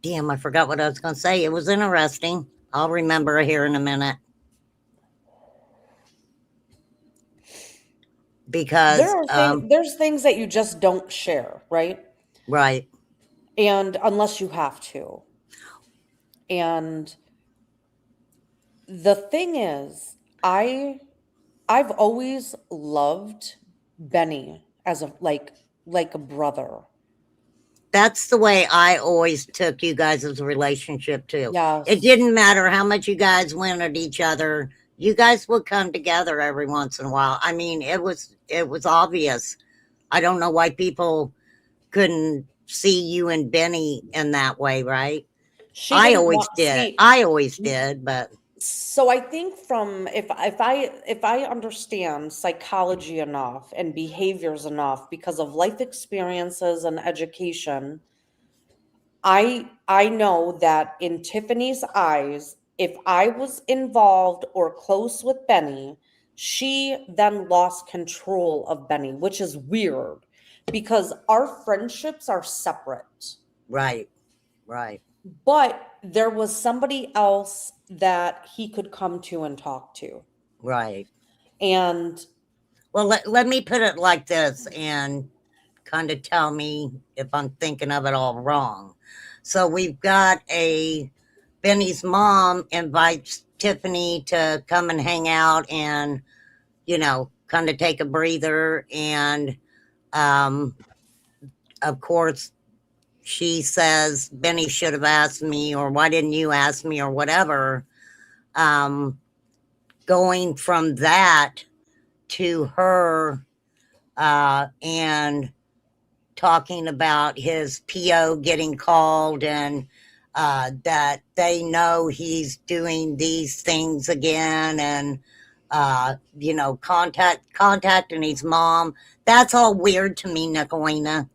Speaker 1: damn, I forgot what I was going to say. It was interesting. I'll remember here in a minute. Because
Speaker 3: There's things that you just don't share, right?
Speaker 1: right.
Speaker 3: And unless you have to. And the thing is, I've always loved Benny as a like a brother.
Speaker 1: That's the way I always took you guys' relationship too. It
Speaker 3: Yes.
Speaker 1: didn't matter how much you guys went at each other. You guys would come together every once in a while. I mean, it was obvious. I don't know why people couldn't see you and Benny in that way, right?
Speaker 3: She
Speaker 1: I
Speaker 3: didn't
Speaker 1: always
Speaker 3: want
Speaker 1: did.
Speaker 3: see
Speaker 1: I always did, but
Speaker 3: so I think from if I understand psychology enough and behaviors enough because of life experiences and education, I know that in Tiffany's eyes, if I was involved or close with Benny, she then lost control of Benny, which is weird because our friendships are separate.
Speaker 1: right, right,
Speaker 3: But there was somebody else that he could come to and talk to.
Speaker 1: right.
Speaker 3: And
Speaker 1: Well, let me put it like this and kind of tell me if I'm thinking of it all wrong. So we've got Benny's mom invites Tiffany to come and hang out and, kind of take a breather. And um, of course, she says, Benny should have asked me, or why didn't you ask me, or whatever. Um, Going from that to her and talking about his PO getting called and that they know he's doing these things again and contacting his mom. That's all weird to me, Nicolina.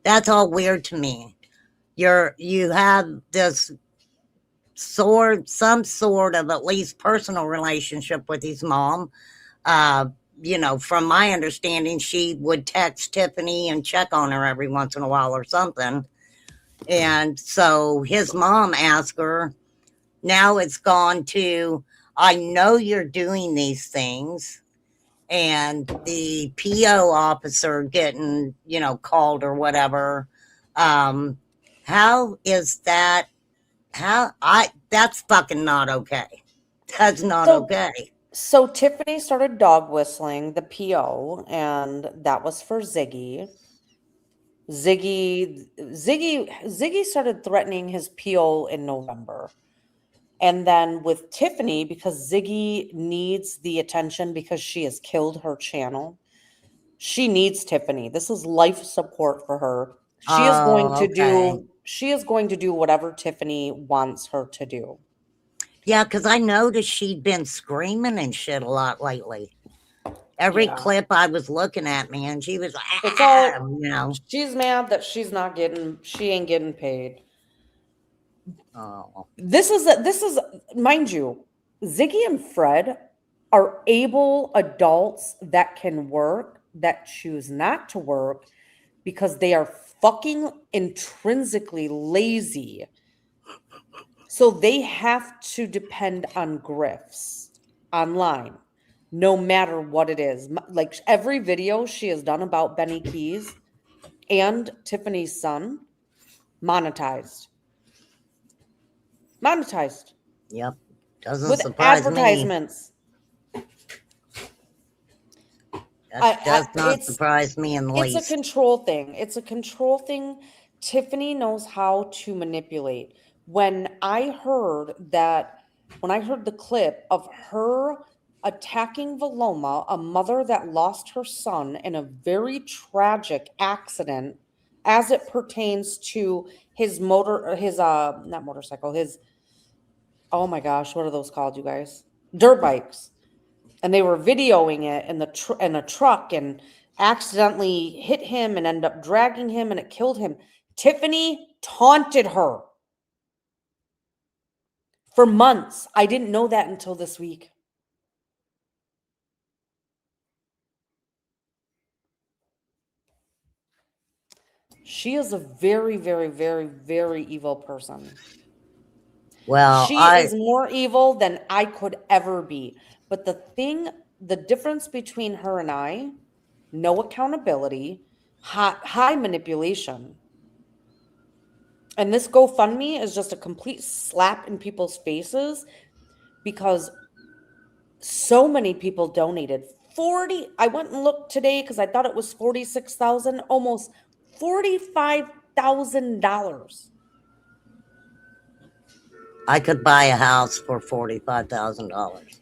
Speaker 1: That's all weird to me. You have this some sort of at least personal relationship with his mom. Uh, from my understanding, she would text Tiffany and check on her every once in a while or something. And so his mom asked her, now it's gone to, I know you're doing these things. And the PO officer getting, called or whatever. How is that? That's fucking not okay. That's not
Speaker 3: so
Speaker 1: okay.
Speaker 3: so Tiffany started dog whistling the PO, and that was for Ziggy. Ziggy started threatening his PO in November. And then with Tiffany, because Ziggy needs the attention because she has killed her channel, she needs Tiffany. This is life support for her.
Speaker 1: Oh, okay.
Speaker 3: She is going to do whatever Tiffany wants her to do.
Speaker 1: Yeah, because I noticed she'd been screaming and shit a lot lately. Every
Speaker 3: Yeah.
Speaker 1: clip I was looking at, man, she was
Speaker 3: It's all
Speaker 1: you know.
Speaker 3: she's mad that she ain't getting paid.
Speaker 1: Oh,
Speaker 3: This is mind you, Ziggy and Fred are able adults that can work that choose not to work because they are fucking intrinsically lazy. So they have to depend on grifts. online, no matter what it is. Like every video she has done about Benny Keys and Tiffany's son, monetized. Monetized
Speaker 1: Yep. Doesn't
Speaker 3: with
Speaker 1: surprise me.
Speaker 3: advertisements.
Speaker 1: That does not
Speaker 3: It's
Speaker 1: surprise me in the
Speaker 3: it's a
Speaker 1: least.
Speaker 3: control thing. It's a control thing. Tiffany knows how to manipulate. When I heard the clip of her attacking Valoma, a mother that lost her son in a very tragic accident as it pertains to his not motorcycle, his, oh my gosh, what are those called, you guys? Dirt bikes. And they were videoing it in a truck and accidentally hit him and ended up dragging him and it killed him. Tiffany taunted her for months. I didn't know that until this week. She is a very, very, very, very evil person.
Speaker 1: Well,
Speaker 3: She is more evil than I could ever be. But the difference between her and I, no accountability, high manipulation. And this GoFundMe is just a complete slap in people's faces because so many people donated. I went and looked today because I thought it was 46,000, almost $45,000.
Speaker 1: I could buy a house for $45,000.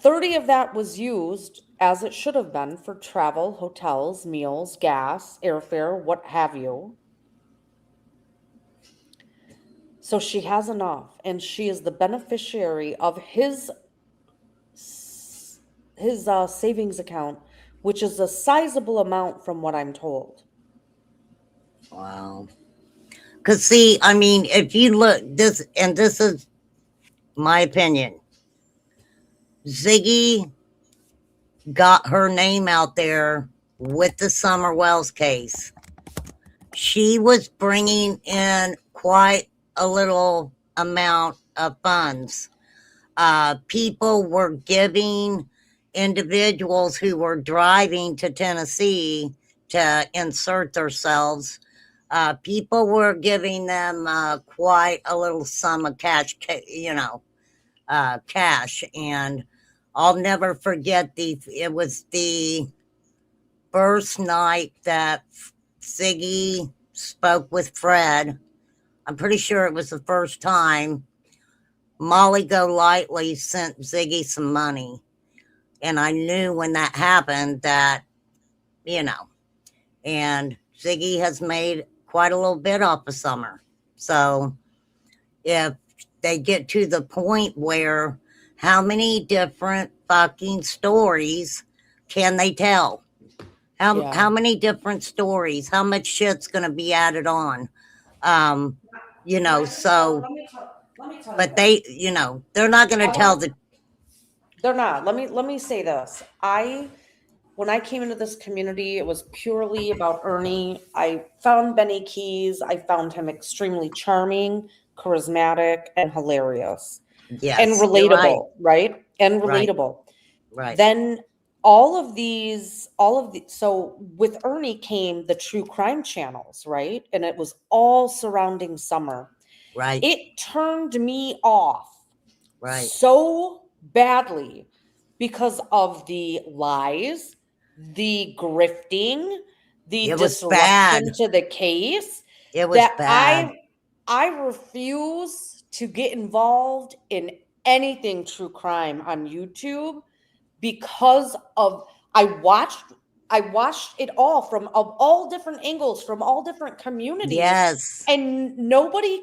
Speaker 3: 30 of that was used, as it should have been, for travel, hotels, meals, gas, airfare, what have you. So she has enough, and she is the beneficiary of his savings account, which is a sizable amount from what I'm told.
Speaker 1: Wow. Because, see, I mean, if you look, this is my opinion, Ziggy got her name out there with the Summer Wells case. She was bringing in quite a little amount of funds. People were giving individuals who were driving to Tennessee to insert themselves. People were giving them quite a little sum of cash, cash. And I'll never forget it was the first night that Ziggy spoke with Fred. I'm pretty sure it was the first time. Molly Golightly sent Ziggy some money. And I knew when that happened that, and Ziggy has made quite a little bit off of Summer. So if they get to the point where how many different fucking stories can they tell? How many different stories? How much shit's going to be added on? So, but they, they're not going to tell the.
Speaker 3: They're not. Let me say this. When I came into this community, it was purely about Ernie. I found Benny Keys. I found him extremely charming, charismatic, and hilarious.
Speaker 1: Yes,
Speaker 3: and relatable, right? And
Speaker 1: Right.
Speaker 3: relatable.
Speaker 1: Right.
Speaker 3: Then so with Ernie came the true crime channels, right? And it was all surrounding Summer.
Speaker 1: Right.
Speaker 3: It turned me off
Speaker 1: Right.
Speaker 3: so badly because of the lies, the grifting, the
Speaker 1: It was
Speaker 3: disruption
Speaker 1: bad.
Speaker 3: to the case.
Speaker 1: It was
Speaker 3: that
Speaker 1: bad.
Speaker 3: I refuse to get involved in anything true crime on YouTube because of I watched it all from of all different angles, from all different communities.
Speaker 1: Yes.
Speaker 3: And nobody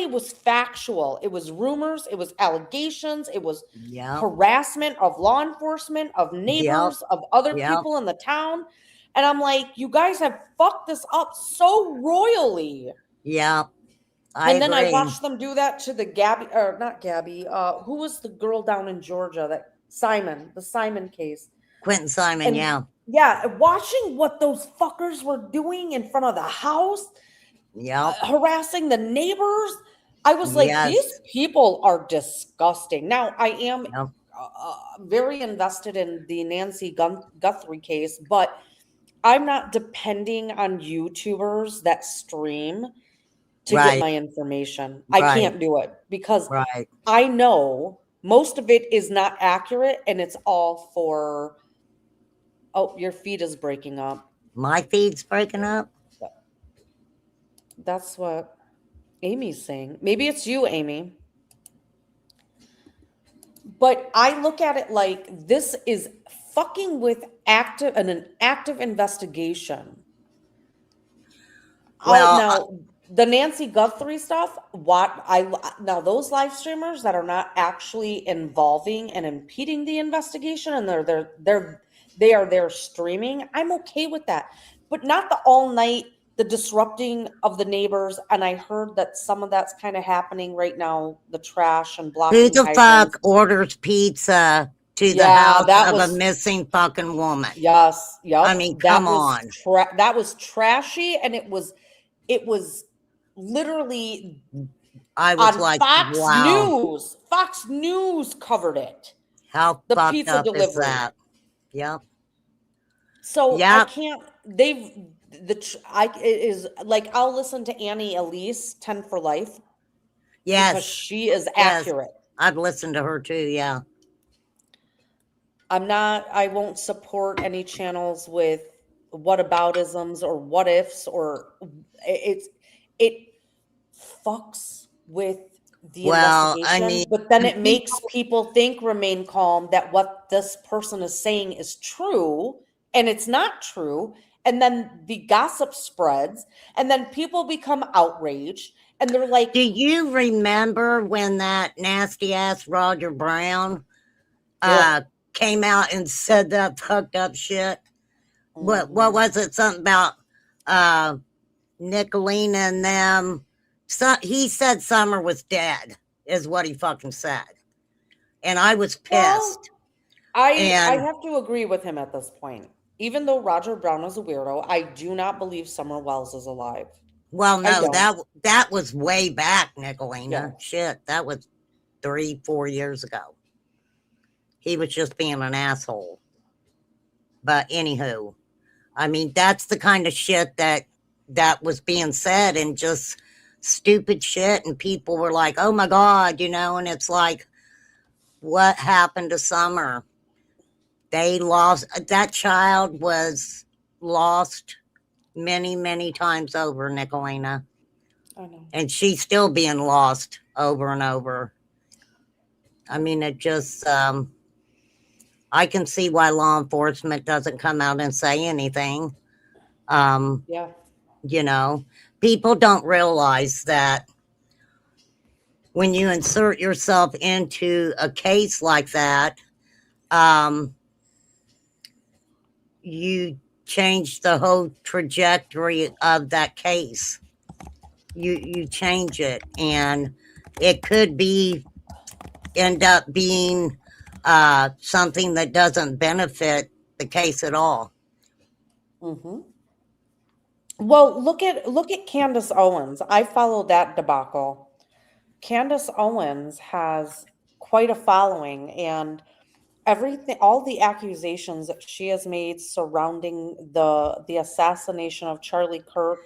Speaker 3: was factual. It was rumors, it was allegations, it was
Speaker 1: Yep.
Speaker 3: harassment of law enforcement, of neighbors, of other
Speaker 1: Yep.
Speaker 3: people in the town. And I'm like, you guys have fucked this up so royally.
Speaker 1: Yeah.
Speaker 3: And then
Speaker 1: agree.
Speaker 3: I watched them do that to the not Gabby, who was the girl down in Georgia, the Simon case.
Speaker 1: Quentin Simon,
Speaker 3: And
Speaker 1: yeah.
Speaker 3: Yeah, watching what those fuckers were doing in front of the house,
Speaker 1: Yep.
Speaker 3: harassing the neighbors. I was like,
Speaker 1: Yes.
Speaker 3: these people are disgusting. Now, I am
Speaker 1: Yep.
Speaker 3: very invested in the Nancy Guthrie case, but I'm not depending on YouTubers that stream to get
Speaker 1: Right.
Speaker 3: my information. I
Speaker 1: Right.
Speaker 3: can't do it because
Speaker 1: Right.
Speaker 3: I know most of it is not accurate and it's all for. Oh, your feed is breaking up.
Speaker 1: My feed's breaking up.
Speaker 3: That's what Amy's saying. Maybe it's you, Amy. But I look at it like this is fucking with an active investigation.
Speaker 1: Well,
Speaker 3: Now the Nancy Guthrie stuff, now those live streamers that are not actually involving and impeding the investigation and they are there streaming, I'm okay with that. But not the all night, the disrupting of the neighbors. And I heard that some of that's kind of happening right now, the trash and
Speaker 1: who
Speaker 3: blocking
Speaker 1: the
Speaker 3: hydrants.
Speaker 1: fuck orders pizza to the
Speaker 3: Yeah,
Speaker 1: house
Speaker 3: that
Speaker 1: of a
Speaker 3: was
Speaker 1: missing fucking woman?
Speaker 3: yes, yep.
Speaker 1: I mean,
Speaker 3: that
Speaker 1: come
Speaker 3: was
Speaker 1: on.
Speaker 3: that was trashy, and it was literally
Speaker 1: I was
Speaker 3: on
Speaker 1: like,
Speaker 3: Fox
Speaker 1: wow,
Speaker 3: News. Fox News covered it.
Speaker 1: how
Speaker 3: The
Speaker 1: fucked
Speaker 3: pizza
Speaker 1: up is
Speaker 3: delivery.
Speaker 1: that? Yep.
Speaker 3: So I
Speaker 1: Yep.
Speaker 3: can't. It is like I'll listen to Annie Elise 10 for Life because
Speaker 1: Yes.
Speaker 3: she is
Speaker 1: Yes.
Speaker 3: accurate.
Speaker 1: I've listened to her too. Yeah.
Speaker 3: I won't support any channels with whataboutisms or what ifs or it fucks with the
Speaker 1: Well, I
Speaker 3: investigation,
Speaker 1: mean,
Speaker 3: but then it
Speaker 1: people,
Speaker 3: makes people think remain calm that what this person is saying is true and it's not true. And then the gossip spreads and then people become outraged and they're like,
Speaker 1: do you remember when that nasty ass Roger Brown
Speaker 3: ugh.
Speaker 1: came out and said that fucked up shit? What
Speaker 3: Mhm.
Speaker 1: was it? Something about Nicolina and them. So he said Summer was dead, is what he fucking said. And I was
Speaker 3: Well,
Speaker 1: pissed.
Speaker 3: I
Speaker 1: And
Speaker 3: have to agree with him at this point. Even though Roger Brown is a weirdo, I do not believe Summer Wells is alive.
Speaker 1: well,
Speaker 3: I
Speaker 1: no,
Speaker 3: don't.
Speaker 1: that was way back,
Speaker 3: Yeah.
Speaker 1: Nicolina. Shit, that was 3-4 years ago. He was just being an asshole. But anywho, I mean, that's the kind of shit that was being said, and just stupid shit, and people were like, oh my God, and it's like, what happened to Summer? They lost, that child was lost many, many times over, Nicolina.
Speaker 3: I know.
Speaker 1: And she's still being lost over and over. I mean, it just, I can see why law enforcement doesn't come out and say anything.
Speaker 3: Yeah.
Speaker 1: People don't realize that when you insert yourself into a case like that, you change the whole trajectory of that case. You change it, and it could end up being something that doesn't benefit the case at all.
Speaker 3: Mm-hmm. Well, look at Candace Owens. I followed that debacle. Candace Owens has quite a following, and all the accusations that she has made surrounding the assassination of Charlie Kirk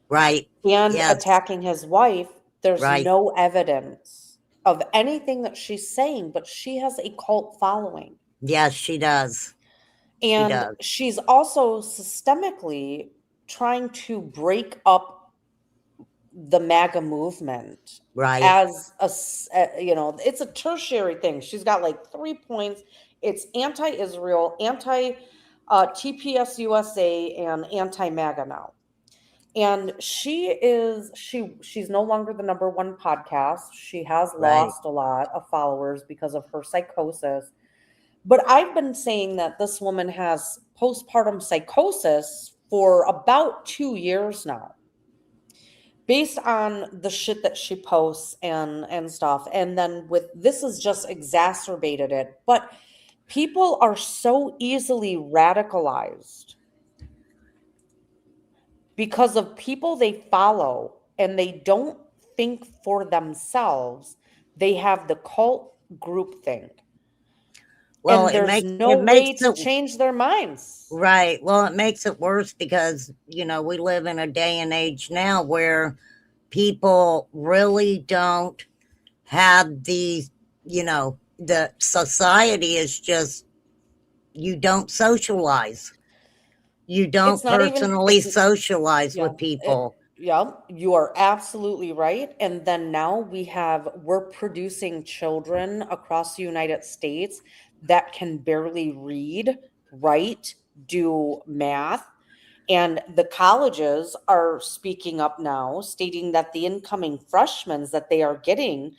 Speaker 1: Right.
Speaker 3: and
Speaker 1: Yes.
Speaker 3: attacking his wife, there's
Speaker 1: Right.
Speaker 3: no evidence of anything that she's saying, but she has a cult following.
Speaker 1: Yes, she does.
Speaker 3: And
Speaker 1: does.
Speaker 3: she's also systemically trying to break up the MAGA movement
Speaker 1: Right.
Speaker 3: as it's a tertiary thing. She's got like 3 points. It's anti-Israel, TPS USA, and anti-MAGA now. And she's no longer the number one podcast. She has
Speaker 1: Right.
Speaker 3: lost a lot of followers because of her psychosis. But I've been saying that this woman has postpartum psychosis for about 2 years now, based on the shit that she posts and stuff. And then this has just exacerbated it. But people are so easily radicalized because of people they follow, and they don't think for themselves. They have the cult group thing.
Speaker 1: Well,
Speaker 3: and there's no
Speaker 1: it
Speaker 3: way
Speaker 1: makes
Speaker 3: to
Speaker 1: it
Speaker 3: change their minds.
Speaker 1: right. Well, it makes it worse because, we live in a day and age now where people really don't have the society is just, you don't socialize. You don't
Speaker 3: It's not even,
Speaker 1: personally socialize
Speaker 3: yeah,
Speaker 1: with people.
Speaker 3: yeah, you are absolutely right. And then now we're producing children across the United States that can barely read, write, do math. And the colleges are speaking up now, stating that the incoming freshmen that they are getting,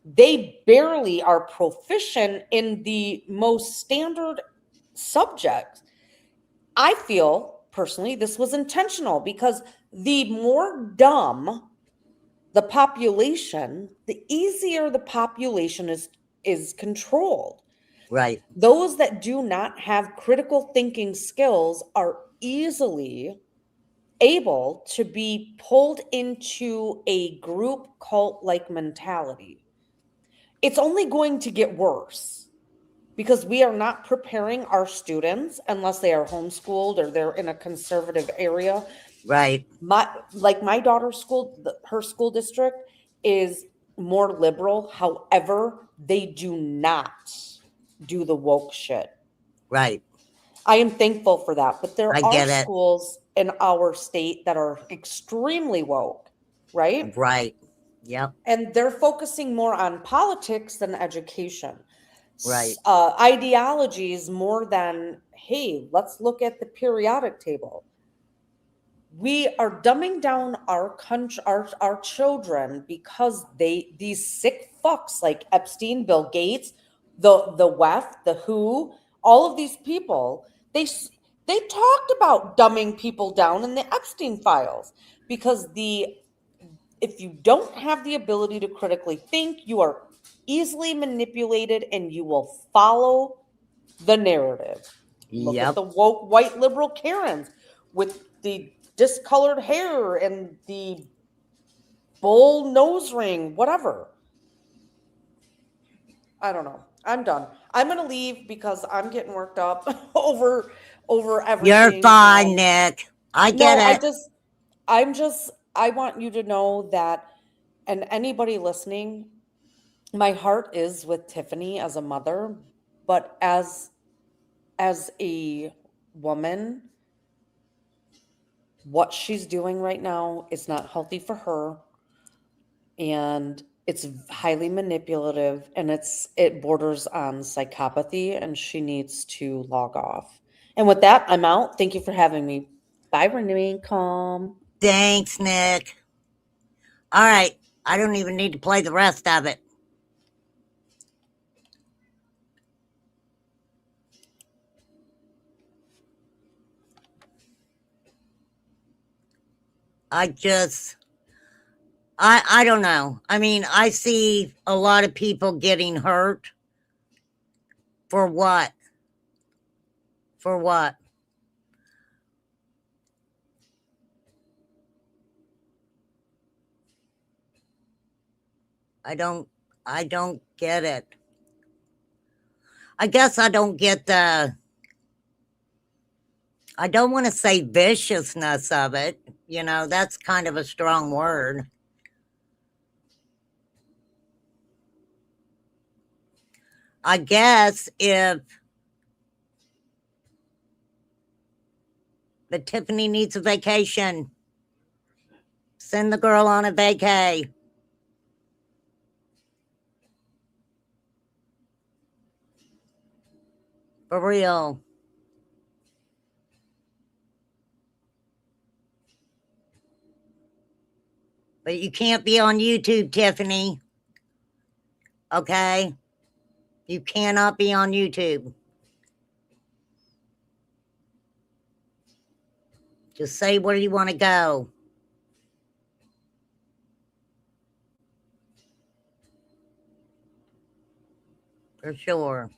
Speaker 3: they barely are proficient in the most standard subjects. I feel personally this was intentional because the more dumb the population, the easier the population is controlled.
Speaker 1: Right.
Speaker 3: Those that do not have critical thinking skills are easily able to be pulled into a group cult like mentality. It's only going to get worse because we are not preparing our students unless they are homeschooled or they're in a conservative area.
Speaker 1: Right.
Speaker 3: My daughter's school, her school district is more liberal. However, they do not do the woke shit.
Speaker 1: Right.
Speaker 3: I am thankful for that. But there
Speaker 1: I
Speaker 3: are
Speaker 1: get it.
Speaker 3: schools in our state that are extremely woke, right?
Speaker 1: Right. Yep.
Speaker 3: And they're focusing more on politics than education.
Speaker 1: Right.
Speaker 3: Ideologies more than, hey, let's look at the periodic table. We are dumbing down our country, our children, because these sick fucks like Epstein, Bill Gates, the WEF, the WHO, all of these people, they talked about dumbing people down in the Epstein files because if you don't have the ability to critically think, you are easily manipulated and you will follow the narrative. Look at
Speaker 1: Yep.
Speaker 3: the woke white liberal Karens with the discolored hair and the bull nose ring, whatever. I don't know. I'm done. I'm gonna leave because I'm getting worked up over
Speaker 1: You're
Speaker 3: everything.
Speaker 1: fine,
Speaker 3: And
Speaker 1: Nick. I
Speaker 3: no,
Speaker 1: get it.
Speaker 3: I want you to know that, and anybody listening, my heart is with Tiffany as a mother, but as a woman, what she's doing right now is not healthy for her, and it's highly manipulative, and it borders on psychopathy, and she needs to log off. And with that, I'm out. Thank you for having me. Bye, Renee. Calm.
Speaker 1: Thanks, Nick. All right. I don't even need to play the rest of it. I don't know. I mean, I see a lot of people getting hurt. For what? For what? I don't I don't get it. I guess I don't get I don't want to say viciousness of it. That's kind of a strong word. I guess but Tiffany needs a vacation. Send the girl on a vacay. For real. But you can't be on YouTube, Tiffany. Okay? You cannot be on YouTube. Just say where you want to go. For sure.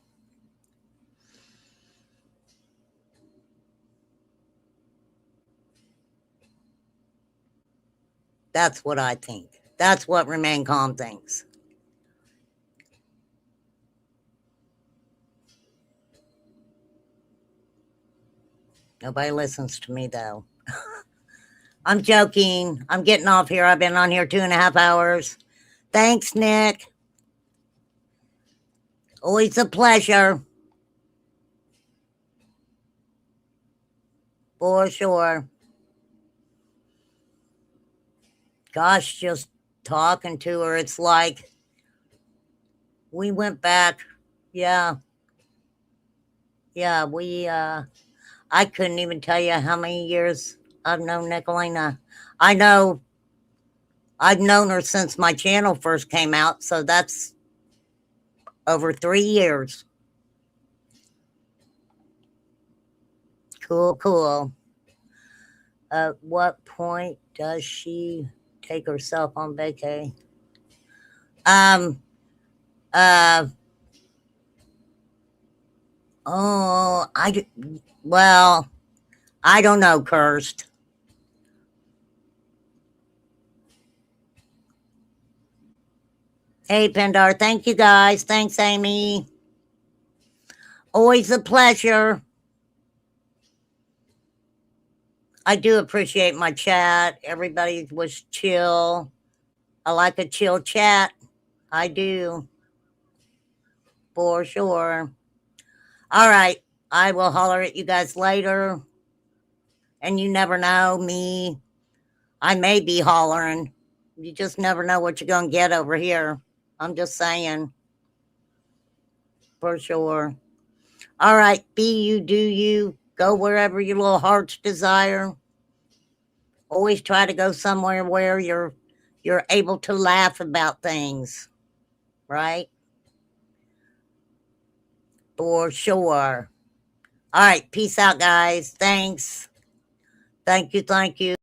Speaker 1: That's what I think. That's what Remain Calm thinks. Nobody listens to me, though. I'm joking. I'm getting off here. I've been on here 2.5 hours. Thanks, Nick. Always a pleasure. For sure. Gosh, just talking to her, it's like we went back. Yeah. Yeah, I couldn't even tell you how many years I've known Nicolina. I know I've known her since my channel first came out, so that's over 3 years. Cool, cool. At what point does she take herself on vacay? Uh, oh, well, I don't know, Kirst. Hey, Pendar, thank you guys. Thanks, Amy. Always a pleasure. I do appreciate my chat. Everybody was chill. I like a chill chat. I do. For sure. All right. I will holler at you guys later. And you never know me. I may be hollering. You just never know what you're going to get over here. I'm just saying. For sure. All right. Be you, do you. Go wherever your little heart's desire. Always try to go somewhere where you're able to laugh about things. Right? For sure. All right. Peace out, guys. Thanks. Thank you. Thank you.